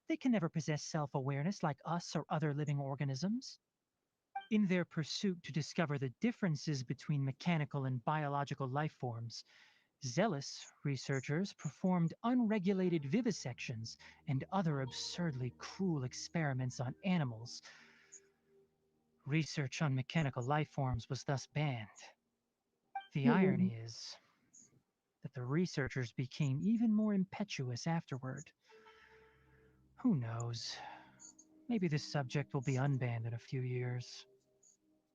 They can never possess self-awareness like us or other living organisms. In their pursuit to discover the differences between mechanical and biological life forms, zealous researchers performed unregulated vivisections and other absurdly cruel experiments on animals. Research on mechanical life forms was thus banned. The irony is that the researchers became even more impetuous afterward. Who knows? Maybe this subject will be unbanned in a few years.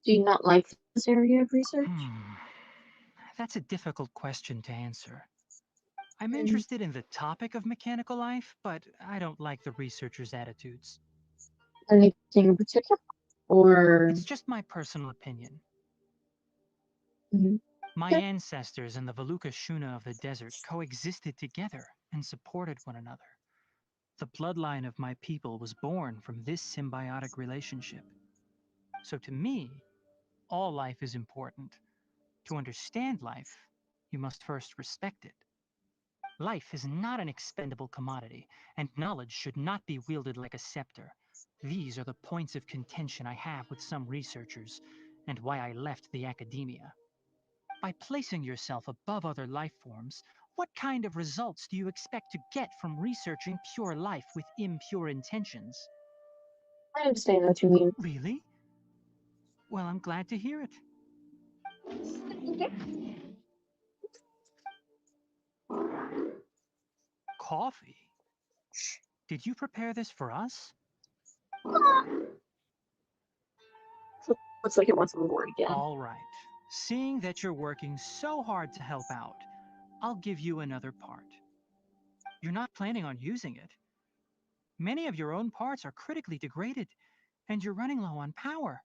Do you not like this area of research? That's a difficult question to answer. I'm interested in the topic of mechanical life, but I don't like the researchers' attitudes. Anything in particular? Or It's just my personal opinion. Mhm. My ancestors and the Valuka Shuna of the desert coexisted together and supported one another. The bloodline of my people was born from this symbiotic relationship. So to me, all life is important. To understand life, you must first respect it. Life is not an expendable commodity, and knowledge should not be wielded like a scepter. These are the points of contention I have with some researchers, and why I left the academia. By placing yourself above other life forms, what kind of results do you expect to get from researching pure life with impure intentions? I understand what you mean. Really? Well, I'm glad to hear it. Coffee? Did you prepare this for us? Looks like it wants on board again. All right. Seeing that you're working so hard to help out, I'll give you another part. You're not planning on using it. Many of your own parts are critically degraded, and you're running low on power.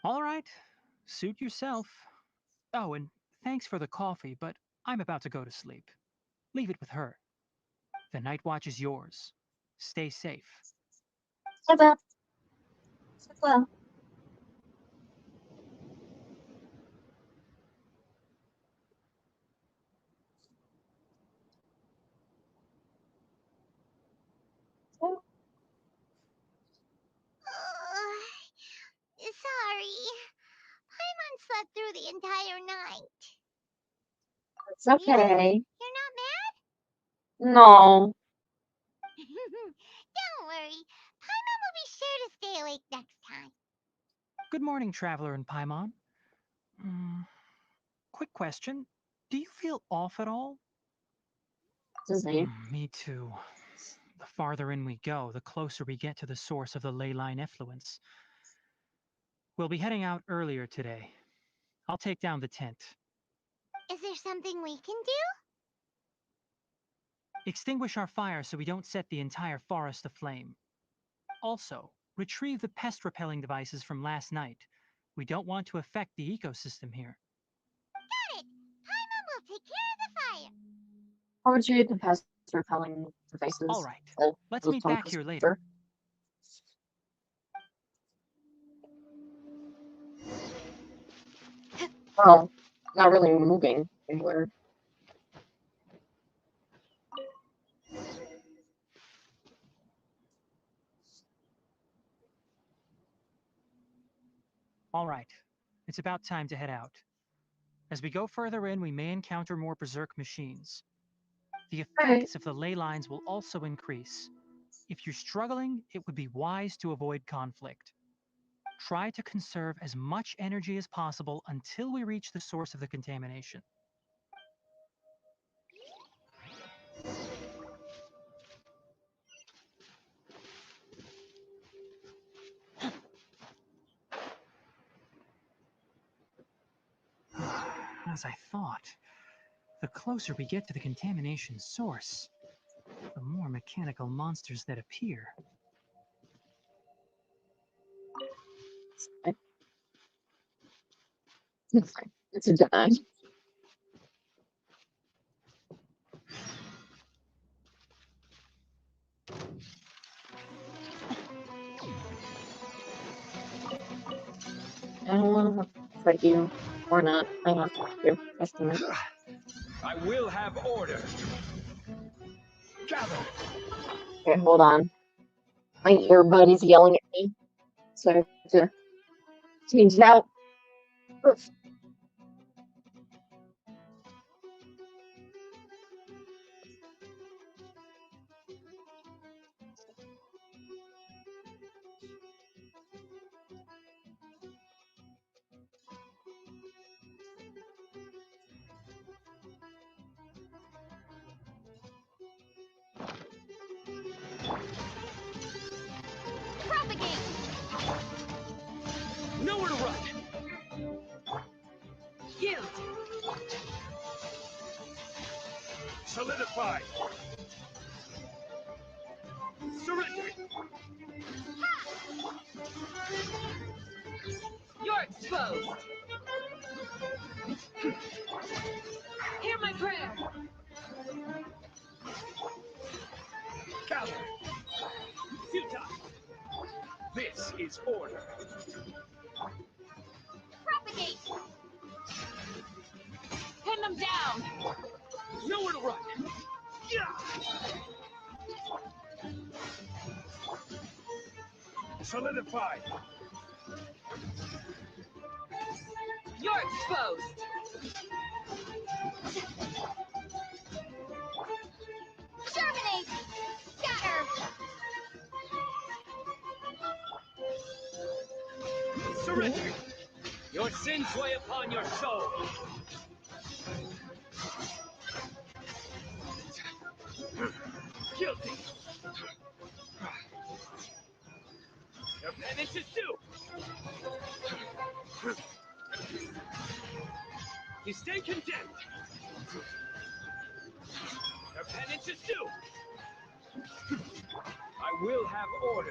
All right. Suit yourself. Oh, and thanks for the coffee, but I'm about to go to sleep. Leave it with her. The night watch is yours. Stay safe. Bye bye. Well. Sorry. Paimon slept through the entire night. It's okay. You're not mad? No. Don't worry. Paimon will be sure to stay awake next time. Good morning, Traveler and Paimon. Quick question. Do you feel off at all? What's his name? Me too. The farther in we go, the closer we get to the source of the ley line effluence. We'll be heading out earlier today. I'll take down the tent. Is there something we can do? Extinguish our fire so we don't set the entire forest aflame. Also, retrieve the pest-repelling devices from last night. We don't want to affect the ecosystem here. Got it. Paimon will take care of the fire. How would you read the pest repelling devices? All right. Let's Those meet back tokens, here later. Well, not really moving anywhere. All right. It's about time to head out. As we go further in, we may encounter more berserk machines. The effects of the ley lines will also increase. If you're struggling, it would be wise to avoid conflict. Try to conserve as much energy as possible until we reach the source of the contamination. As I thought, the closer we get to the contamination source, the more mechanical monsters that appear. It's fine. It's a deny. I don't want to fight you. Or not. I have to. Estimate. I will have order. Gather. Okay, hold on. My earbud is yelling at me. So I have to change it out. Oof. Propagate! Nowhere to run. Solidify! Surrender! You're exposed. Hear my prayer. Gather! Futile! This is order. Propagate. Pin them down. Nowhere to run! Yeah! Solidify! You're exposed. Germinate! Scatter! Surrender! Your sins weigh upon your soul! Guilty! Your penance is due! You stay condemned! Your penance is due! I will have order!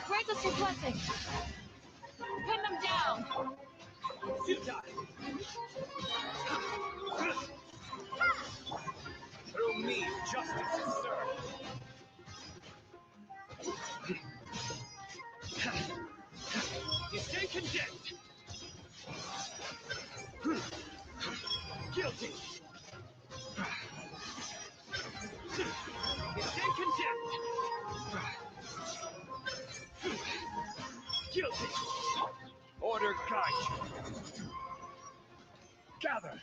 Grant us your blessing. Pin them down. Futile! Through me, justice is served! You stay condemned! Guilty! You stay condemned! Guilty! Order guide you! Gather!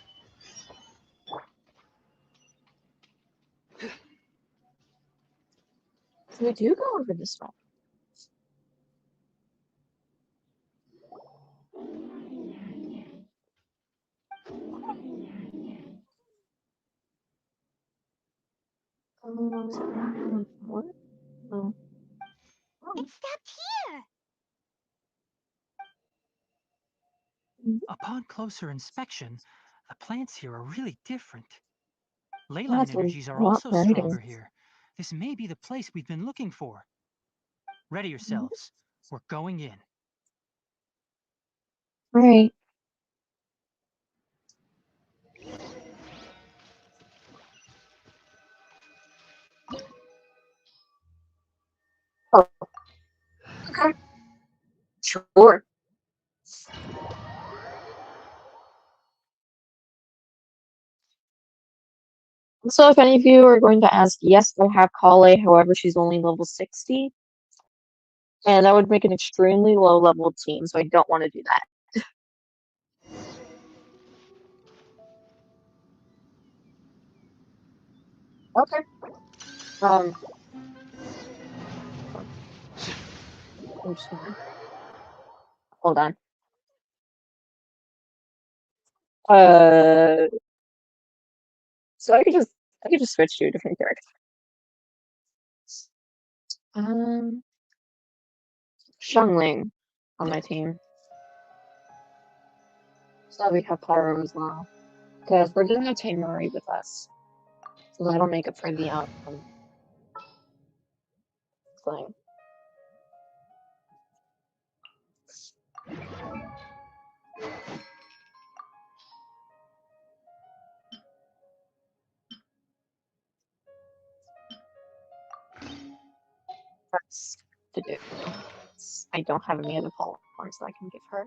We do go over this one. What? Oh. It stopped here! Upon closer inspection, the plants here are really different. Ley line That's a energies are lot also brighter. stronger here. This may be the place we've been looking for. Ready yourselves. We're going in. Right. Oh, okay. Sure. So if any of you are going to ask, yes, I have Kale, however, she's only level 60. And that would make an extremely low level team, so I don't want to do that. Okay. I'm just gonna hold on. So I could just switch to a different character. Xiangling on my team. So we have Pyro as well. Because we're gonna have Taimuri with us. So that'll make up for the thing. That's to do. I don't have any other platforms that I can give her.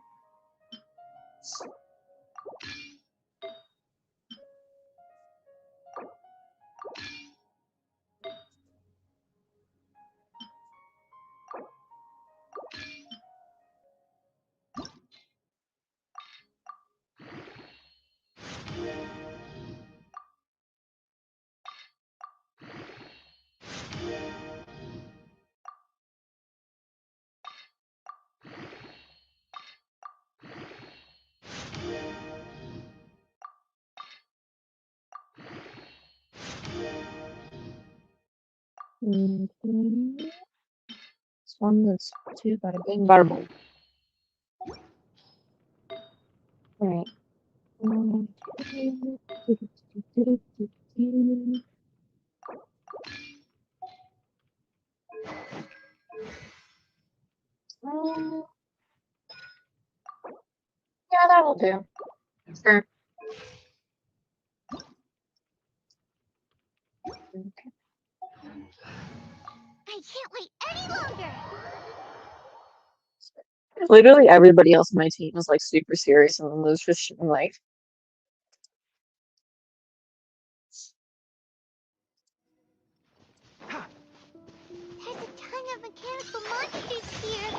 This one, that's two, bada bing, bada boom. Alright. Yeah, that'll do. Sure. I can't wait any longer. Literally everybody else on my team is like super serious, and then Lou's just like, There's a ton of mechanical monsters here.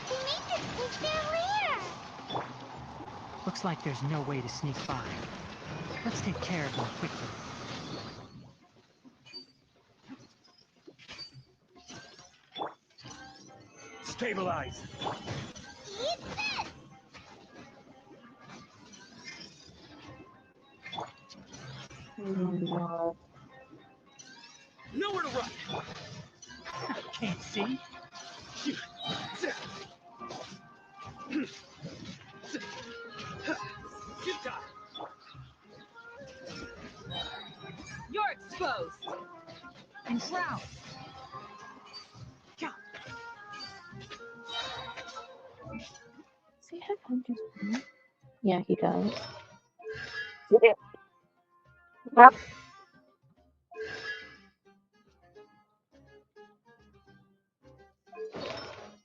To make this place their lair. Looks like there's no way to sneak by. Let's take care of them quickly. Stabilize. Eat this. Nowhere to run. Can't see. Get down. You're exposed. And drown. does he have hunters? Yeah, he does. Yeah.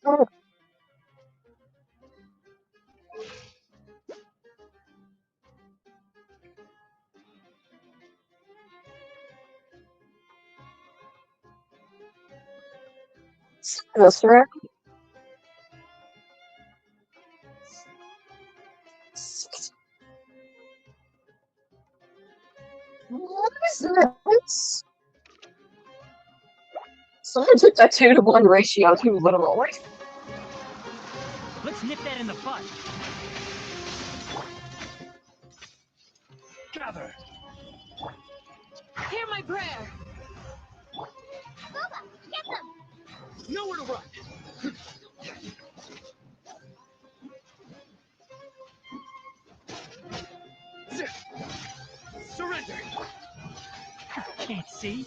Oh. This right? What is this? Someone took that 2-to-1 ratio too literally. Let's nip that in the bud. Gather. Hear my prayer. Boba, get them. Nowhere to run. Surrender. Can't see.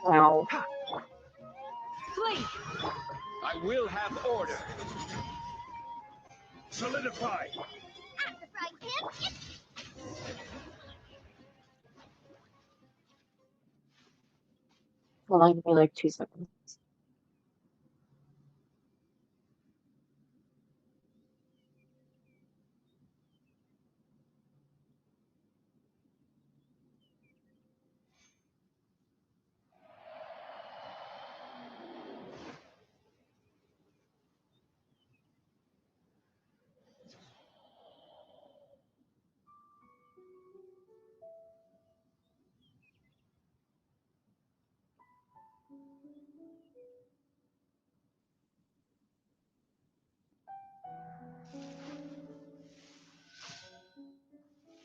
Wow. Flee. I will have order. Solidify. At the frying pan. Hold on, give me like 2 seconds.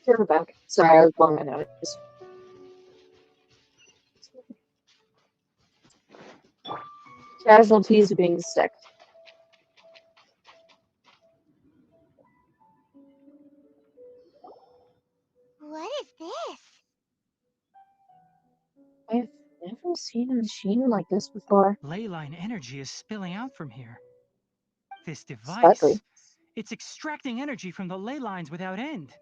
Turn back. Sorry, I was blowing my nose. Casualties being sick. What is this? I've never seen a machine like this before. Ley line energy is spilling out from here. This Exactly. device, it's extracting energy from the ley lines without end.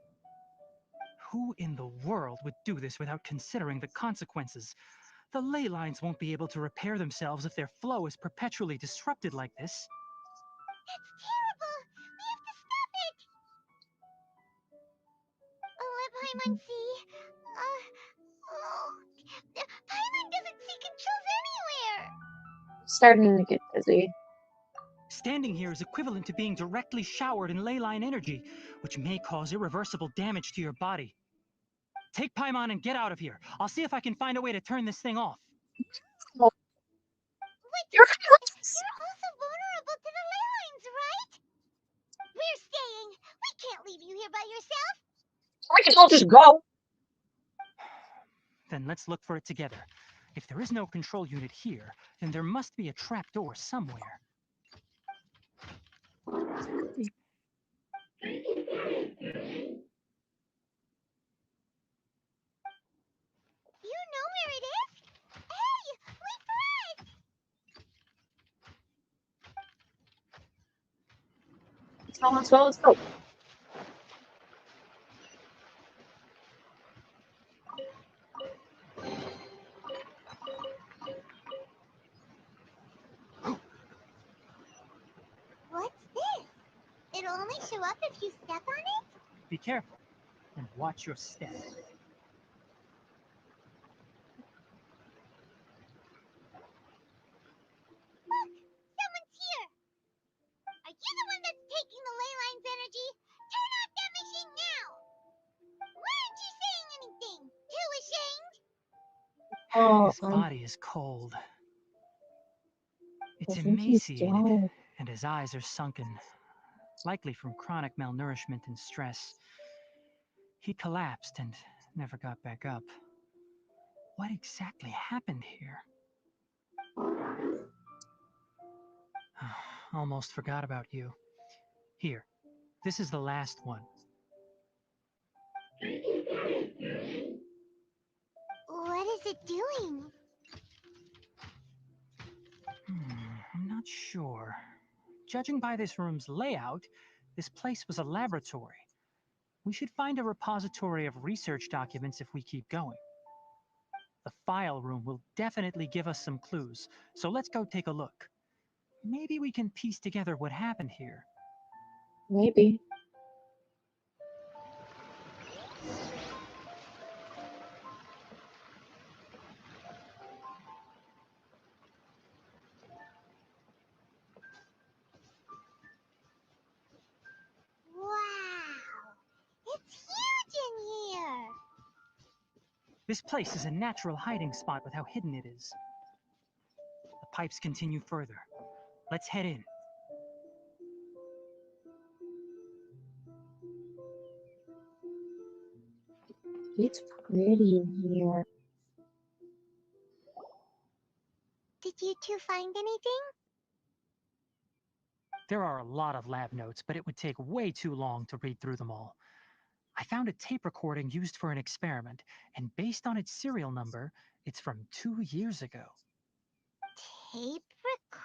Who in the world would do this without considering the consequences? The ley lines won't be able to repair themselves if their flow is perpetually disrupted like this. That's terrible. We have to stop it. Paimon see. Paimon doesn't see controls anywhere. Starting to get dizzy. Standing here is equivalent to being directly showered in ley line energy, which may cause irreversible damage to your body. Take Paimon and get out of here. I'll see if I can find a way to turn this thing off. Oh. Wait, you're also vulnerable to the ley lines, right? We're staying. We can't leave you here by yourself. We can all just go. Then let's look for it together. If there is no control unit here, then there must be a trapdoor somewhere. You know where it is? Hey, wait for us! Let's go, let's go, let's go. What's this? It'll only show up if you step on it? Be careful and watch your step. Look, someone's here. Are you the one that's taking the ley line's energy? Turn off that machine now! Why aren't you saying anything? Too ashamed? Oh, His body is cold. I It's think he's emaciated, dead. and his eyes are sunken, likely from chronic malnourishment and stress. He collapsed and never got back up. What exactly happened here? Almost forgot about you. Here, this is the last one. What is it doing? I'm not sure. Judging by this room's layout, this place was a laboratory. We should find a repository of research documents if we keep going. The file room will definitely give us some clues, so let's go take a look. Maybe we can piece together what happened here. Maybe. Wow! It's huge in here! This place is a natural hiding spot with how hidden it is. The pipes continue further. Let's head in. It's pretty in here. Did you two find anything? There are a lot of lab notes, but it would take way too long to read through them all. I found a tape recording used for an experiment, and based on its serial number, it's from 2 years ago. Tape recording?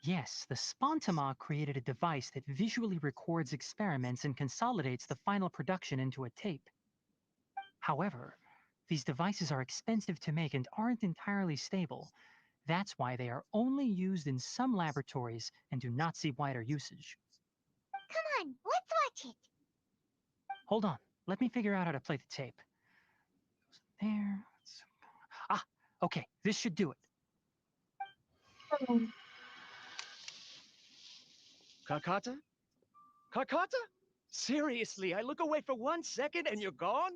Yes, the Spontima created a device that visually records experiments and consolidates the final production into a tape. However, these devices are expensive to make and aren't entirely stable. That's why they are only used in some laboratories and do not see wider usage. Come on, let's watch it. Hold on, let me figure out how to play the tape. There. Ah, okay, this should do it. Kakata? Kakata? Seriously, I look away for 1 second and you're gone?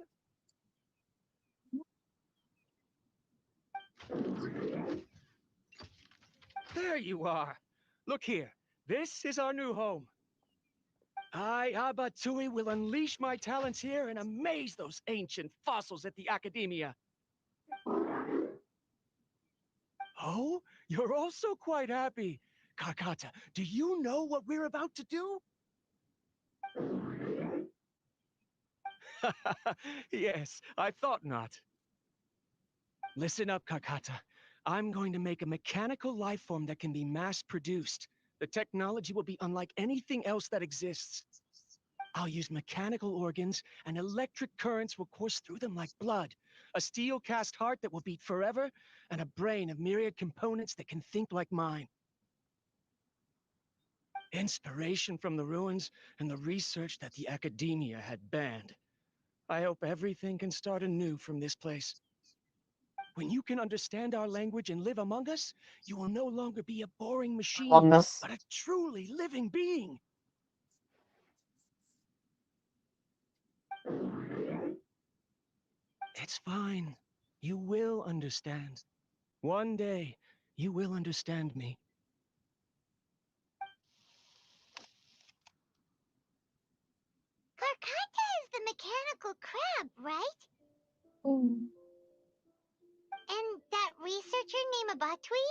There you are. Look here. This is our new home. I, Abatsui, will unleash my talents here and amaze those ancient fossils at the Academia. Oh, you're also quite happy. Kakata, do you know what we're about to do? Yes, I thought not. Listen up, Kakata. I'm going to make a mechanical life form that can be mass-produced. The technology will be unlike anything else that exists. I'll use mechanical organs, and electric currents will course through them like blood. A steel-cast heart that will beat forever, and a brain of myriad components that can think like mine. Inspiration from the ruins and the research that the Academia had banned. I hope everything can start anew from this place. When you can understand our language and live among us, you will no longer be a boring machine, Alumnus. but a truly living being. It's fine. You will understand. One day, you will understand me. Karkata is the mechanical crab, right? Mm. And that researcher named Abatui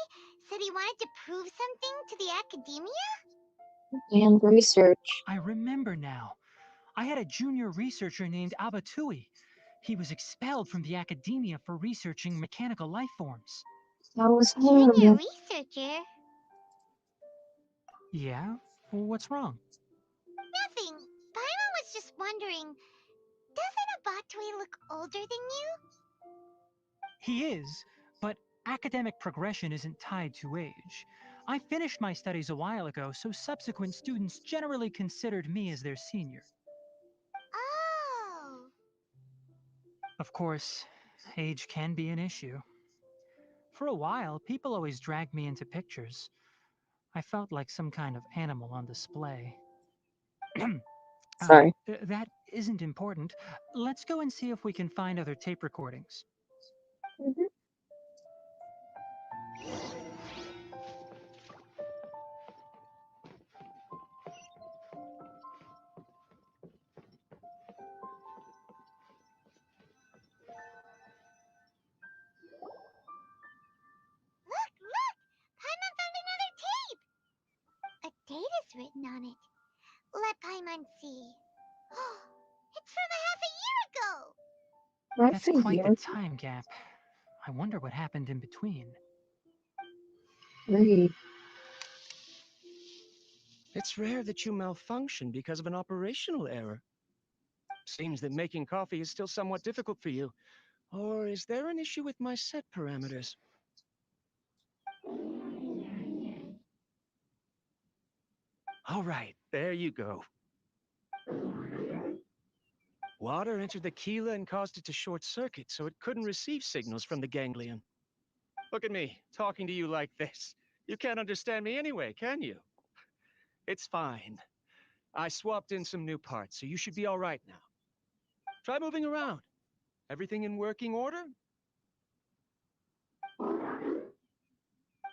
said he wanted to prove something to the academia? And research. I remember now. I had a junior researcher named Abatui. He was expelled from the academia for researching mechanical life forms. That was Junior horrible. researcher? Yeah? What's wrong? Nothing. Paimon was just wondering, doesn't Abatui look older than you? He is, but academic progression isn't tied to age. I finished my studies a while ago, so subsequent students generally considered me as their senior. Oh. Of course, age can be an issue. For a while, people always dragged me into pictures. I felt like some kind of animal on display. Sorry. That isn't important. Let's go and see if we can find other tape recordings. Mhm. Look, look! Paimon found another tape! A date is written on it. Let Paimon see. It's from a half a year ago! That's That's a quite the year. time gap. I wonder what happened in between. Great. It's rare that you malfunction because of an operational error. Seems that making coffee is still somewhat difficult for you. Or is there an issue with my set parameters? All right, there you go. Water entered the chela and caused it to short circuit, so it couldn't receive signals from the ganglion. Look at me, talking to you like this. You can't understand me anyway, can you? It's fine. I swapped in some new parts, so you should be all right now. Try moving around. Everything in working order?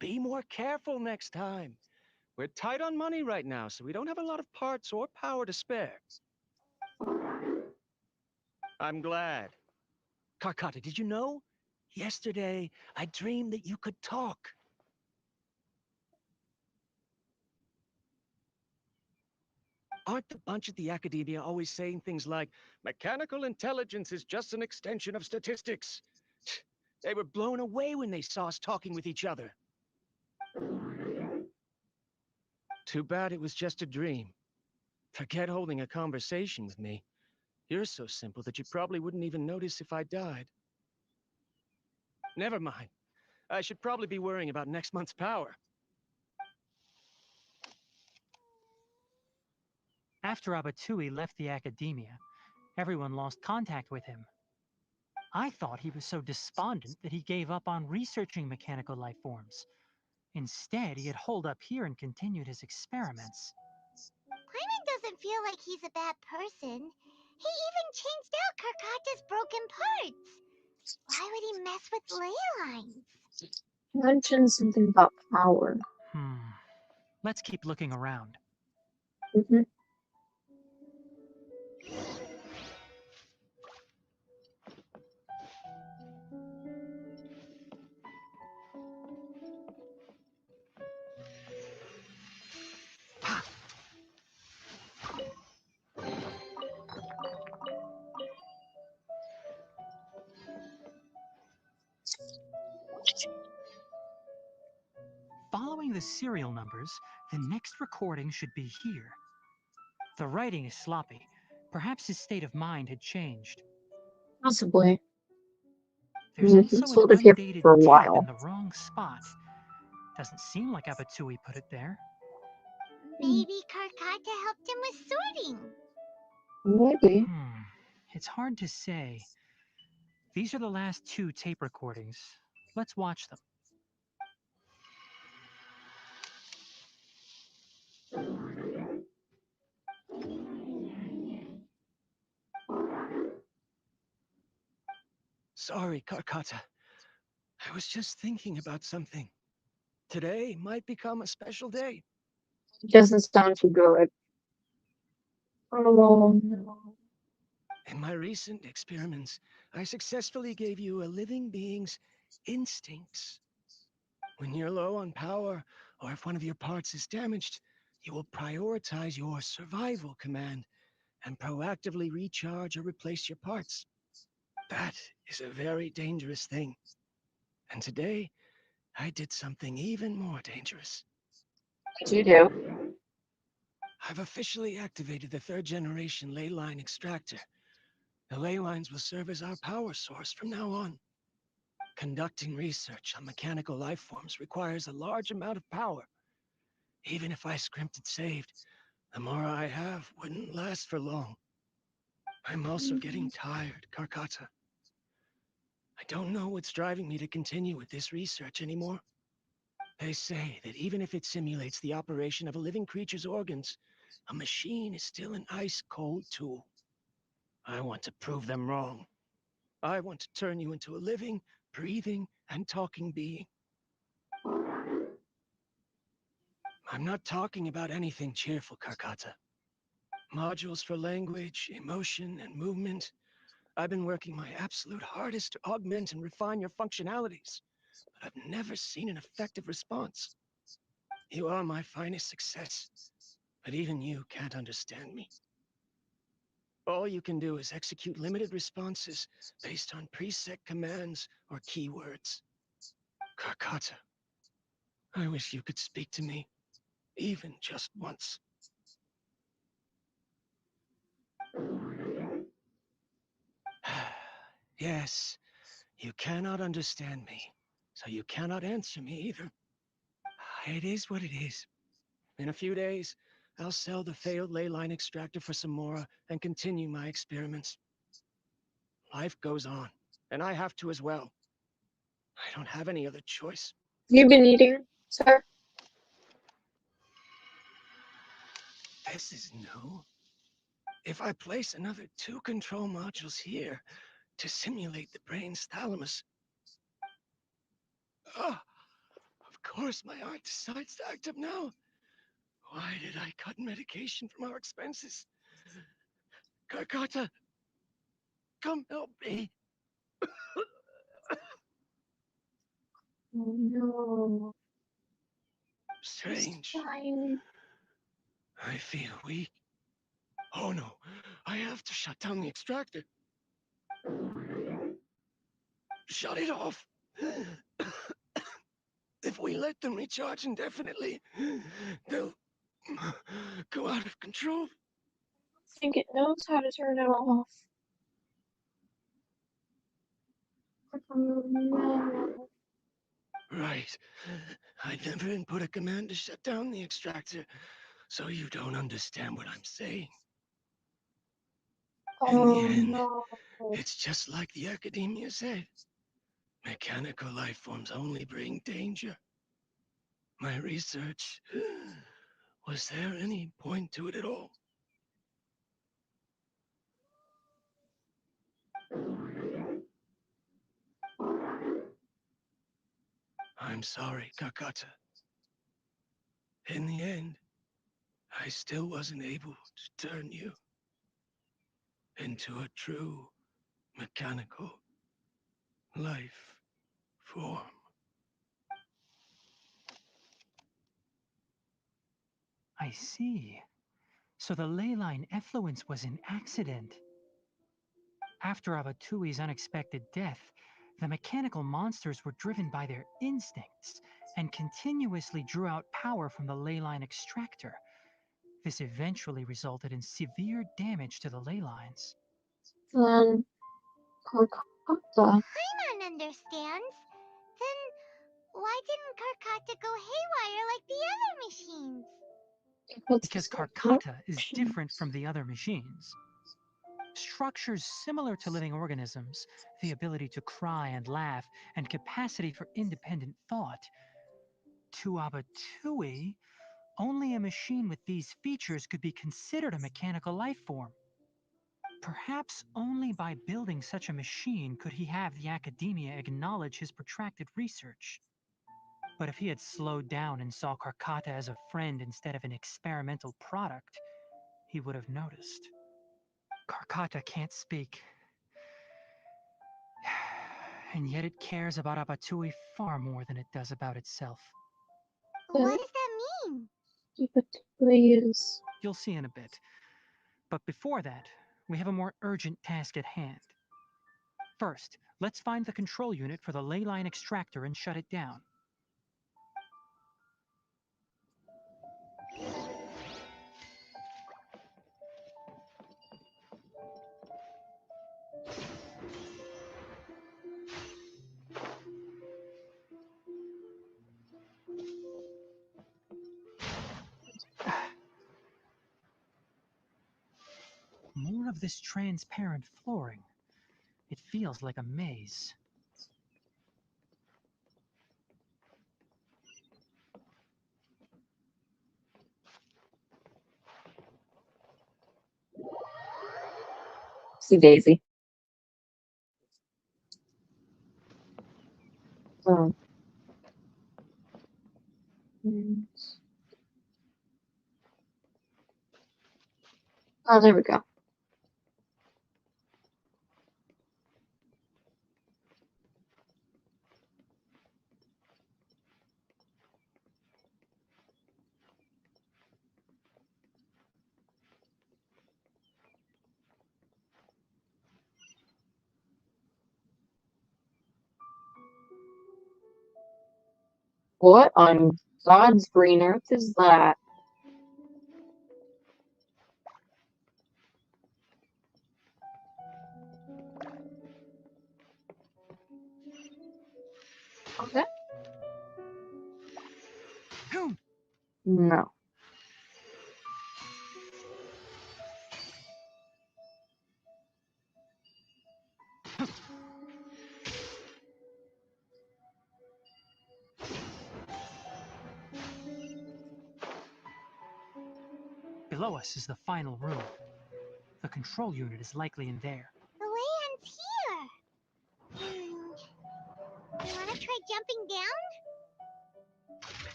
Be more careful next time. We're tight on money right now, so we don't have a lot of parts or power to spare. I'm glad. Karkata, did you know? Yesterday, I dreamed that you could talk. Aren't the bunch at the academia always saying things like, mechanical intelligence is just an extension of statistics? They were blown away when they saw us talking with each other. Too bad it was just a dream. Forget holding a conversation with me. You're so simple that you probably wouldn't even notice if I died. Never mind. I should probably be worrying about next month's power. After Abatui left the academia, everyone lost contact with him. I thought he was so despondent that he gave up on researching mechanical life forms. Instead, he had holed up here and continued his experiments. Paimon doesn't feel like he's a bad person. He even changed out Karkata's broken parts. Why would he mess with ley lines? Mention something about power. Let's keep looking around. Mhm. Following the serial numbers, the next recording should be here. The writing is sloppy. Perhaps his state of mind had changed. Possibly. There's He also was an lived here undated for a tape in while. the wrong spot. Doesn't seem like Abatui put it there. Maybe Karkata helped him with sorting. Maybe. It's hard to say. These are the last two tape recordings. Let's watch them. Sorry, Karkata. I was just thinking about something. Today might become a special day. It doesn't sound too good. Oh, no. In my recent experiments, I successfully gave you a living being's instincts. When you're low on power, or if one of your parts is damaged, you will prioritize your survival command and proactively recharge or replace your parts. That is a very dangerous thing. And today, I did something even more dangerous. What did you do? I've officially activated the third generation ley line extractor. The ley lines will serve as our power source from now on. Conducting research on mechanical life forms requires a large amount of power. Even if I scrimped and saved, the more I have wouldn't last for long. I'm also getting tired, Karkata. I don't know what's driving me to continue with this research anymore. They say that even if it simulates the operation of a living creature's organs, a machine is still an ice-cold tool. I want to prove them wrong. I want to turn you into a living, breathing, and talking being. I'm not talking about anything cheerful, Karkata. Modules for language, emotion, and movement. I've been working my absolute hardest to augment and refine your functionalities, but I've never seen an effective response. You are my finest success, but even you can't understand me. All you can do is execute limited responses based on preset commands or keywords. Karkata, I wish you could speak to me, even just once. Yes, you cannot understand me, so you cannot answer me either. It is what it is. In a few days, I'll sell the failed ley line extractor for some more and continue my experiments. Life goes on, and I have to as well. I don't have any other choice. You've been eating, sir? This is new. If I place another 2 control modules here to simulate the brain's thalamus... Ah, of course my heart decides to act up now. Why did I cut medication from our expenses? Karkata, come help me. Oh no. Strange. Fine. I feel weak. Oh no, I have to shut down the extractor. Shut it off. If we let them recharge indefinitely, they'll go out of control. I think it knows how to turn it off. Oh no. Right. I never input a command to shut down the extractor, so you don't understand what I'm saying. In the Oh end, no. it's just like the academia said. Mechanical life forms only bring danger. My research... Was there any point to it at all? I'm sorry, Kakata. In the end, I still wasn't able to turn you into a true mechanical life form. I see. So the ley line effluence was an accident. After Abatui's unexpected death, the mechanical monsters were driven by their instincts and continuously drew out power from the ley line extractor. This eventually resulted in severe damage to the ley lines. Then Kolkata. Paimon understands. Then why didn't Karkata go haywire like the other machines? Because Karkata is different from the other machines. Structures similar to living organisms, the ability to cry and laugh, and capacity for independent thought. To Abatui, only a machine with these features could be considered a mechanical life form. Perhaps only by building such a machine could he have the academia acknowledge his protracted research. But if he had slowed down and saw Karkata as a friend instead of an experimental product, he would have noticed. Karkata can't speak. And yet it cares about Abatui far more than it does about itself. What does that mean? Please. You'll see in a bit. But before that, we have a more urgent task at hand. First, let's find the control unit for the ley line extractor and shut it down. More of this transparent flooring. It feels like a maze. See Daisy. Oh. Oh, there we go. What on God's green earth is that? Okay. No. Below us is the final room. The control unit is likely in there. The way ends here. You wanna try jumping down?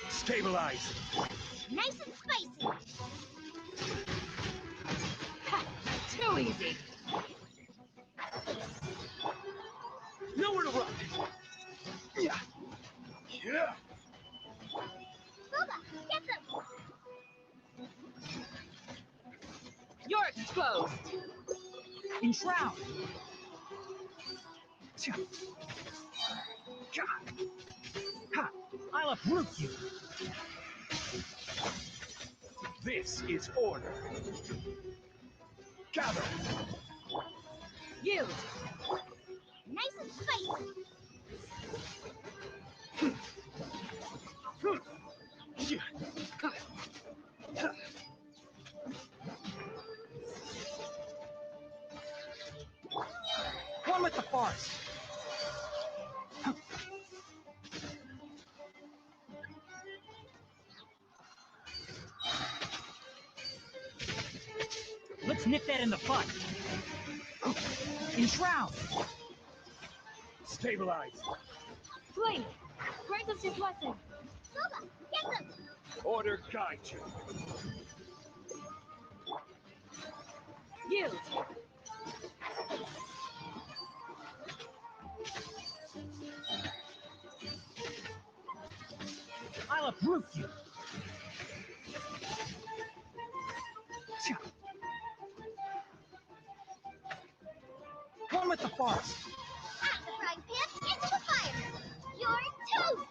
Stabilize. Nice and spicy. Ha! Too easy. Nowhere to run. Yeah. Yeah. Boba, get them. You're exposed. Enshroud! Ha! I'll uproot you! This is order. Gather. Yield. Nice and spicy. One with the force! Let's nip that in the bud! Enshroud! Stabilize. Flame. Grant us your blessing. Boba, get them. Order guide you. Yield. I'll uproot you! One with the force! Out the frying pan, into the fire. You're toast.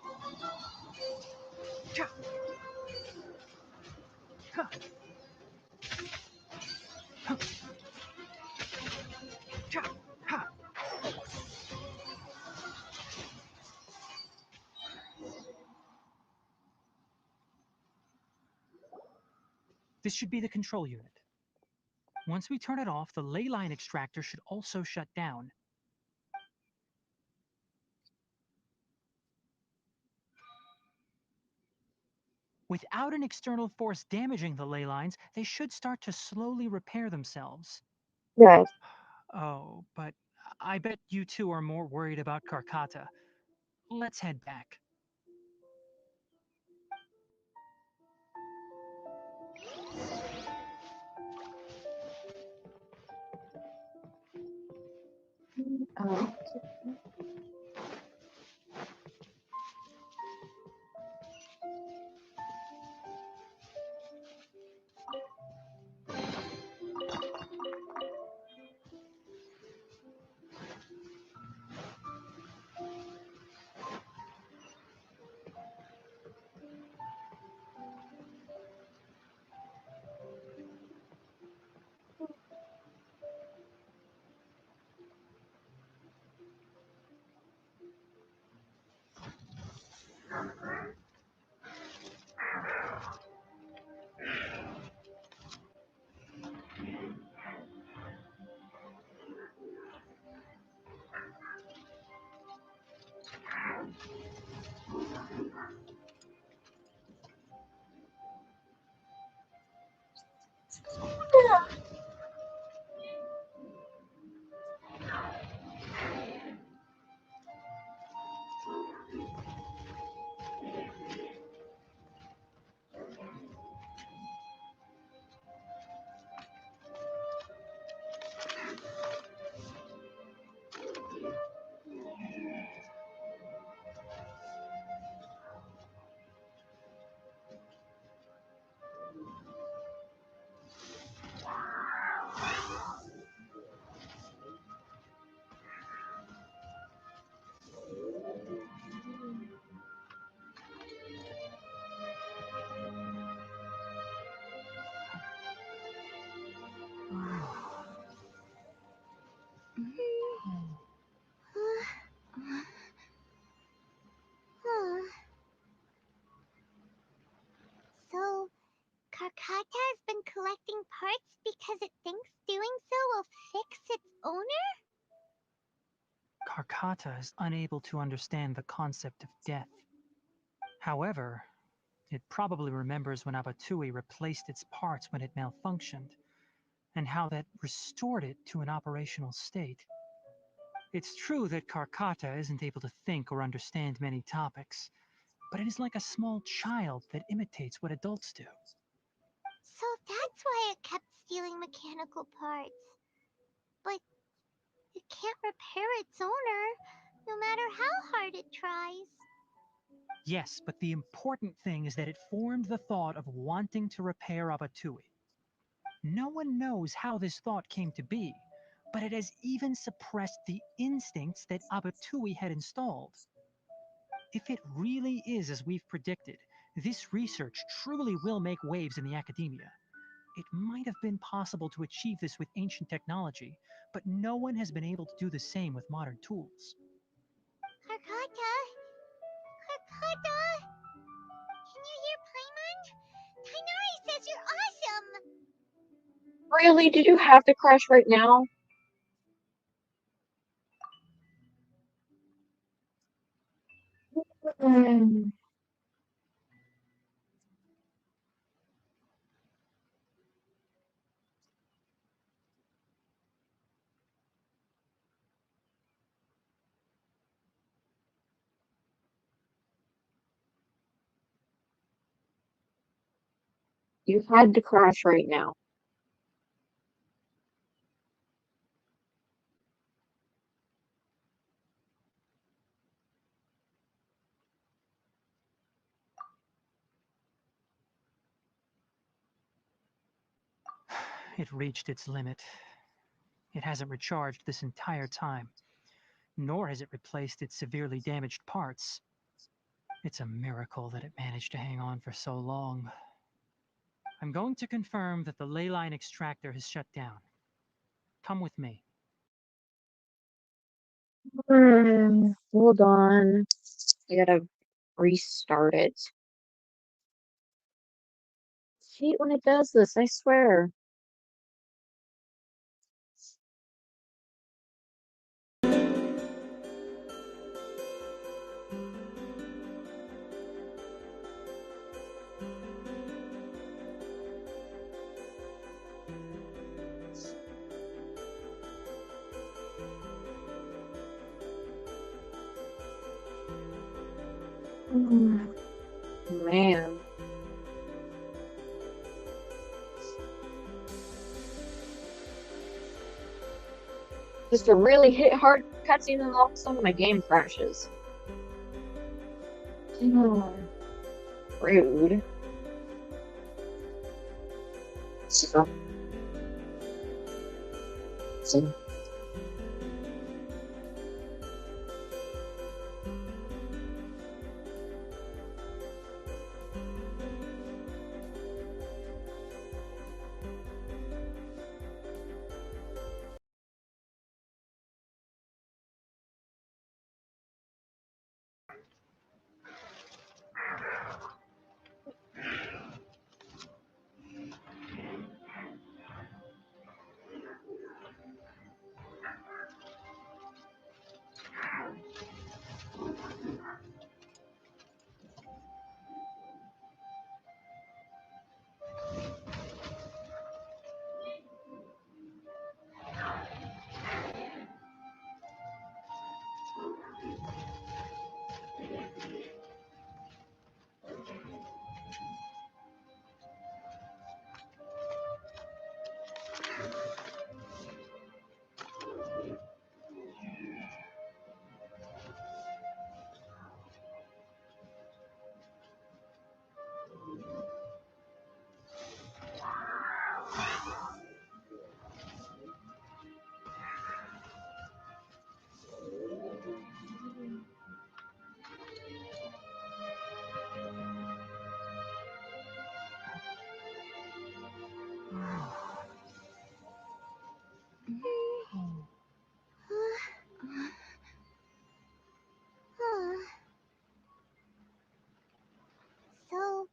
This should be the control unit. Once we turn it off, the ley line extractor should also shut down. Without an external force damaging the ley lines, they should start to slowly repair themselves. Right. Oh, but I bet you two are more worried about Karkata. Let's head back. Oh. So, Karkata has been collecting parts because it thinks doing so will fix its owner? Karkata is unable to understand the concept of death. However, it probably remembers when Abatui replaced its parts when it malfunctioned, and how that restored it to an operational state. It's true that Karkata isn't able to think or understand many topics, but it is like a small child that imitates what adults do. So that's why it kept stealing mechanical parts. But it can't repair its owner, no matter how hard it tries. Yes, but the important thing is that it formed the thought of wanting to repair Abatui. No one knows how this thought came to be, but it has even suppressed the instincts that Abatui had installed. If it really is as we've predicted, this research truly will make waves in the academia. It might have been possible to achieve this with ancient technology, but no one has been able to do the same with modern tools. Karkata? Karkata? Can you hear Paimon? Tighnari says you're awesome! Really? Did you have to crash right now? Mm. You had to crash right now. It reached its limit. It hasn't recharged this entire time, nor has it replaced its severely damaged parts. It's a miracle that it managed to hang on for so long. I'm going to confirm that the ley line extractor has shut down. Come with me. Hold on. I gotta restart it. I hate when it does this, I swear. Man. Just to really hit hard cutscenes and all of a sudden my game crashes. Rude. So. So,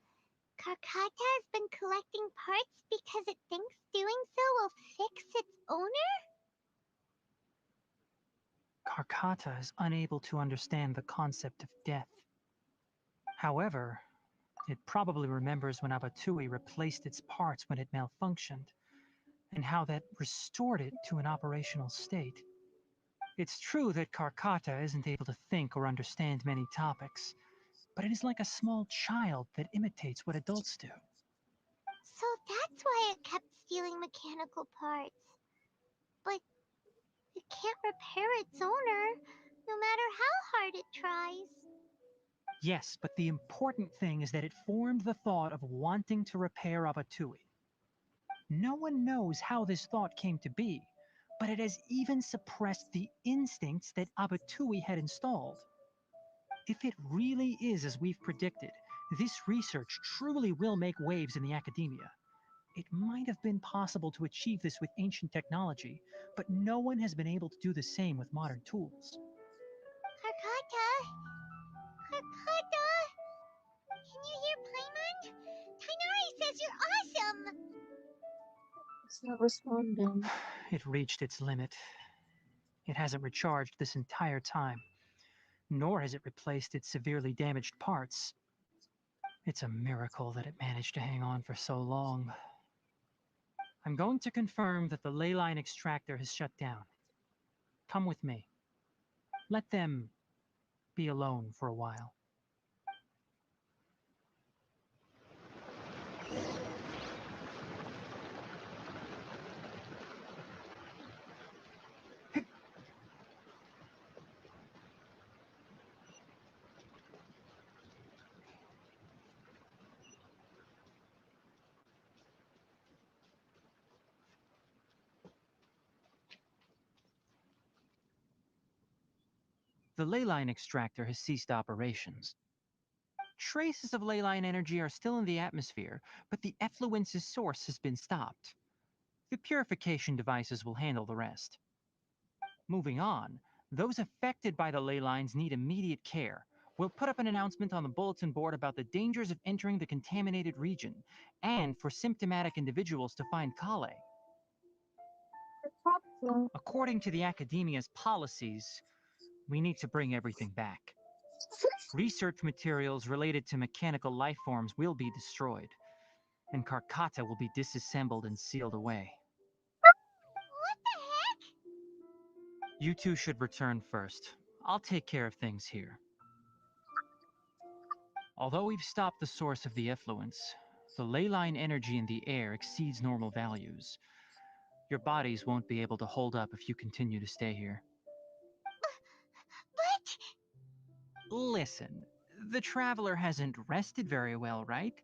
Karkata has been collecting parts because it thinks doing so will fix its owner? Karkata is unable to understand the concept of death. However, it probably remembers when Abatui replaced its parts when it malfunctioned, and how that restored it to an operational state. It's true that Karkata isn't able to think or understand many topics, but it is like a small child that imitates what adults do. So that's why it kept stealing mechanical parts. But it can't repair its owner, no matter how hard it tries. Yes, but the important thing is that it formed the thought of wanting to repair Abatui. No one knows how this thought came to be, but it has even suppressed the instincts that Abatui had installed. If it really is as we've predicted, this research truly will make waves in the academia. It might have been possible to achieve this with ancient technology, but no one has been able to do the same with modern tools. Karkata? Karkata? Can you hear Paimon? Tainari says you're awesome! It's not responding. It reached its limit. It hasn't recharged this entire time, nor has it replaced its severely damaged parts. It's a miracle that it managed to hang on for so long. I'm going to confirm that the ley line extractor has shut down. Come with me. Let them be alone for a while. The ley line extractor has ceased operations. Traces of ley line energy are still in the atmosphere, but the effluence's source has been stopped. The purification devices will handle the rest. Moving on, those affected by the ley lines need immediate care. We'll put up an announcement on the bulletin board about the dangers of entering the contaminated region, and for symptomatic individuals to find Kale. According to the Academia's policies, we need to bring everything back. Research materials related to mechanical life forms will be destroyed, and Karkata will be disassembled and sealed away. What the heck? You two should return first. I'll take care of things here. Although we've stopped the source of the effluence, the ley line energy in the air exceeds normal values. Your bodies won't be able to hold up if you continue to stay here. Listen, the traveler hasn't rested very well, right?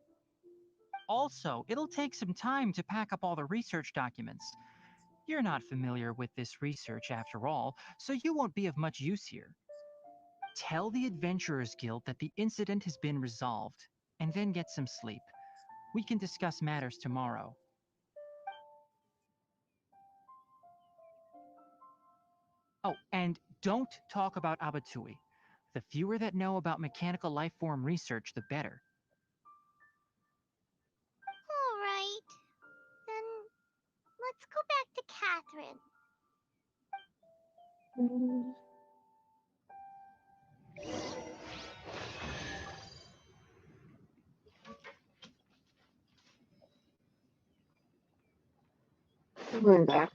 Also, it'll take some time to pack up all the research documents. You're not familiar with this research after all, so you won't be of much use here. Tell the Adventurers Guild that the incident has been resolved, and then get some sleep. We can discuss matters tomorrow. Oh, and don't talk about Abatui. The fewer that know about mechanical life form research, the better. All right. Then let's go back to Catherine. I'm going back.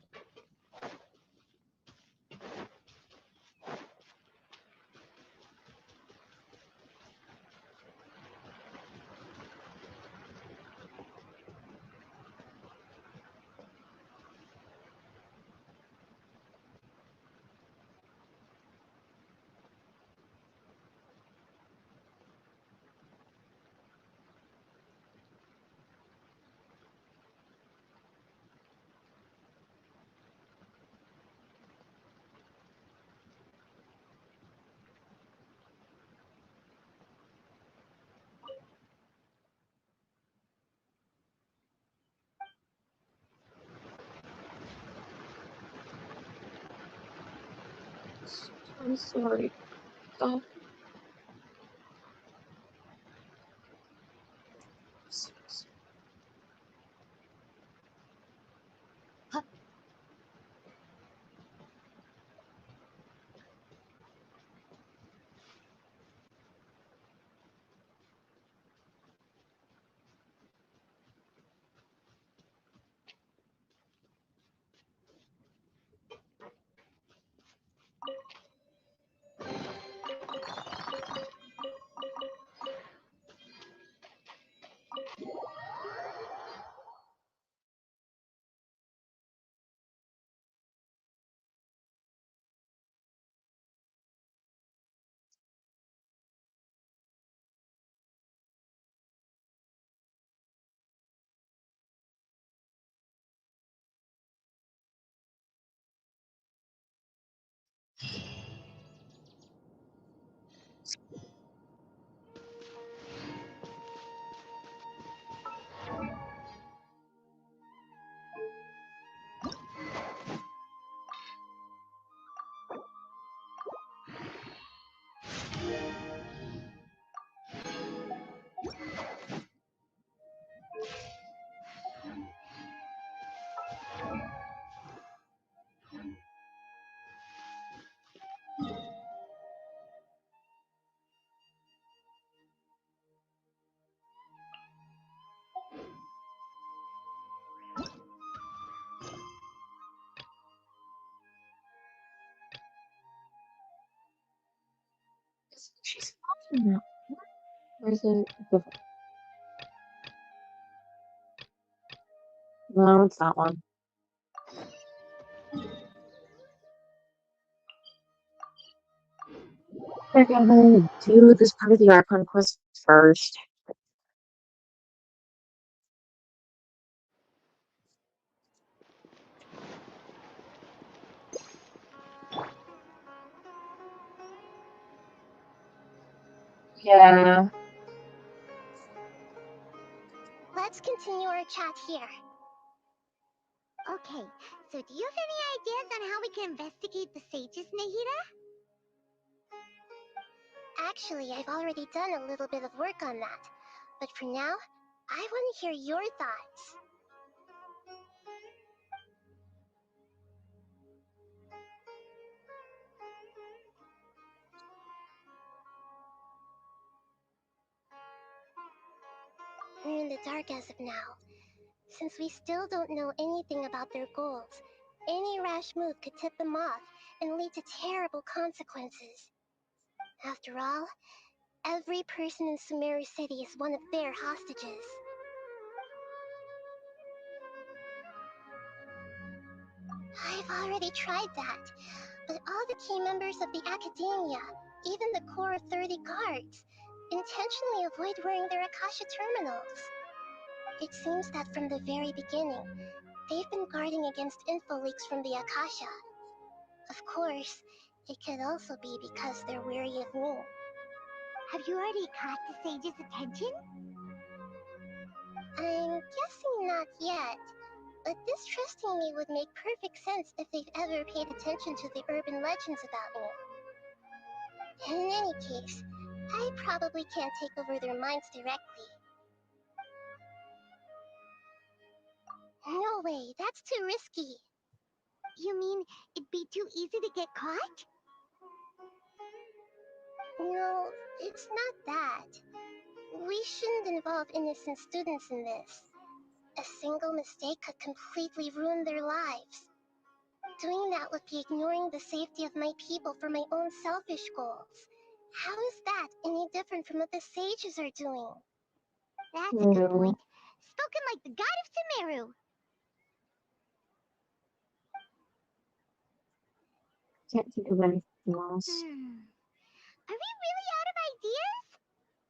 I'm sorry. Oh. She's talking now. Where's the... No, it's that one. I gotta do this part of the Archon quest first. Yeah. Let's continue our chat here. Okay, so do you have any ideas on how we can investigate the sages, Nahida? Actually, I've already done a little bit of work on that. But for now, I want to hear your thoughts. We're in the dark as of now. Since we still don't know anything about their goals, any rash move could tip them off and lead to terrible consequences. After all, every person in Sumeru City is one of their hostages. I've already tried that, but all the key members of the Academia, Even the core 30 guards intentionally avoid wearing their Akasha terminals. It seems that from the very beginning, they've been guarding against info leaks from the Akasha. Of course, it could also be because they're weary of me. Have you already caught the sage's attention? I'm guessing not yet, but distrusting me would make perfect sense if they've ever paid attention to the urban legends about me. In any case, I probably can't take over their minds directly. No way, that's too risky. You mean it'd be too easy to get caught? No, it's not that. We shouldn't involve innocent students in this. A single mistake could completely ruin their lives. Doing that would be ignoring the safety of my people for my own selfish goals. How is that any different from what the sages are doing? That's a good point. Spoken like the god of Sumeru. Can't think of anything else. Are we really out of ideas?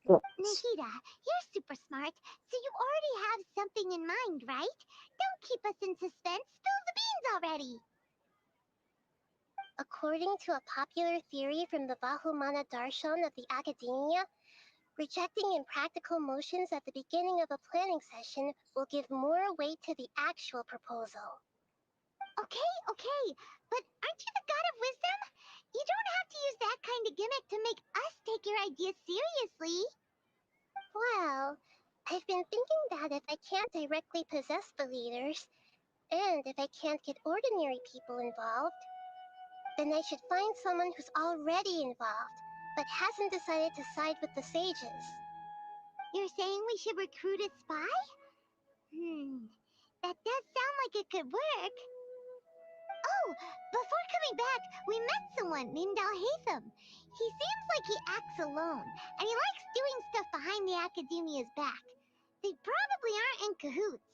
But Nahida, you're super smart, so you already have something in mind, right? Don't keep us in suspense. Spill the beans already. According to a popular theory from the Bahumana Darshan of the Academia, rejecting impractical motions at the beginning of a planning session will give more weight to the actual proposal. Okay, but aren't you the god of wisdom? You don't have to use that kind of gimmick to make us take your ideas seriously. Well, I've been thinking that if I can't directly possess the leaders, and if I can't get ordinary people involved, then I should find someone who's already involved, but hasn't decided to side with the sages. You're saying we should recruit a spy? That does sound like it could work. Oh, before coming back, we met someone named Alhaitham. He seems like he acts alone, and he likes doing stuff behind the Academia's back. They probably aren't in cahoots.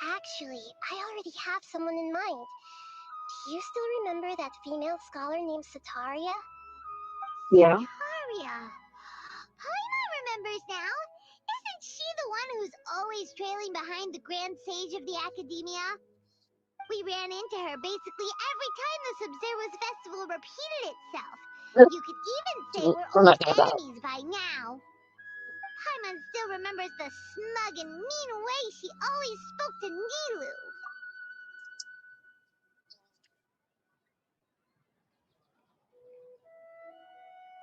Actually, I already have someone in mind. Do you still remember that female scholar named Sataria? yeah. Sataria. Paimon remembers now. Isn't she the one who's always trailing behind the Grand Sage of the Academia? We ran into her basically every time the Sub-Zero's festival repeated itself. You could even say we're old enemies by now. Paimon still remembers the smug and mean way she always spoke to Nilu.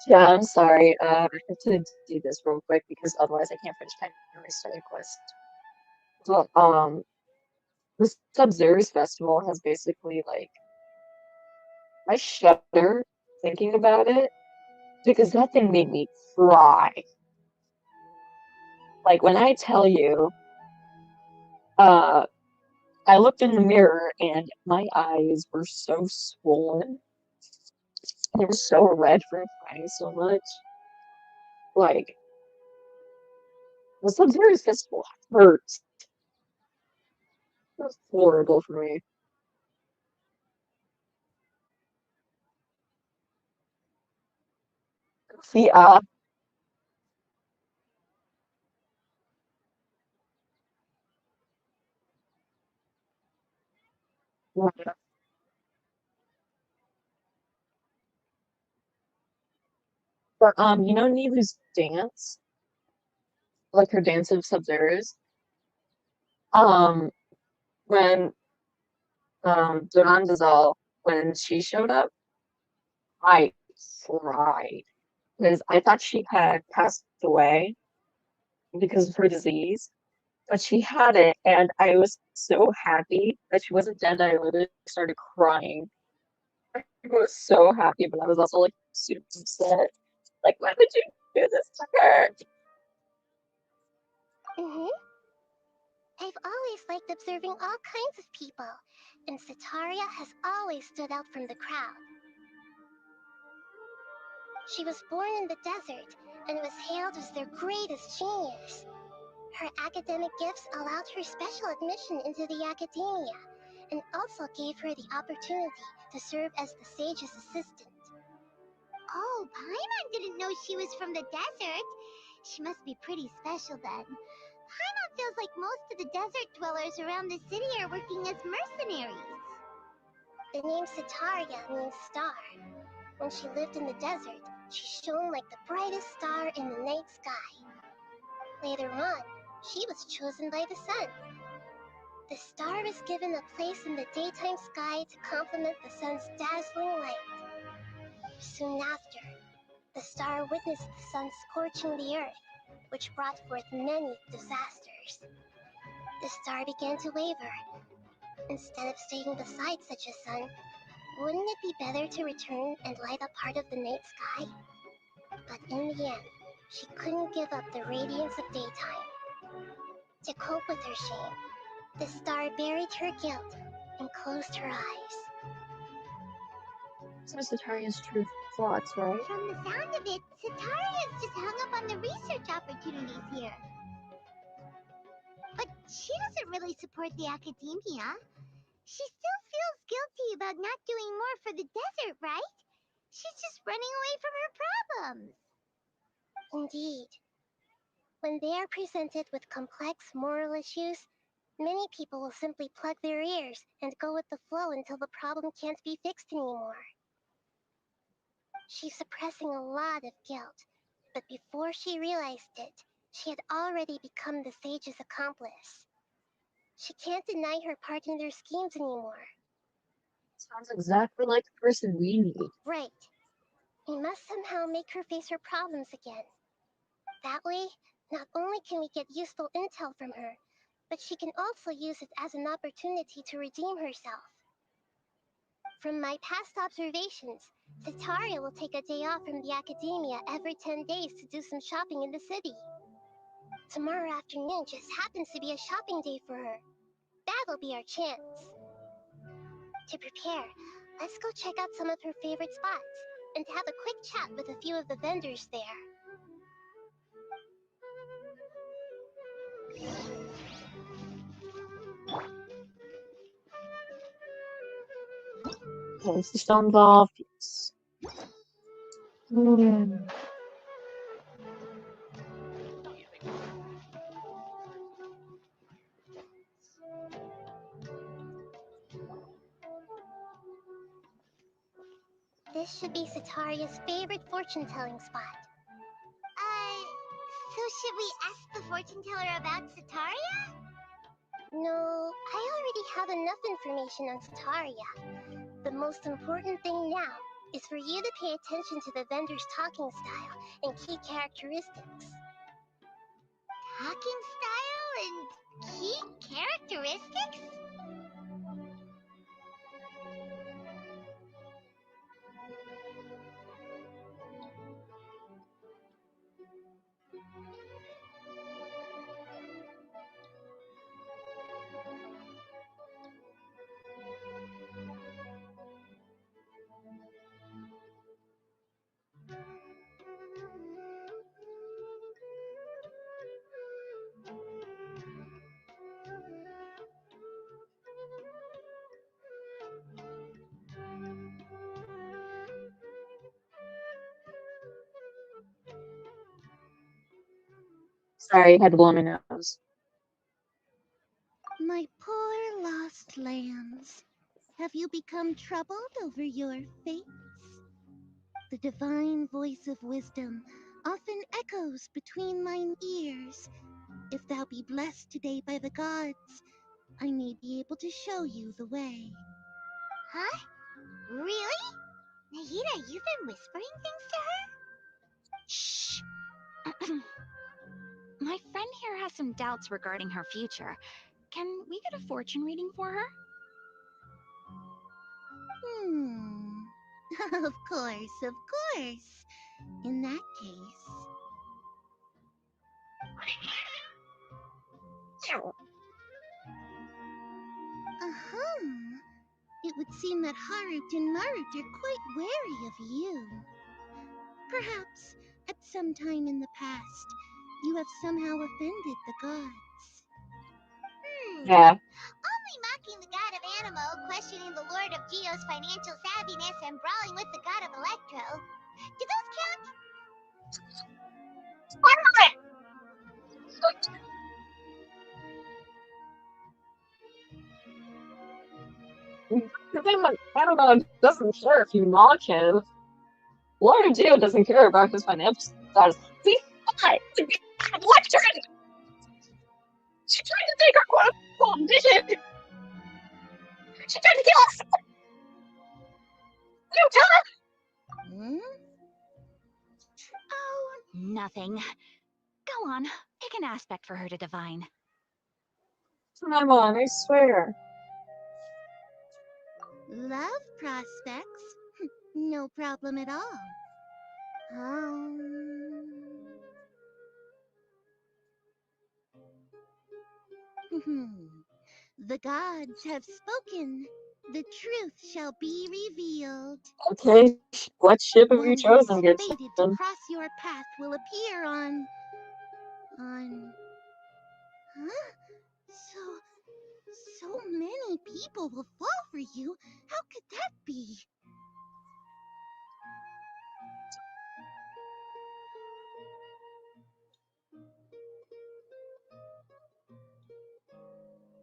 Yeah, I'm sorry. I have to do this real quick because otherwise I can't finish my study quest. So, the Sub-Zero's festival has basically like I shudder thinking about it because that thing made me cry. Like when I tell you, uh, I looked in the mirror and my eyes were so swollen. They were so red from crying so much. Like the Sub-Zero's festival hurts. It was horrible for me. See, but you know Nilu's dance, like her dance of Sub-Zero's. Um, when Durandazal, when she showed up, I cried because I thought she had passed away because of her disease, but she hadn't, and I was so happy that she wasn't dead that I literally started crying. I was so happy, but I was also like super upset. Like, why would you do this to her? I've always liked observing all kinds of people, and Sataria has always stood out from the crowd. She was born in the desert and was hailed as their greatest genius. Her academic gifts allowed her special admission into the academia, and also gave her the opportunity to serve as the sage's assistant. Oh, Paimon didn't know she was from the desert. She must be pretty special then. Paimon feels like most of the desert dwellers around the city are working as mercenaries. The name Sitaria means star. When she lived in the desert, she shone like the brightest star in the night sky. Later on, she was chosen by the sun. The star was given a place in the daytime sky to complement the sun's dazzling light. Soon after, the star witnessed the sun scorching the earth, which brought forth many disasters. The star began to waver. Instead of staying beside such a sun, wouldn't it be better to return and light up part of the night sky? But in the end, she couldn't give up the radiance of daytime. To cope with her shame, the star buried her guilt and closed her eyes. Some of Sataria's true thoughts, right? From the sound of it, Sataria's just hung up on the research opportunities here. But she doesn't really support the academia. She still feels guilty about not doing more for the desert, right? She's just running away from her problems. Indeed. When they are presented with complex moral issues, many people will simply plug their ears and go with the flow until the problem can't be fixed anymore. She's suppressing a lot of guilt, but before she realized it, she had already become the sage's accomplice. She can't deny her part in their schemes anymore. Sounds exactly like the person we need. Right. We must somehow make her face her problems again. That way, not only can we get useful intel from her, but she can also use it as an opportunity to redeem herself. From my past observations, Sitaria will take a day off from the academia every 10 days to do some shopping in the city. Tomorrow afternoon just happens to be a shopping day for her. That'll be our chance. To prepare, let's go check out some of her favorite spots and have a quick chat with a few of the vendors there. Okay, is the stone involved? Yes. This should be Sataria's favorite fortune-telling spot. So should we ask the fortune teller about Sataria? No, I already have enough information on Sataria. The most important thing now is for you to pay attention to the vendor's talking style and key characteristics. Talking style and key characteristics? Sorry, I had to blow my nose. My poor lost lambs. Have you become troubled over your fates? The divine voice of wisdom often echoes between mine ears. If thou be blessed today by the gods, I may be able to show you the way. Huh? Really? Nahida, you've been whispering things to her? Shh. My friend here has some doubts regarding her future. Can we get a fortune reading for her? Of course, of course. In that case... It would seem that Harut and Marut are quite wary of you. Perhaps, at some time in the past, you have somehow offended the gods. Yeah. Only mocking the god of Animo, questioning the lord of Geo's financial savviness, and brawling with the god of Electro. Do those count? Patamon doesn't care if you mock him. Lord Dio doesn't care about his financial status. See, why? Lecturing! She tried to take our quote-unquote vision! She tried to kill us! You tell her! Hmm? Oh, nothing. Go on, pick an aspect for her to divine. Come on, I swear. Love prospects? No problem at all. The gods have spoken. The truth shall be revealed. Okay, what ship have you One who chosen, is Gibson? fated to cross your path will appear on... Huh? So many people will fall for you. How could that be?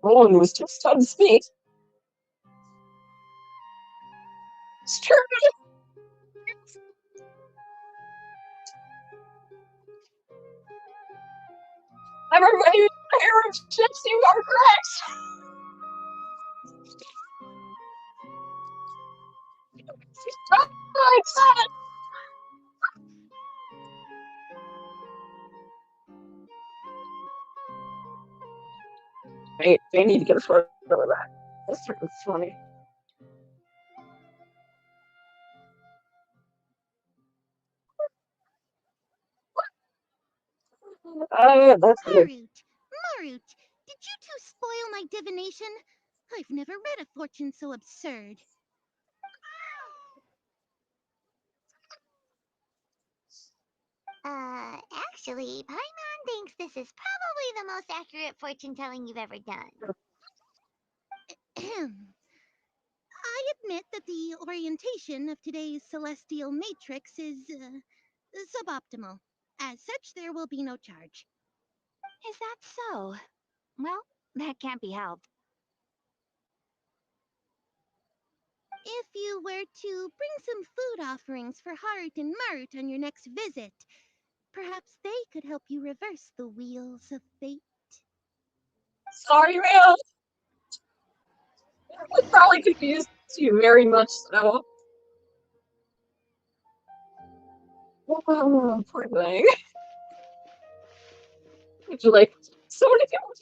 Roland was just trying to speak. It's true. Everybody in the Arab ships, you are correct. Wait, they need to get a photo of that. That's freaking funny. That's good. Marut, did you two spoil my divination? I've never read a fortune so absurd. Actually, Paimon thinks this is probably the most accurate fortune telling you've ever done. I admit that the orientation of today's celestial matrix is suboptimal. As such, there will be no charge. Is that so? Well, that can't be helped. If you were to bring some food offerings for Heart and Mart on your next visit, perhaps they could help you reverse the wheels of fate. Sorry, Rail. We probably confused you very much so. Oh, poor thing. You're like, so many people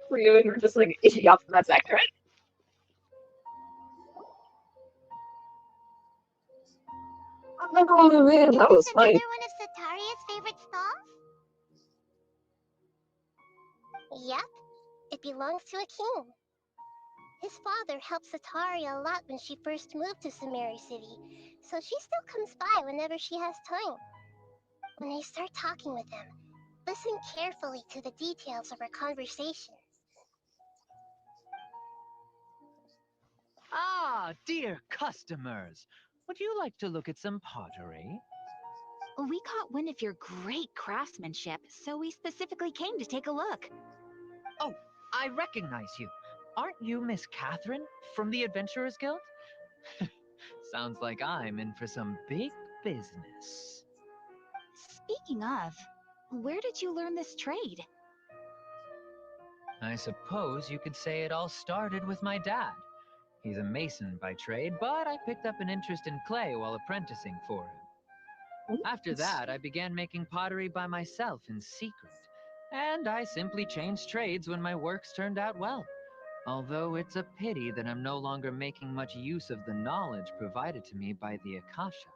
for you, and you're just like, yep, that's accurate. Oh man, that was funny. Another one of Sataria's favorite stalls? Yep, it belongs to a king. His father helped Sataria a lot when she first moved to Samari City, so she still comes by whenever she has time. When I start talking with him, listen carefully to the details of our conversation. Ah, dear customers. Would you like to look at some pottery? We caught wind of your great craftsmanship, so we specifically came to take a look. Oh, I recognize you. Aren't you Miss Catherine from the Adventurers Guild? Sounds like I'm in for some big business. Speaking of, where did you learn this trade? I suppose you could say it all started with my dad. He's a mason by trade, but I picked up an interest in clay while apprenticing for him. After that, I began making pottery by myself in secret, and I simply changed trades when my works turned out well. Although it's a pity that I'm no longer making much use of the knowledge provided to me by the Akasha.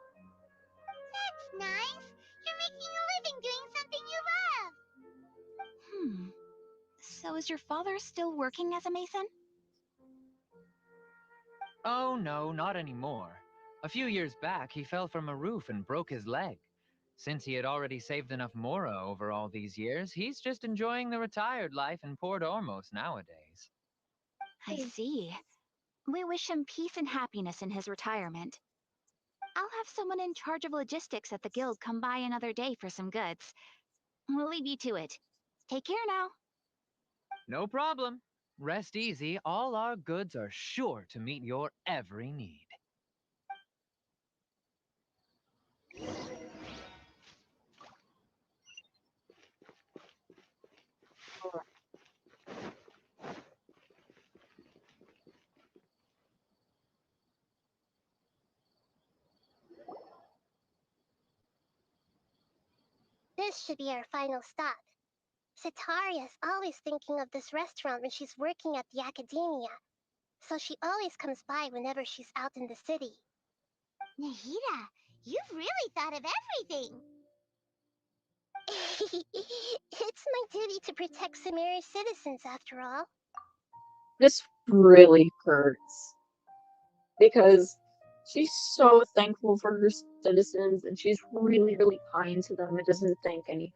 That's nice. You're making a living doing something you love. So is your father still working as a mason? Oh no, not anymore. A few years back, he fell from a roof and broke his leg. Since he had already saved enough Mora over all these years, he's just enjoying the retired life in Port Ormos nowadays. I see. We wish him peace and happiness in his retirement. I'll have someone in charge of logistics at the guild come by another day for some goods. We'll leave you to it. Take care now. No problem. Rest easy, all our goods are sure to meet your every need. This should be our final stop. Sataria's always thinking of this restaurant when she's working at the academia, so she always comes by whenever she's out in the city. Nahida, you've really thought of everything! It's my duty to protect Samari's citizens, after all. This really hurts. Because she's so thankful for her citizens and she's really, really kind to them and doesn't think any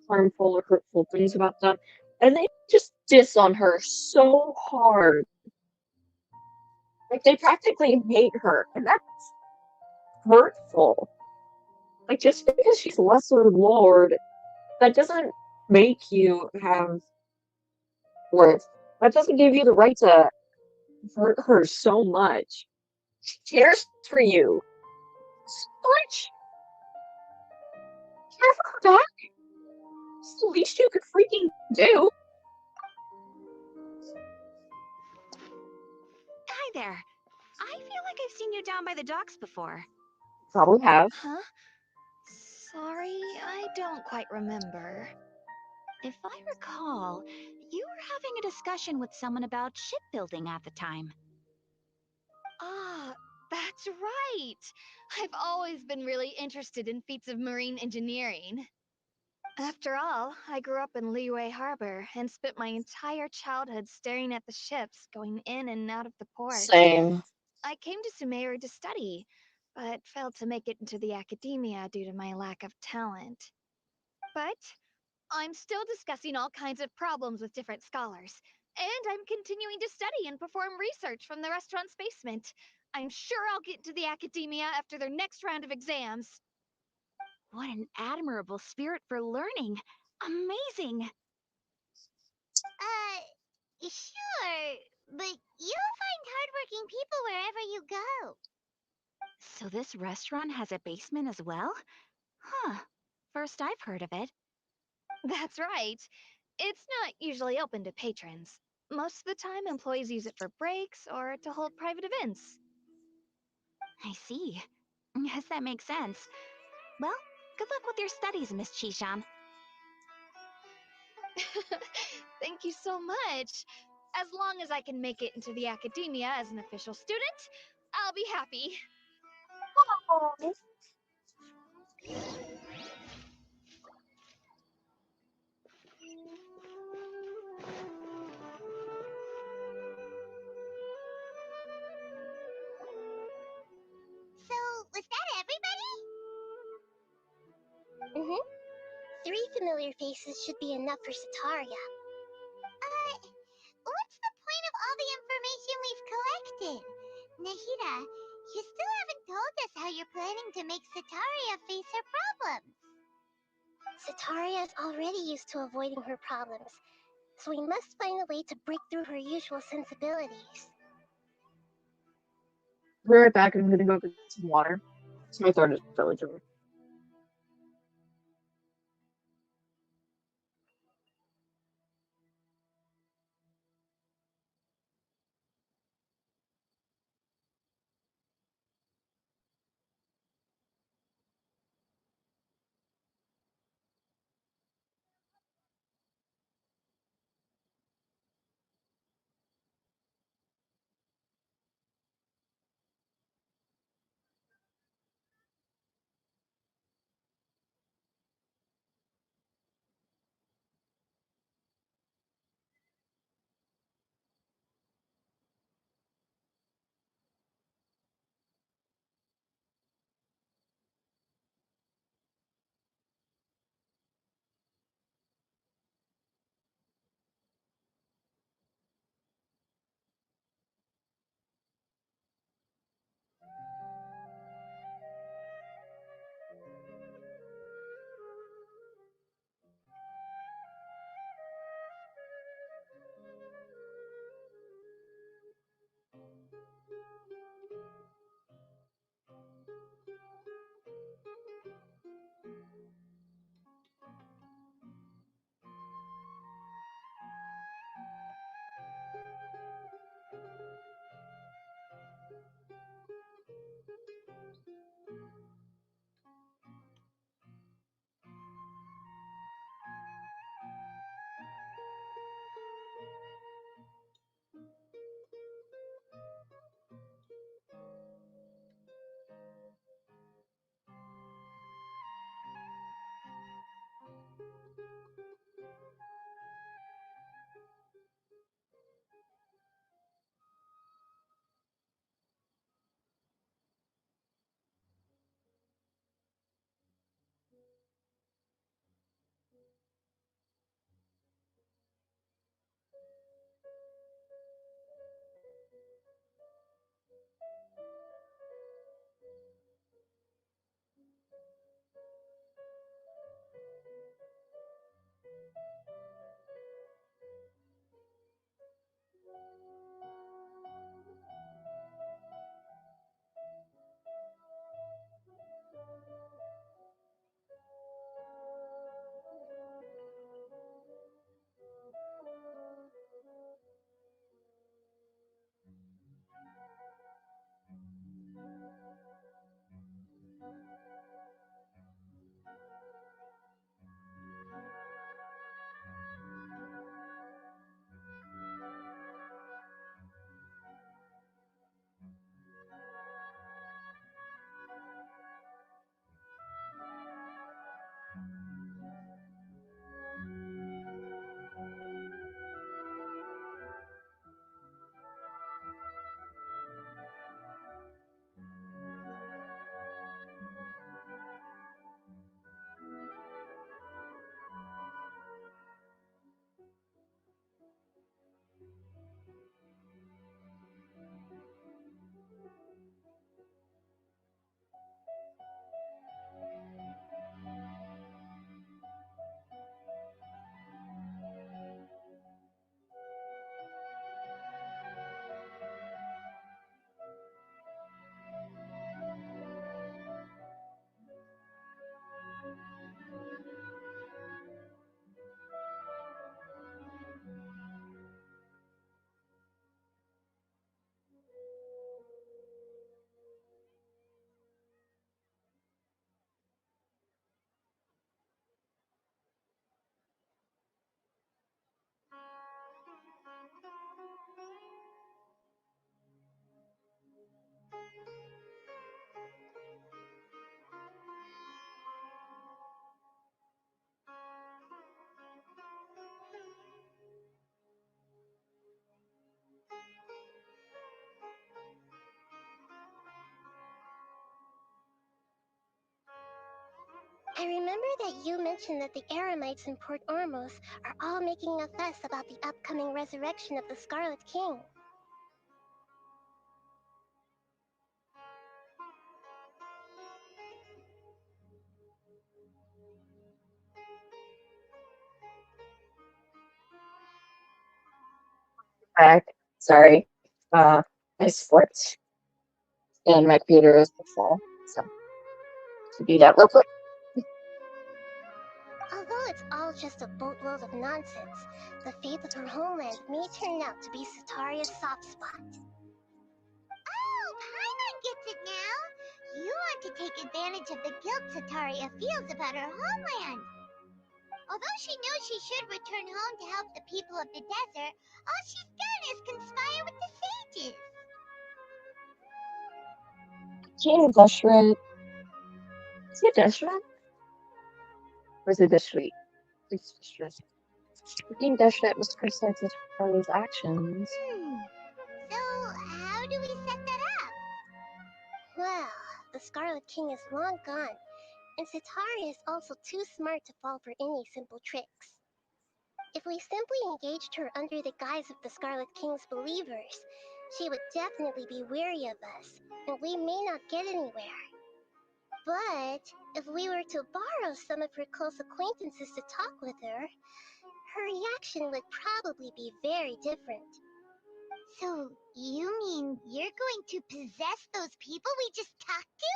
harmful or hurtful things about them. And they just diss on her so hard. Like, they practically hate her, and that's hurtful. Like, just because she's lesser lord, that doesn't make you have worth. That doesn't give you the right to hurt her so much. She cares for you so much. Care for her back. It's the least you could freaking do. Hi there. I feel like I've seen you down by the docks before. Probably have. Huh? Sorry, I don't quite remember. If I recall, you were having a discussion with someone about shipbuilding at the time. Ah, that's right. I've always been really interested in feats of marine engineering. After all, I grew up in Liyue Harbor and spent my entire childhood staring at the ships going in and out of the port. Same. I came to Sumeru to study, but failed to make it into the academia due to my lack of talent. But I'm still discussing all kinds of problems with different scholars, and I'm continuing to study and perform research from the restaurant's basement. I'm sure I'll get into the academia after their next round of exams. What an admirable spirit for learning. Amazing. Sure, but you'll find hardworking people wherever you go. So this restaurant has a basement as well? Huh. First I've heard of it. That's right. It's not usually open to patrons. Most of the time, employees use it for breaks or to hold private events. I see. Yes, that makes sense. Well, good luck with your studies, Miss Chishan. Thank you so much. As long as I can make it into the academia as an official student, I'll be happy. So, was that everybody? Mm-hmm. 3 familiar faces should be enough for Sataria. What's the point of all the information we've collected? Nahida, you still haven't told us how you're planning to make Sataria face her problems. Sataria is already used to avoiding her problems, so we must find a way to break through her usual sensibilities. Be right back. I'm gonna go get some water. My throat is really dry. I remember that you mentioned that the Eremites in Port Ormos are all making a fuss about the upcoming resurrection of the Scarlet King. Back. Sorry. I slipped and my computer is full. So to do that real quick. Although it's all just a boatload of nonsense, the fate of her homeland may turn out to be Sataria's soft spot. Oh, Paimon gets it now! You want to take advantage of the guilt Sataria feels about her homeland. Although she knew she should return home to help the people of the desert, all she's done is conspire with the sages. King Deshret. Is it Deshret? Or is it Deshret? It's Deshret. King Deshret was criticized for his actions. So, how do we set that up? Well, the Scarlet King is long gone, and Sataria is also too smart to fall for any simple tricks. If we simply engaged her under the guise of the Scarlet King's believers, she would definitely be wary of us, and we may not get anywhere. But if we were to borrow some of her close acquaintances to talk with her, her reaction would probably be very different. So, you mean you're going to possess those people we just talked to?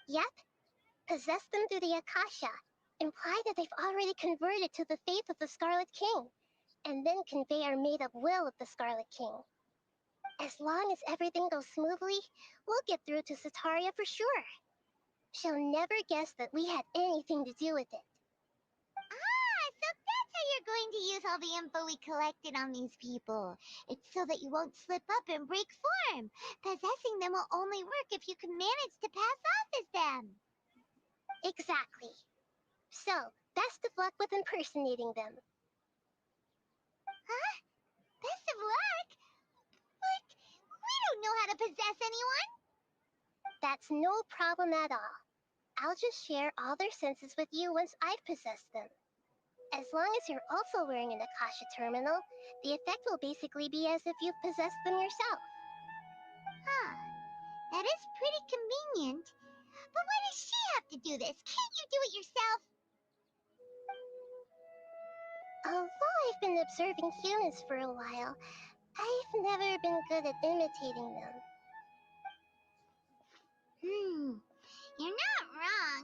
Yep. Possess them through the Akasha. Imply that they've already converted to the faith of the Scarlet King, and then convey our made-up will of the Scarlet King. As long as everything goes smoothly, we'll get through to Sataria for sure. She'll never guess that we had anything to do with it. Ah, so that's how you're going to use all the info we collected on these people. It's so that you won't slip up and break form. Possessing them will only work if you can manage to pass off as them. Exactly. So, best of luck with impersonating them. Huh? Best of luck? But we don't know how to possess anyone. That's no problem at all. I'll just share all their senses with you once I've possessed them. As long as you're also wearing an Akasha terminal, the effect will basically be as if you've possessed them yourself. Huh. That is pretty convenient. But why does she have to do this? Can't you do it yourself? Although I've been observing humans for a while, I've never been good at imitating them. You're not wrong.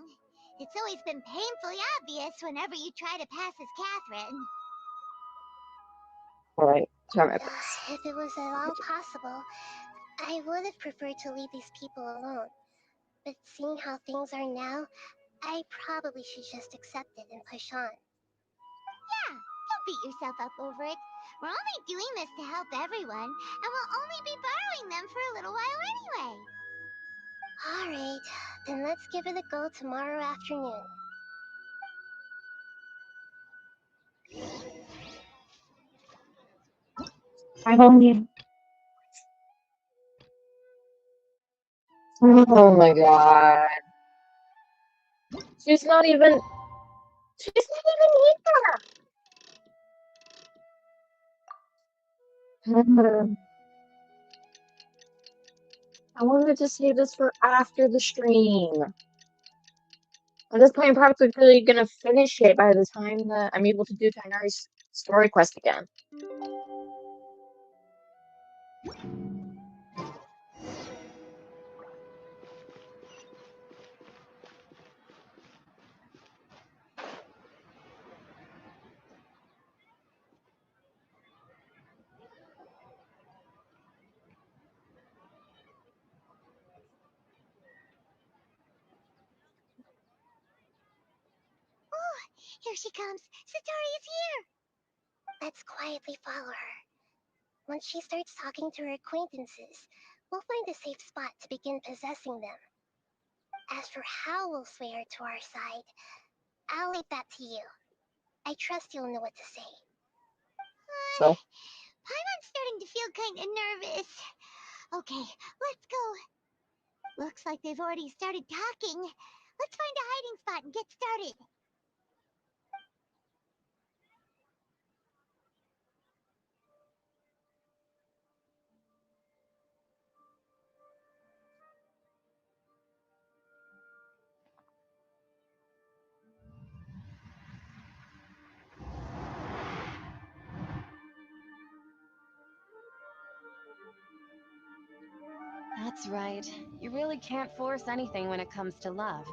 It's always been painfully obvious whenever you try to pass as Catherine. Alright, try my best. If it was at all possible, I would have preferred to leave these people alone. But seeing how things are now, I probably should just accept it and push on. Yeah, don't beat yourself up over it. We're only doing this to help everyone, and we'll only be borrowing them for a little while anyway. Alright, then let's give it a go tomorrow afternoon. Oh my god. She's not even here! I wanted to save this for after the stream. At this point, I'm probably gonna finish it by the time that I'm able to do Tighnari's story quest again. Oh, here she comes. Satari's here. Let's quietly follow her. Once she starts talking to her acquaintances, we'll find a safe spot to begin possessing them. As for how we'll sway her to our side, I'll leave that to you. I trust you'll know what to say. So? Paimon's starting to feel kind of nervous. Okay, let's go. Looks like they've already started talking. Let's find a hiding spot and get started. That's right. You really can't force anything when it comes to love.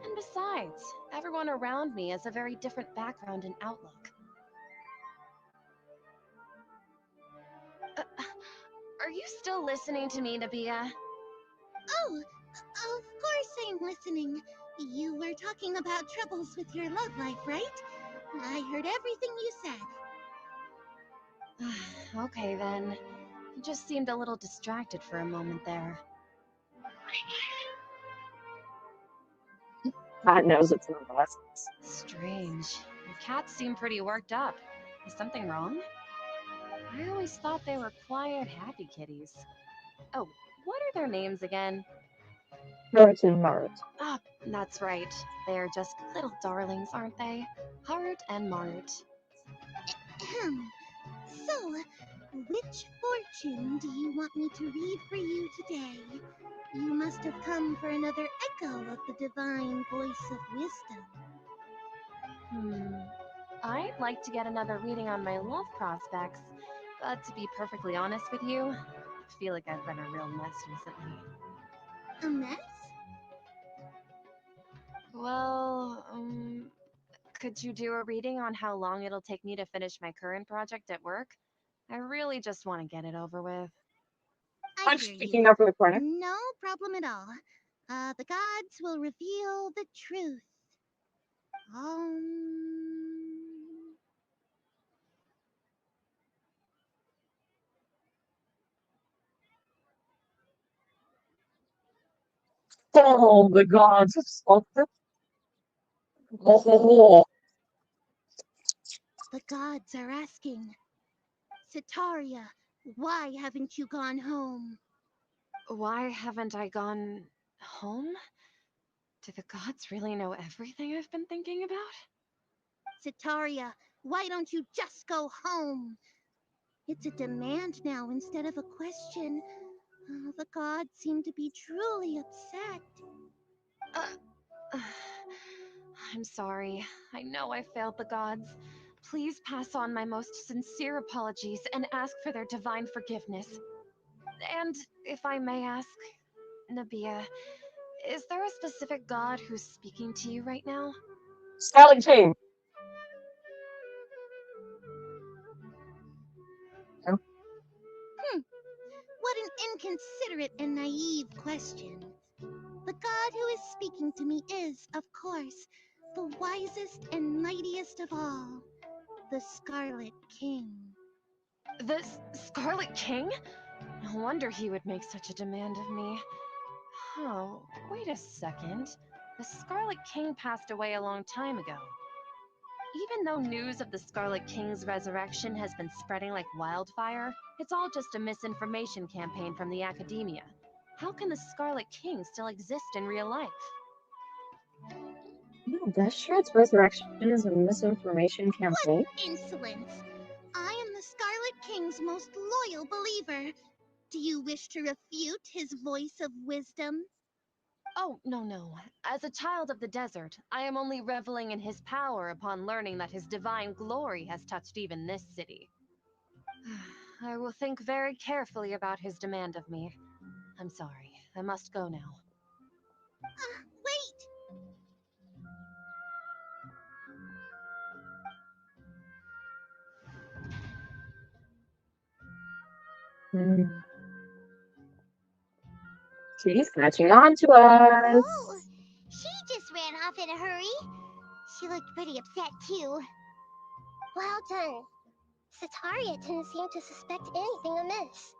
And besides, everyone around me has a very different background and outlook. Are you still listening to me, Nabia? Oh, of course I'm listening. You were talking about troubles with your love life, right? I heard everything you said. Okay then. You just seemed a little distracted for a moment there. God knows it's not us. Strange. The cats seem pretty worked up. Is something wrong? I always thought they were quiet, happy kitties. Oh, what are their names again? Heart and Mart. Ah, that's right. They're just little darlings, aren't they? Heart and Mart. So, which fortune do you want me to read for you today? You must have come for another echo of the divine voice of wisdom. I'd like to get another reading on my love prospects, but to be perfectly honest with you, I feel like I've been a real mess recently. A mess? Well, could you do a reading on how long it'll take me to finish my current project at work? I really just want to get it over with. I'm hear speaking you. up for the corner. No problem at all. The gods will reveal the truth. Oh, the gods have spoken. Oh, The gods are asking. Sitaria, why haven't you gone home? Why haven't I gone home? Do the gods really know everything I've been thinking about? Sitaria, why don't you just go home? It's a demand now instead of a question. The gods seem to be truly upset. I'm sorry. I know I failed the gods. Please pass on my most sincere apologies and ask for their divine forgiveness. And if I may ask, Nabia, is there a specific god who's speaking to you right now? Scarlet King. Oh. What an inconsiderate and naive question. The god who is speaking to me is, of course, the wisest and mightiest of all, the Scarlet King. The Scarlet King? No wonder he would make such a demand of me. Oh, wait a second. The Scarlet King passed away a long time ago. Even though news of the Scarlet King's resurrection has been spreading like wildfire, it's all just a misinformation campaign from the academia. How can the Scarlet King still exist in real life? No, Deshret's resurrection is a misinformation campaign. Insolence! I am the Scarlet King's most loyal believer. Do you wish to refute his voice of wisdom? Oh, no. As a child of the desert, I am only reveling in his power upon learning that his divine glory has touched even this city. I will think very carefully about his demand of me. I'm sorry. I must go now. Wait! She's catching on to us. Oh, she just ran off in a hurry. She looked pretty upset, too. Well done. Sitaria didn't seem to suspect anything amiss.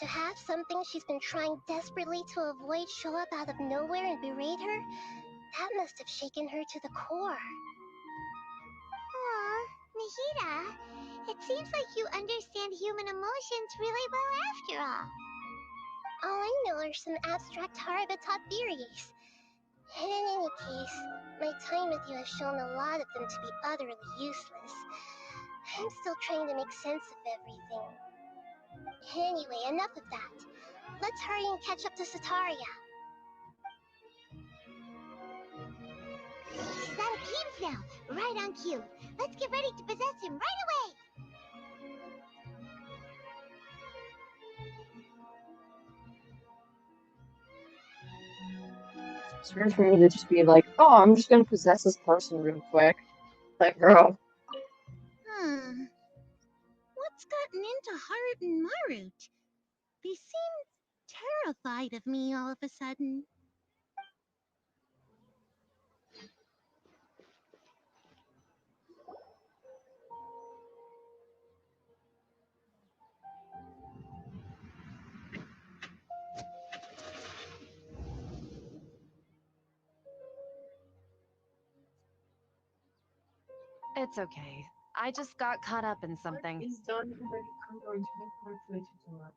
To have something she's been trying desperately to avoid show up out of nowhere and berate her, that must have shaken her to the core. Aw, Nahida, it seems like you understand human emotions really well after all. All I know are some abstract Harabata theories. And in any case, my time with you has shown a lot of them to be utterly useless. I'm still trying to make sense of everything. Anyway, enough of that. Let's hurry and catch up to Sataria. He's out of cubes now, right on cue. Let's get ready to possess him right away. It's weird for me to just be like, oh, I'm just gonna possess this person real quick. Like, girl. What's gotten into Harut and Marut? They seem terrified of me all of a sudden. It's okay. I just got caught up in something. He's done already. I'm going to make my way too much.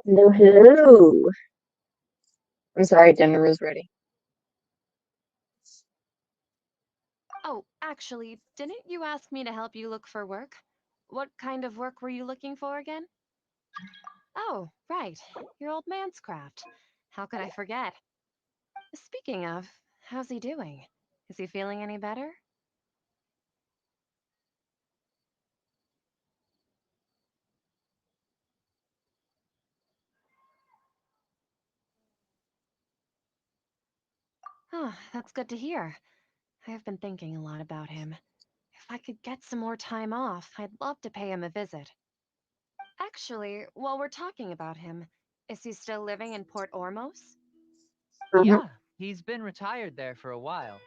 Hello, hello. I'm sorry, dinner is ready. Oh, actually, didn't you ask me to help you look for work? What kind of work were you looking for again? Oh, right. Your old man's craft. How could I forget? Speaking of, how's he doing? Is he feeling any better? Oh, that's good to hear. I have been thinking a lot about him. If I could get some more time off, I'd love to pay him a visit. Actually, while we're talking about him, is he still living in Port Ormos? Yeah, he's been retired there for a while.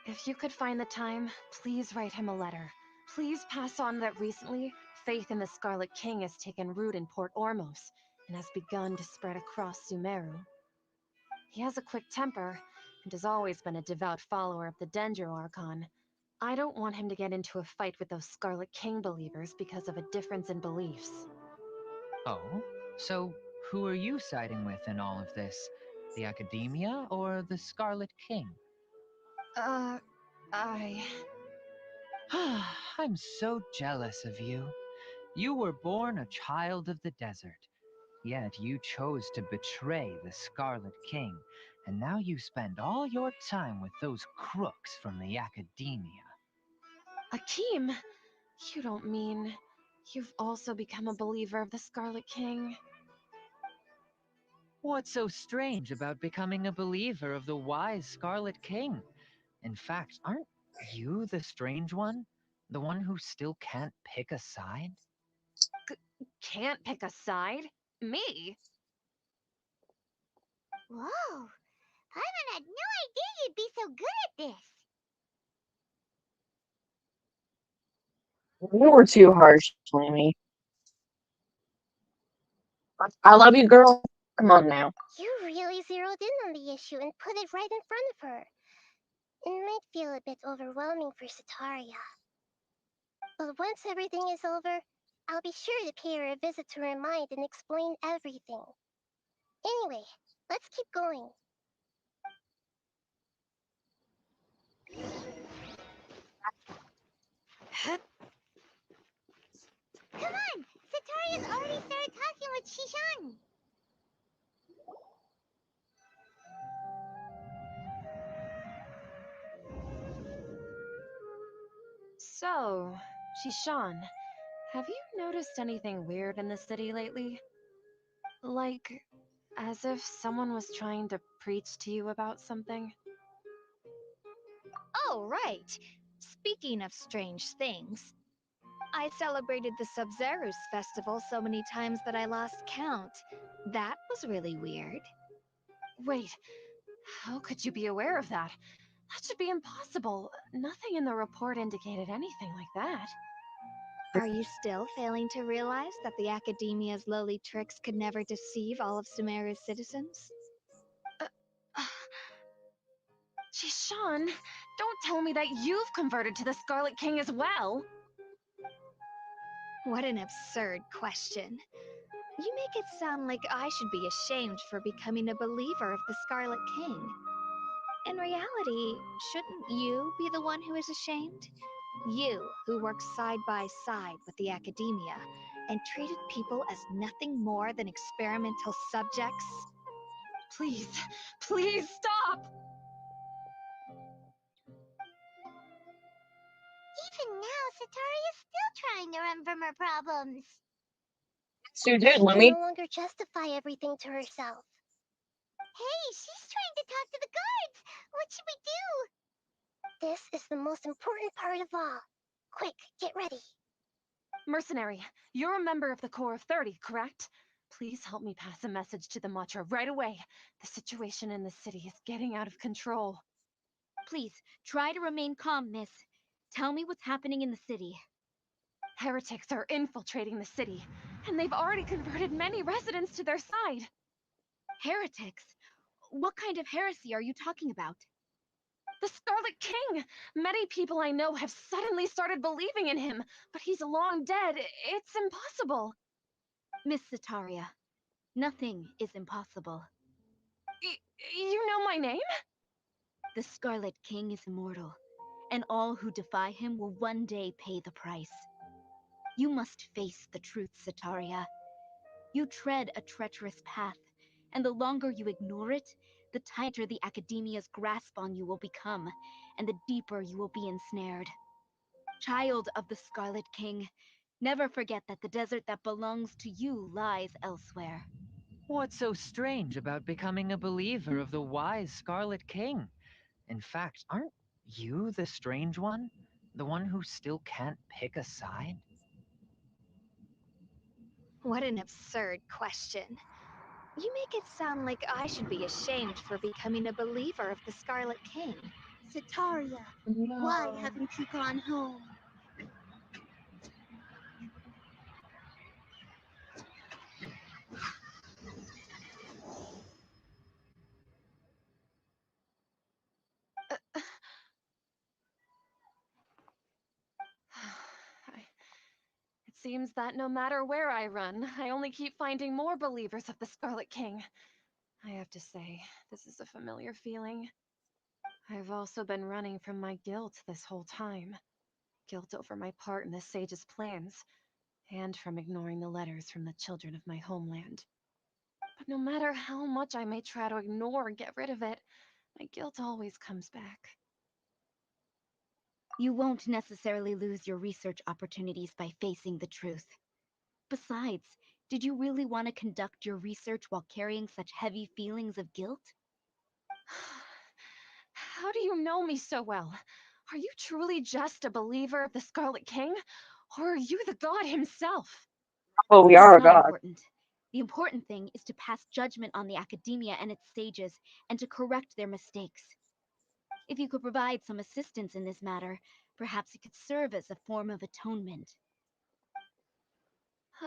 If you could find the time, please write him a letter. Please pass on that recently, faith in the Scarlet King has taken root in Port Ormos and has begun to spread across Sumeru. He has a quick temper and has always been a devout follower of the Dendro Archon. I don't want him to get into a fight with those Scarlet King believers because of a difference in beliefs. Oh? So, who are you siding with in all of this? The Academia or the Scarlet King? I'm so jealous of you. You were born a child of the desert, yet you chose to betray the Scarlet King, and now you spend all your time with those crooks from the Academia. Akeem, you don't mean you've also become a believer of the Scarlet King? What's so strange about becoming a believer of the wise Scarlet King? In fact, aren't you the strange one? The one who still can't pick a side? Can't pick a side? Me? Whoa! Paimon had no idea you'd be so good at this. You were too harsh, Lammy. I love you, girl. Come on now. You really zeroed in on the issue and put it right in front of her. It might feel a bit overwhelming for Sataria. But once everything is over, I'll be sure to pay her a visit to her mind and explain everything. Anyway, let's keep going. Come on! Sataria's already started talking with Shishan! So, Shishan, have you noticed anything weird in the city lately? Like, as if someone was trying to preach to you about something? Oh, right. Speaking of strange things, I celebrated the Sub-Zerus festival so many times that I lost count. That was really weird. Wait, how could you be aware of that? That should be impossible. Nothing in the report indicated anything like that. Are you still failing to realize that the Academia's lowly tricks could never deceive all of Sumeru's citizens? Shishan, don't tell me that you've converted to the Scarlet King as well! What an absurd question. You make it sound like I should be ashamed for becoming a believer of the Scarlet King. In reality, shouldn't you be the one who is ashamed? You, who worked side by side with the academia and treated people as nothing more than experimental subjects? Please, please stop! Even now, Sataria's still trying to run from her problems. So you did, She can Lemmy. no longer justify everything to herself. Hey, she's trying to talk to the guards. What should we do? This is the most important part of all. Quick, get ready. Mercenary, you're a member of the Corps of 30, correct? Please help me pass a message to the Matra right away. The situation in the city is getting out of control. Please, try to remain calm, miss. Tell me what's happening in the city. Heretics are infiltrating the city, and they've already converted many residents to their side. Heretics? What kind of heresy are you talking about? The Scarlet King! Many people I know have suddenly started believing in him, but he's long dead. It's impossible. Miss Sataria, nothing is impossible. You know my name? The Scarlet King is immortal, and all who defy him will one day pay the price. You must face the truth, Sataria. You tread a treacherous path, and the longer you ignore it, the tighter the Academia's grasp on you will become, and the deeper you will be ensnared. Child of the Scarlet King, never forget that the desert that belongs to you lies elsewhere. What's so strange about becoming a believer of the wise Scarlet King? In fact, aren't you the strange one? The one who still can't pick a side? What an absurd question. You make it sound like I should be ashamed for becoming a believer of the Scarlet King. Sataria, why haven't you gone home? It seems that no matter where I run, I only keep finding more believers of the Scarlet King. I have to say, this is a familiar feeling. I've also been running from my guilt this whole time. Guilt over my part in the Sage's plans, and from ignoring the letters from the children of my homeland. But no matter how much I may try to ignore or get rid of it, my guilt always comes back. You won't necessarily lose your research opportunities by facing the truth. Besides, did you really want to conduct your research while carrying such heavy feelings of guilt? How do you know me so well? Are you truly just a believer of the Scarlet King? Or are you the god himself? Well, we That's are a not god. important. The important thing is to pass judgment on the Academia and its sages, and to correct their mistakes. If you could provide some assistance in this matter, perhaps it could serve as a form of atonement.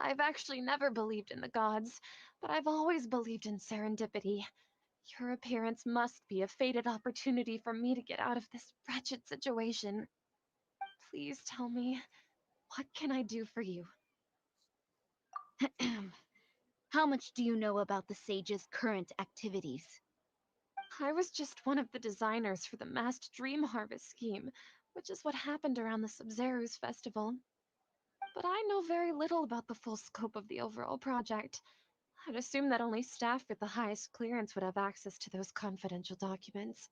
I've actually never believed in the gods, but I've always believed in serendipity. Your appearance must be a fated opportunity for me to get out of this wretched situation. Please tell me, what can I do for you? How much do you know about the sage's current activities? I was just one of the designers for the masked dream harvest scheme, which is what happened around the Sub-Zero's festival. But I know very little about the full scope of the overall project. I'd assume that only staff with the highest clearance would have access to those confidential documents.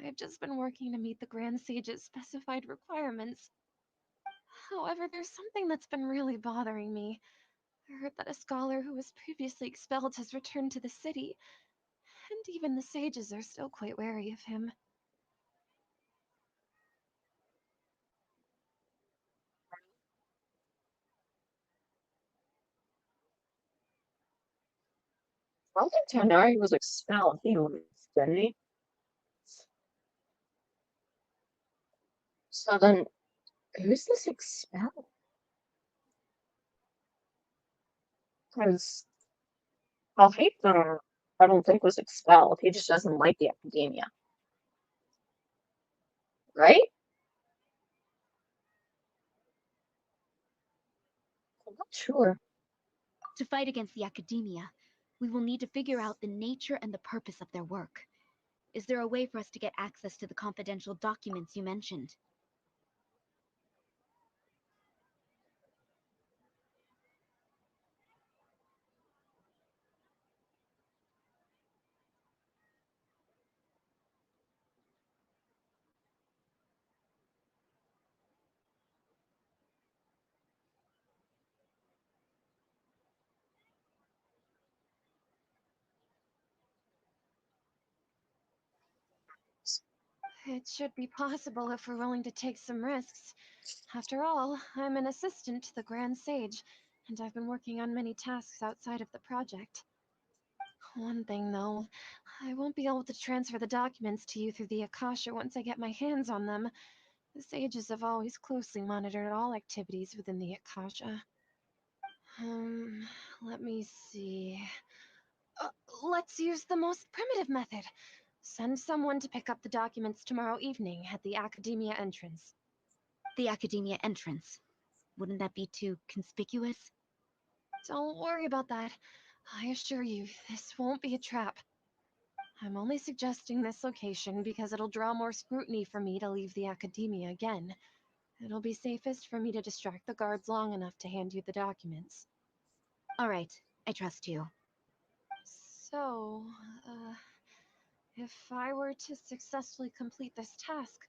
I've just been working to meet the Grand Sage's specified requirements. However, there's something that's been really bothering me. I heard that a scholar who was previously expelled has returned to the city, and even the sages are still quite wary of him. I don't think Tanari was expelled. He was, didn't he? So then, who's this expelled? Because Alhaitham, I don't think was expelled. He just doesn't like the academia. Right? I'm not sure. To fight against the Academia, we will need to figure out the nature and the purpose of their work. Is there a way for us to get access to the confidential documents you mentioned? It should be possible if we're willing to take some risks. After all, I'm an assistant to the Grand Sage, and I've been working on many tasks outside of the project. One thing, though, I won't be able to transfer the documents to you through the Akasha once I get my hands on them. The sages have always closely monitored all activities within the Akasha. Let me see. Uh, let's use the most primitive method. Send someone to pick up the documents tomorrow evening at the Academia entrance. The Academia entrance. Wouldn't that be too conspicuous? Don't worry about that. I assure you, this won't be a trap. I'm only suggesting this location because it'll draw more scrutiny for me to leave the Academia again. It'll be safest for me to distract the guards long enough to hand you the documents. All right, I trust you. So, if I were to successfully complete this task,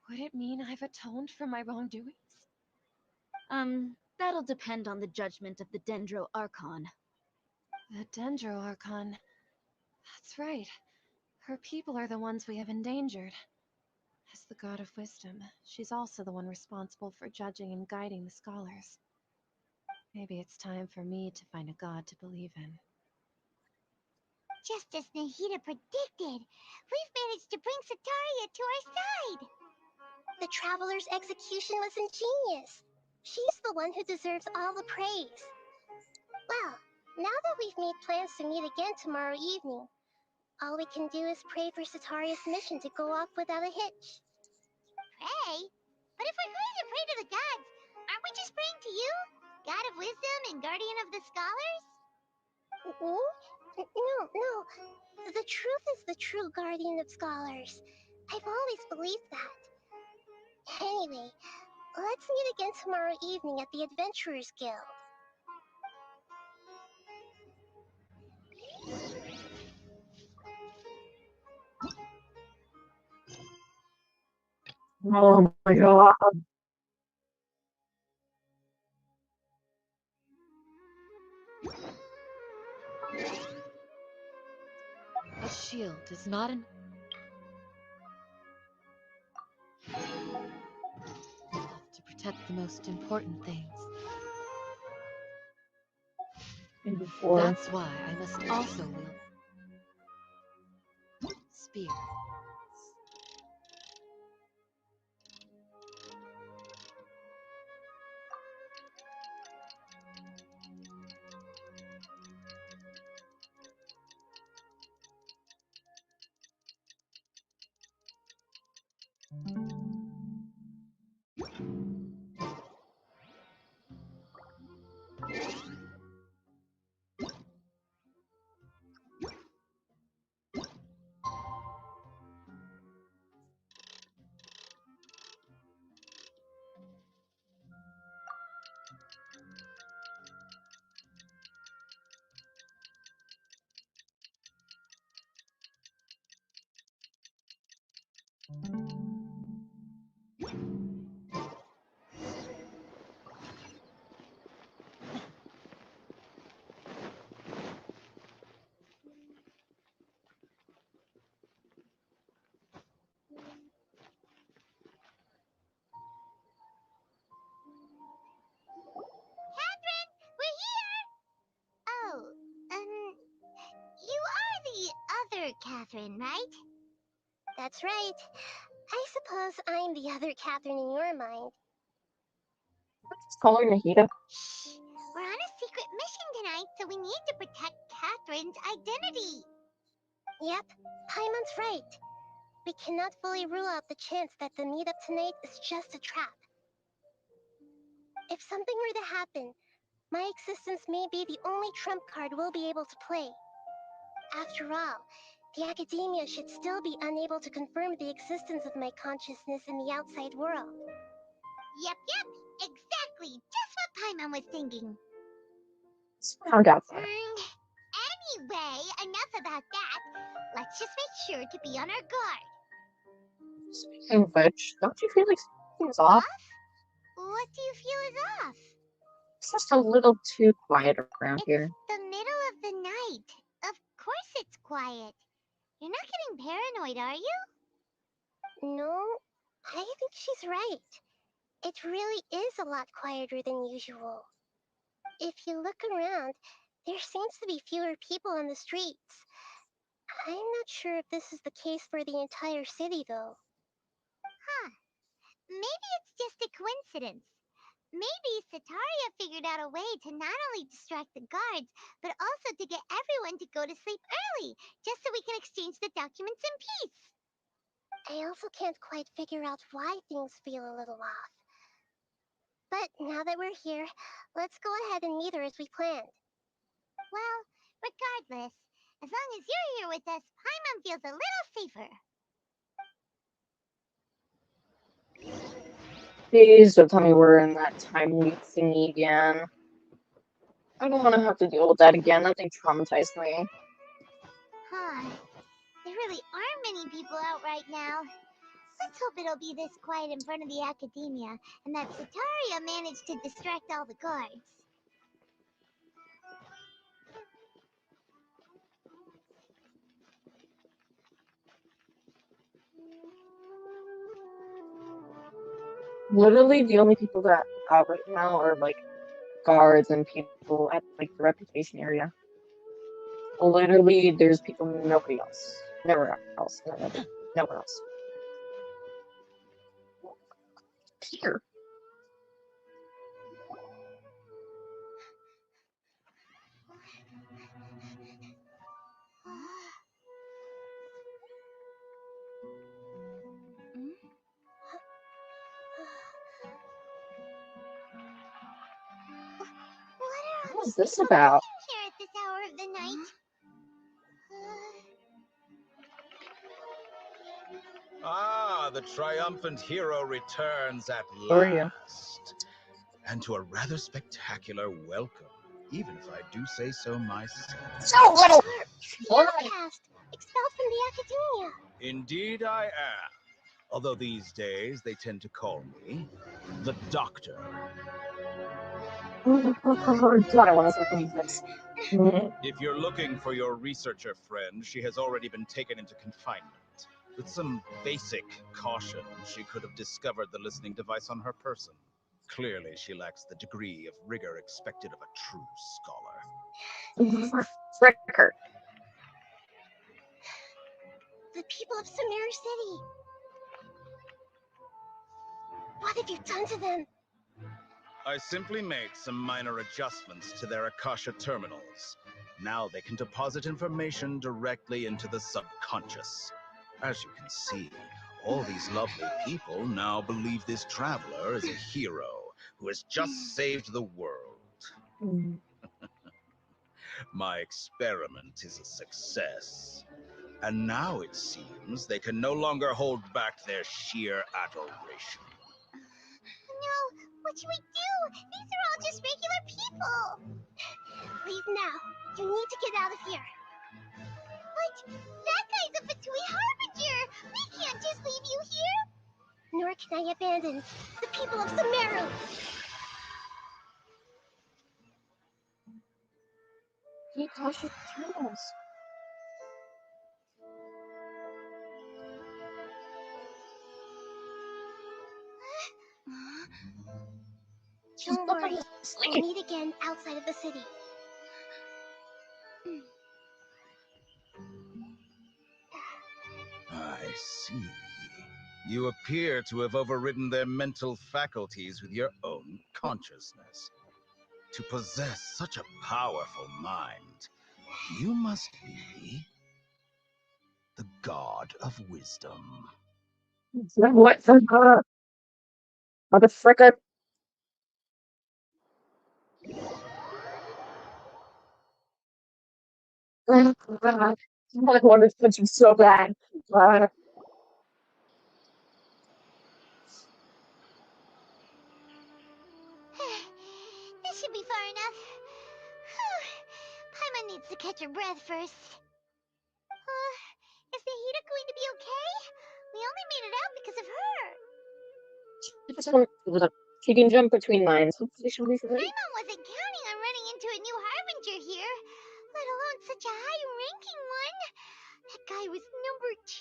would it mean I've atoned for my wrongdoings? That'll depend on the judgment of the Dendro Archon. The Dendro Archon. That's right. Her people are the ones we have endangered. As the god of wisdom, she's also the one responsible for judging and guiding the scholars. Maybe it's time for me to find a god to believe in. Just as Nahida predicted, we've managed to bring Sataria to our side. The Traveler's execution was ingenious. She's the one who deserves all the praise. Well, now that we've made plans to meet again tomorrow evening, all we can do is pray for Sataria's mission to go off without a hitch. Pray? But if we're going to pray to the gods, aren't we just praying to you? God of wisdom and guardian of the scholars? No. The truth is the true guardian of scholars. I've always believed that. Anyway, let's meet again tomorrow evening at the Adventurers Guild. Oh my god. A shield is not an... to protect the most important things. That's why I must also wield... spear. Catherine, we're here! Oh, you are the other Catherine, right? That's right. I suppose I'm the other Catherine in your mind. Let's call her Nahida. Shh! We're on a secret mission tonight, so we need to protect Catherine's identity. Yep, Paimon's right. We cannot fully rule out the chance that the meetup tonight is just a trap. If something were to happen, my existence may be the only trump card we'll be able to play. After all, The academia should still be unable to confirm the existence of my consciousness in the outside world. Yep, exactly. Just what Paimon was thinking. Found out that. Anyway, enough about that. Let's just make sure to be on our guard. Speaking of which, don't you feel like something's off? What do you feel is off? It's just a little too quiet around here. The middle of the night. Of course it's quiet. You're not getting paranoid, are you? No, I think she's right. It really is a lot quieter than usual. If you look around, there seems to be fewer people on the streets. I'm not sure if this is the case for the entire city, though. Huh. Maybe it's just a coincidence. Maybe Sataria figured out a way to not only distract the guards, but also to get everyone to go to sleep early, just so we can exchange the documents in peace. I also can't quite figure out why things feel a little off. But now that we're here, let's go ahead and meet her as we planned. Well, regardless, as long as you're here with us, Paimon feels a little safer. Please don't tell me we're in that time loop thingy again. I don't want to have to deal with that again. That thing traumatized me. Huh. There really aren't many people out right now. Let's hope it'll be this quiet in front of the academia, and that Sataria managed to distract all the guards. Literally, the only people that out right now are like guards and people at like the reputation area. Literally, there's people, nobody else. Nowhere else. Nowhere else. Here. What is this about? Here at this hour of the night. Ah, the triumphant hero returns at Who are you? last. And to a rather spectacular welcome, even if I do say so myself. So little! The outcast, expelled from the academia. Indeed I am. Although these days they tend to call me the Doctor. God, I want to start doing this. If you're looking for your researcher friend, she has already been taken into confinement. With some basic caution, she could have discovered the listening device on her person. Clearly, she lacks the degree of rigor expected of a true scholar. Frick her. The people of Sumeru City. What have you done to them? I simply made some minor adjustments to their Akasha terminals. Now they can deposit information directly into the subconscious. As you can see, all these lovely people now believe this traveler is a hero who has just saved the world. My experiment is a success. And now it seems they can no longer hold back their sheer adoration. No, what should we do? These are all just regular people. Leave now. You need to get out of here. But that guy's a Fatui Harbinger. We can't just leave you here. Nor can I abandon the people of Sumeru. The Akasha terminals. Don't worry. We'll meet again outside of the city. I see. You appear to have overridden their mental faculties with your own consciousness. To possess such a powerful mind, you must be the god of wisdom. What the What the frick? Oh, God. I wanted to punch him so bad. This should be far enough. Paimon needs to catch her breath first. Is Nahida going to be okay? We only made it out because of her. She can jump between lines. Hopefully she'll be fine. Paimon wasn't counting on running into a new Harbinger here, let alone such a high-ranking one. That guy was number 2.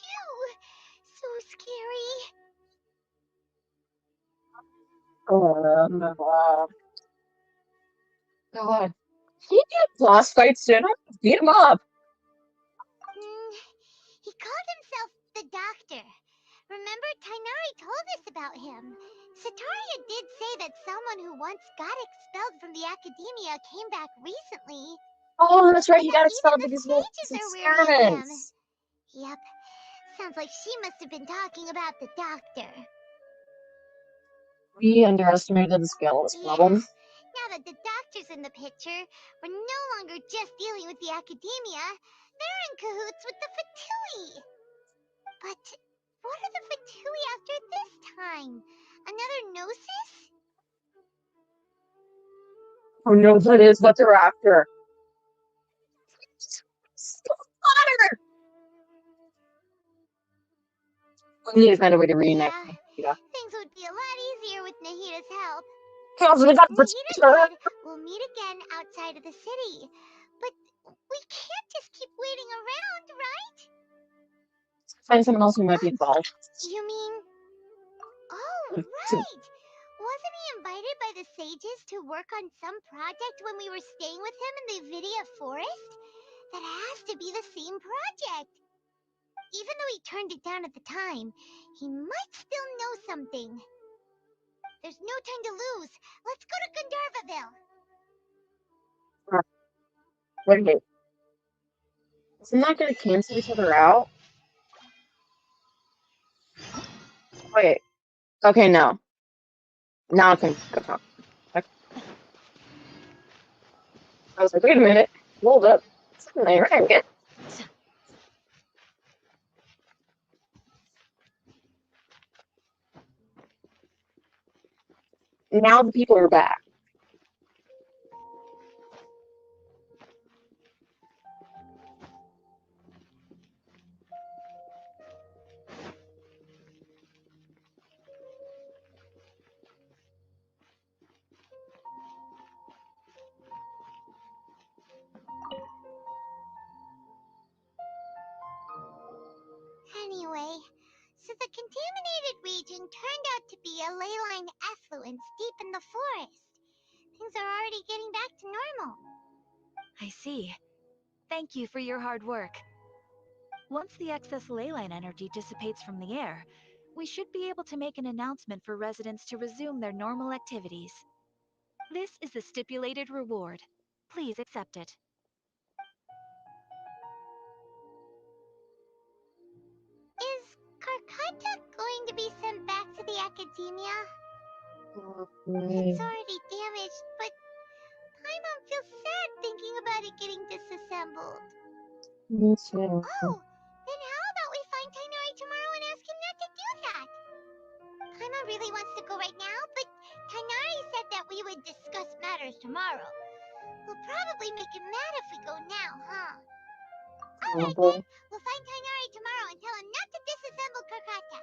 So scary. God. He did boss fight soon. Beat him up. He called himself the Doctor. Remember, Tainari told us about him. Sataria did say that someone who once got expelled from the Academia came back recently. Oh, that's right. He got Even expelled the because of his sages are wary of him. experiments. Yep. Sounds like she must have been talking about the Doctor. We underestimated the scale of this problem. Now that the Doctor's in the picture, we're no longer just dealing with the Academia. They're in cahoots with the Fatui. But what are the Fatui after this time? Another Gnosis? Who knows what is what they're after? Fire! We need to find a way to reunite Nahida. Things would be a lot easier with Nahida's help. Nahida said we'll meet again outside of the city. But we can't just keep waiting around, right? Find someone else who might be involved. You mean... Oh, right! Wasn't he invited by the sages to work on some project when we were staying with him in the Vidia Forest? That has to be the same project. Even though he turned it down at the time, he might still know something. There's no time to lose. Let's go to Gandharvaville. Wait. Isn't that going to cancel each other out? Wait. Okay, no. Now I can go talk. I was like, wait a minute. Hold up. Right. Now the people are back. Anyway, so the contaminated region turned out to be a ley line effluence deep in the forest. Things are already getting back to normal. I see. Thank you for your hard work. Once the excess leyline energy dissipates from the air, we should be able to make an announcement for residents to resume their normal activities. This is the stipulated reward. Please accept it. Is Karkata going to be sent back to the Academia? It's already damaged, but Paimon feels sad thinking about it getting disassembled. Me too. Oh, then how about we find Tainari tomorrow and ask him not to do that? Paimon really wants to go right now, but Tainari said that we would discuss matters tomorrow. We'll probably make him mad if we go now, huh? Alright then, we'll find Tainari tomorrow and tell him not to disassemble Karkata.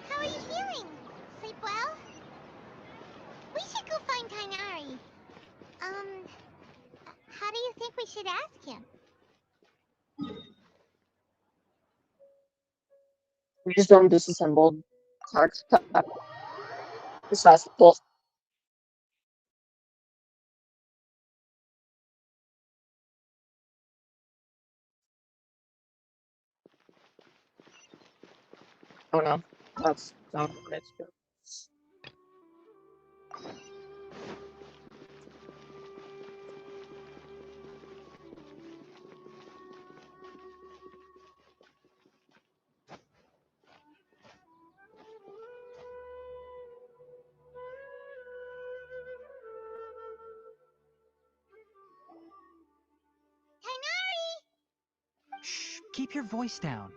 How are you feeling? Sleep well? We should go find Tainari. How do you think we should ask him? We just don't disassemble parts. Disassemble. Oh no, that's not what it's doing. Shh, keep your voice down.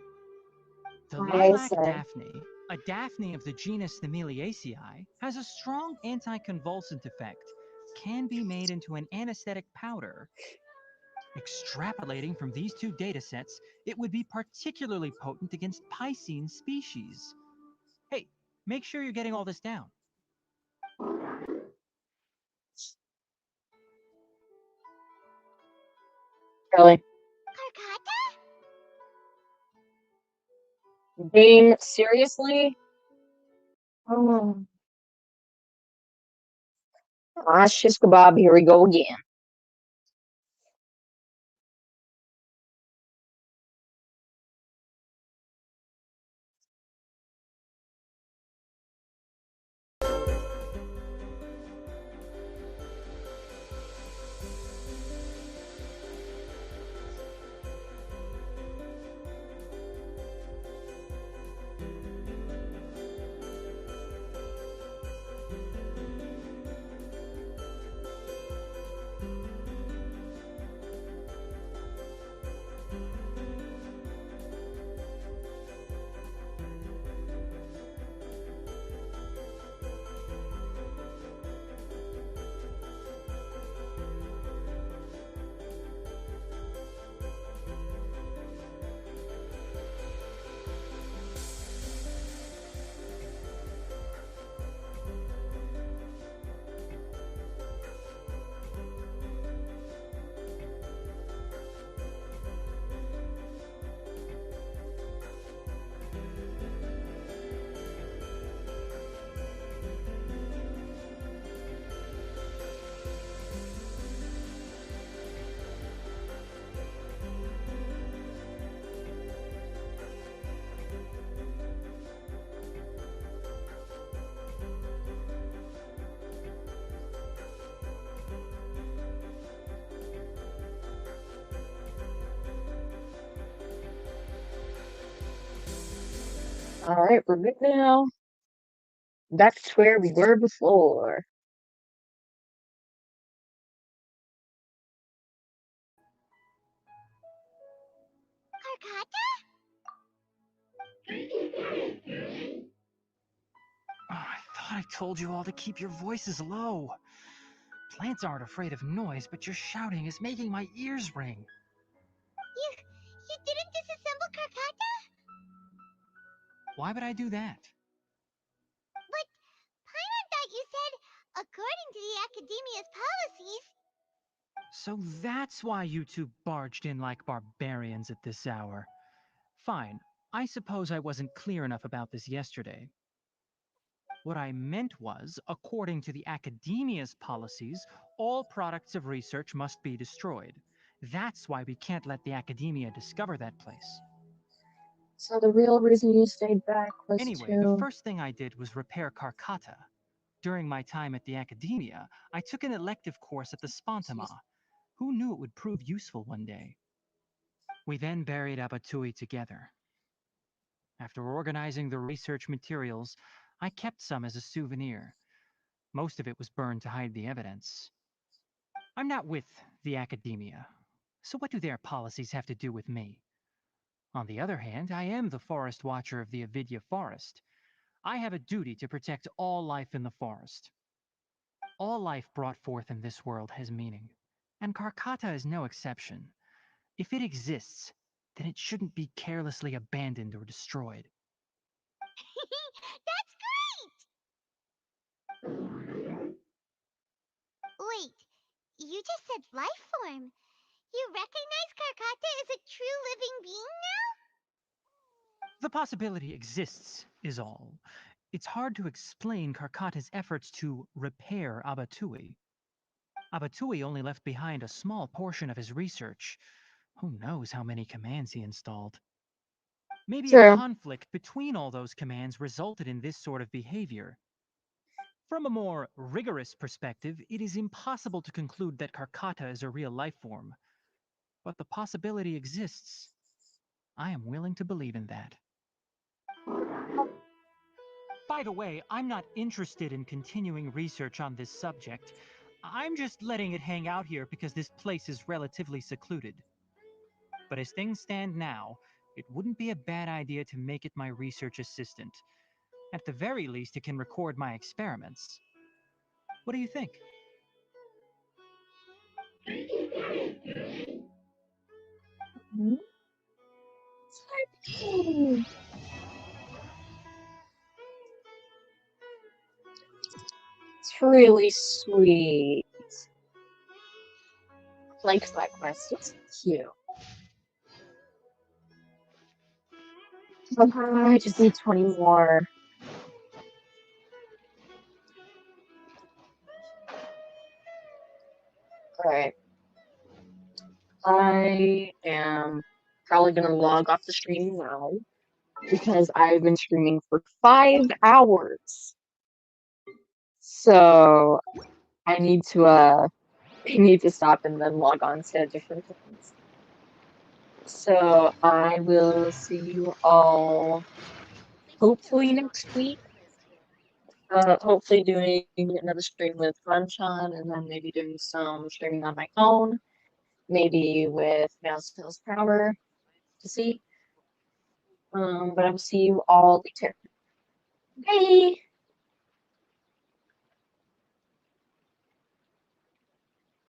The I lilac said, daphne, a daphne of the genus Thameliaceae, has a strong anticonvulsant effect, can be made into an anesthetic powder. Extrapolating from these two datasets, it would be particularly potent against Piscine species. Hey, make sure you're getting all this down. really? Game, seriously? Oh. Ah, shish kebab, here we go again. Alright, we're good now. That's where we were before. Oh, I thought I told you all to keep your voices low. Plants aren't afraid of noise, but your shouting is making my ears ring. You didn't disassemble Karkata? Why would I do that? But Paimon thought you said, according to the Academia's policies. So that's why you two barged in like barbarians at this hour. Fine, I suppose I wasn't clear enough about this yesterday. What I meant was, according to the Academia's policies, all products of research must be destroyed. That's why we can't let the Academia discover that place. So the real reason you stayed back was Anyway, the to... first thing I did was repair Karkata. During my time at the Academia, I took an elective course at the Spontama. Who knew it would prove useful one day? We then buried Abatui together. After organizing the research materials, I kept some as a souvenir. Most of it was burned to hide the evidence. I'm not with the Academia, so what do their policies have to do with me? On the other hand, I am the Forest Watcher of the Avidya Forest. I have a duty to protect all life in the forest. All life brought forth in this world has meaning, and Karkata is no exception. If it exists, then it shouldn't be carelessly abandoned or destroyed. That's great! Wait, you just said life form. You recognize Karkata as a true living being now? The possibility exists, is all. It's hard to explain Karkata's efforts to repair Abatui. Abatui only left behind a small portion of his research. Who knows how many commands he installed? Maybe a True. conflict between all those commands resulted in this sort of behavior. From a more rigorous perspective, it is impossible to conclude that Karkata is a real life form. But the possibility exists. I am willing to believe in that. By the way, I'm not interested in continuing research on this subject. I'm just letting it hang out here because this place is relatively secluded. But as things stand now, it wouldn't be a bad idea to make it my research assistant. At the very least, it can record my experiments. What do you think? It's really sweet. Likes that quest. It's cute. I just need 20 more. Alright. I am probably gonna log off the stream now because I've been streaming for 5 hours. So I need to stop and then log on to different things. So I will see you all hopefully next week. Hopefully doing another stream with Runchan and then maybe doing some streaming on my own. Maybe with Mouse Skills Power to see. But I will see you all later. Bye!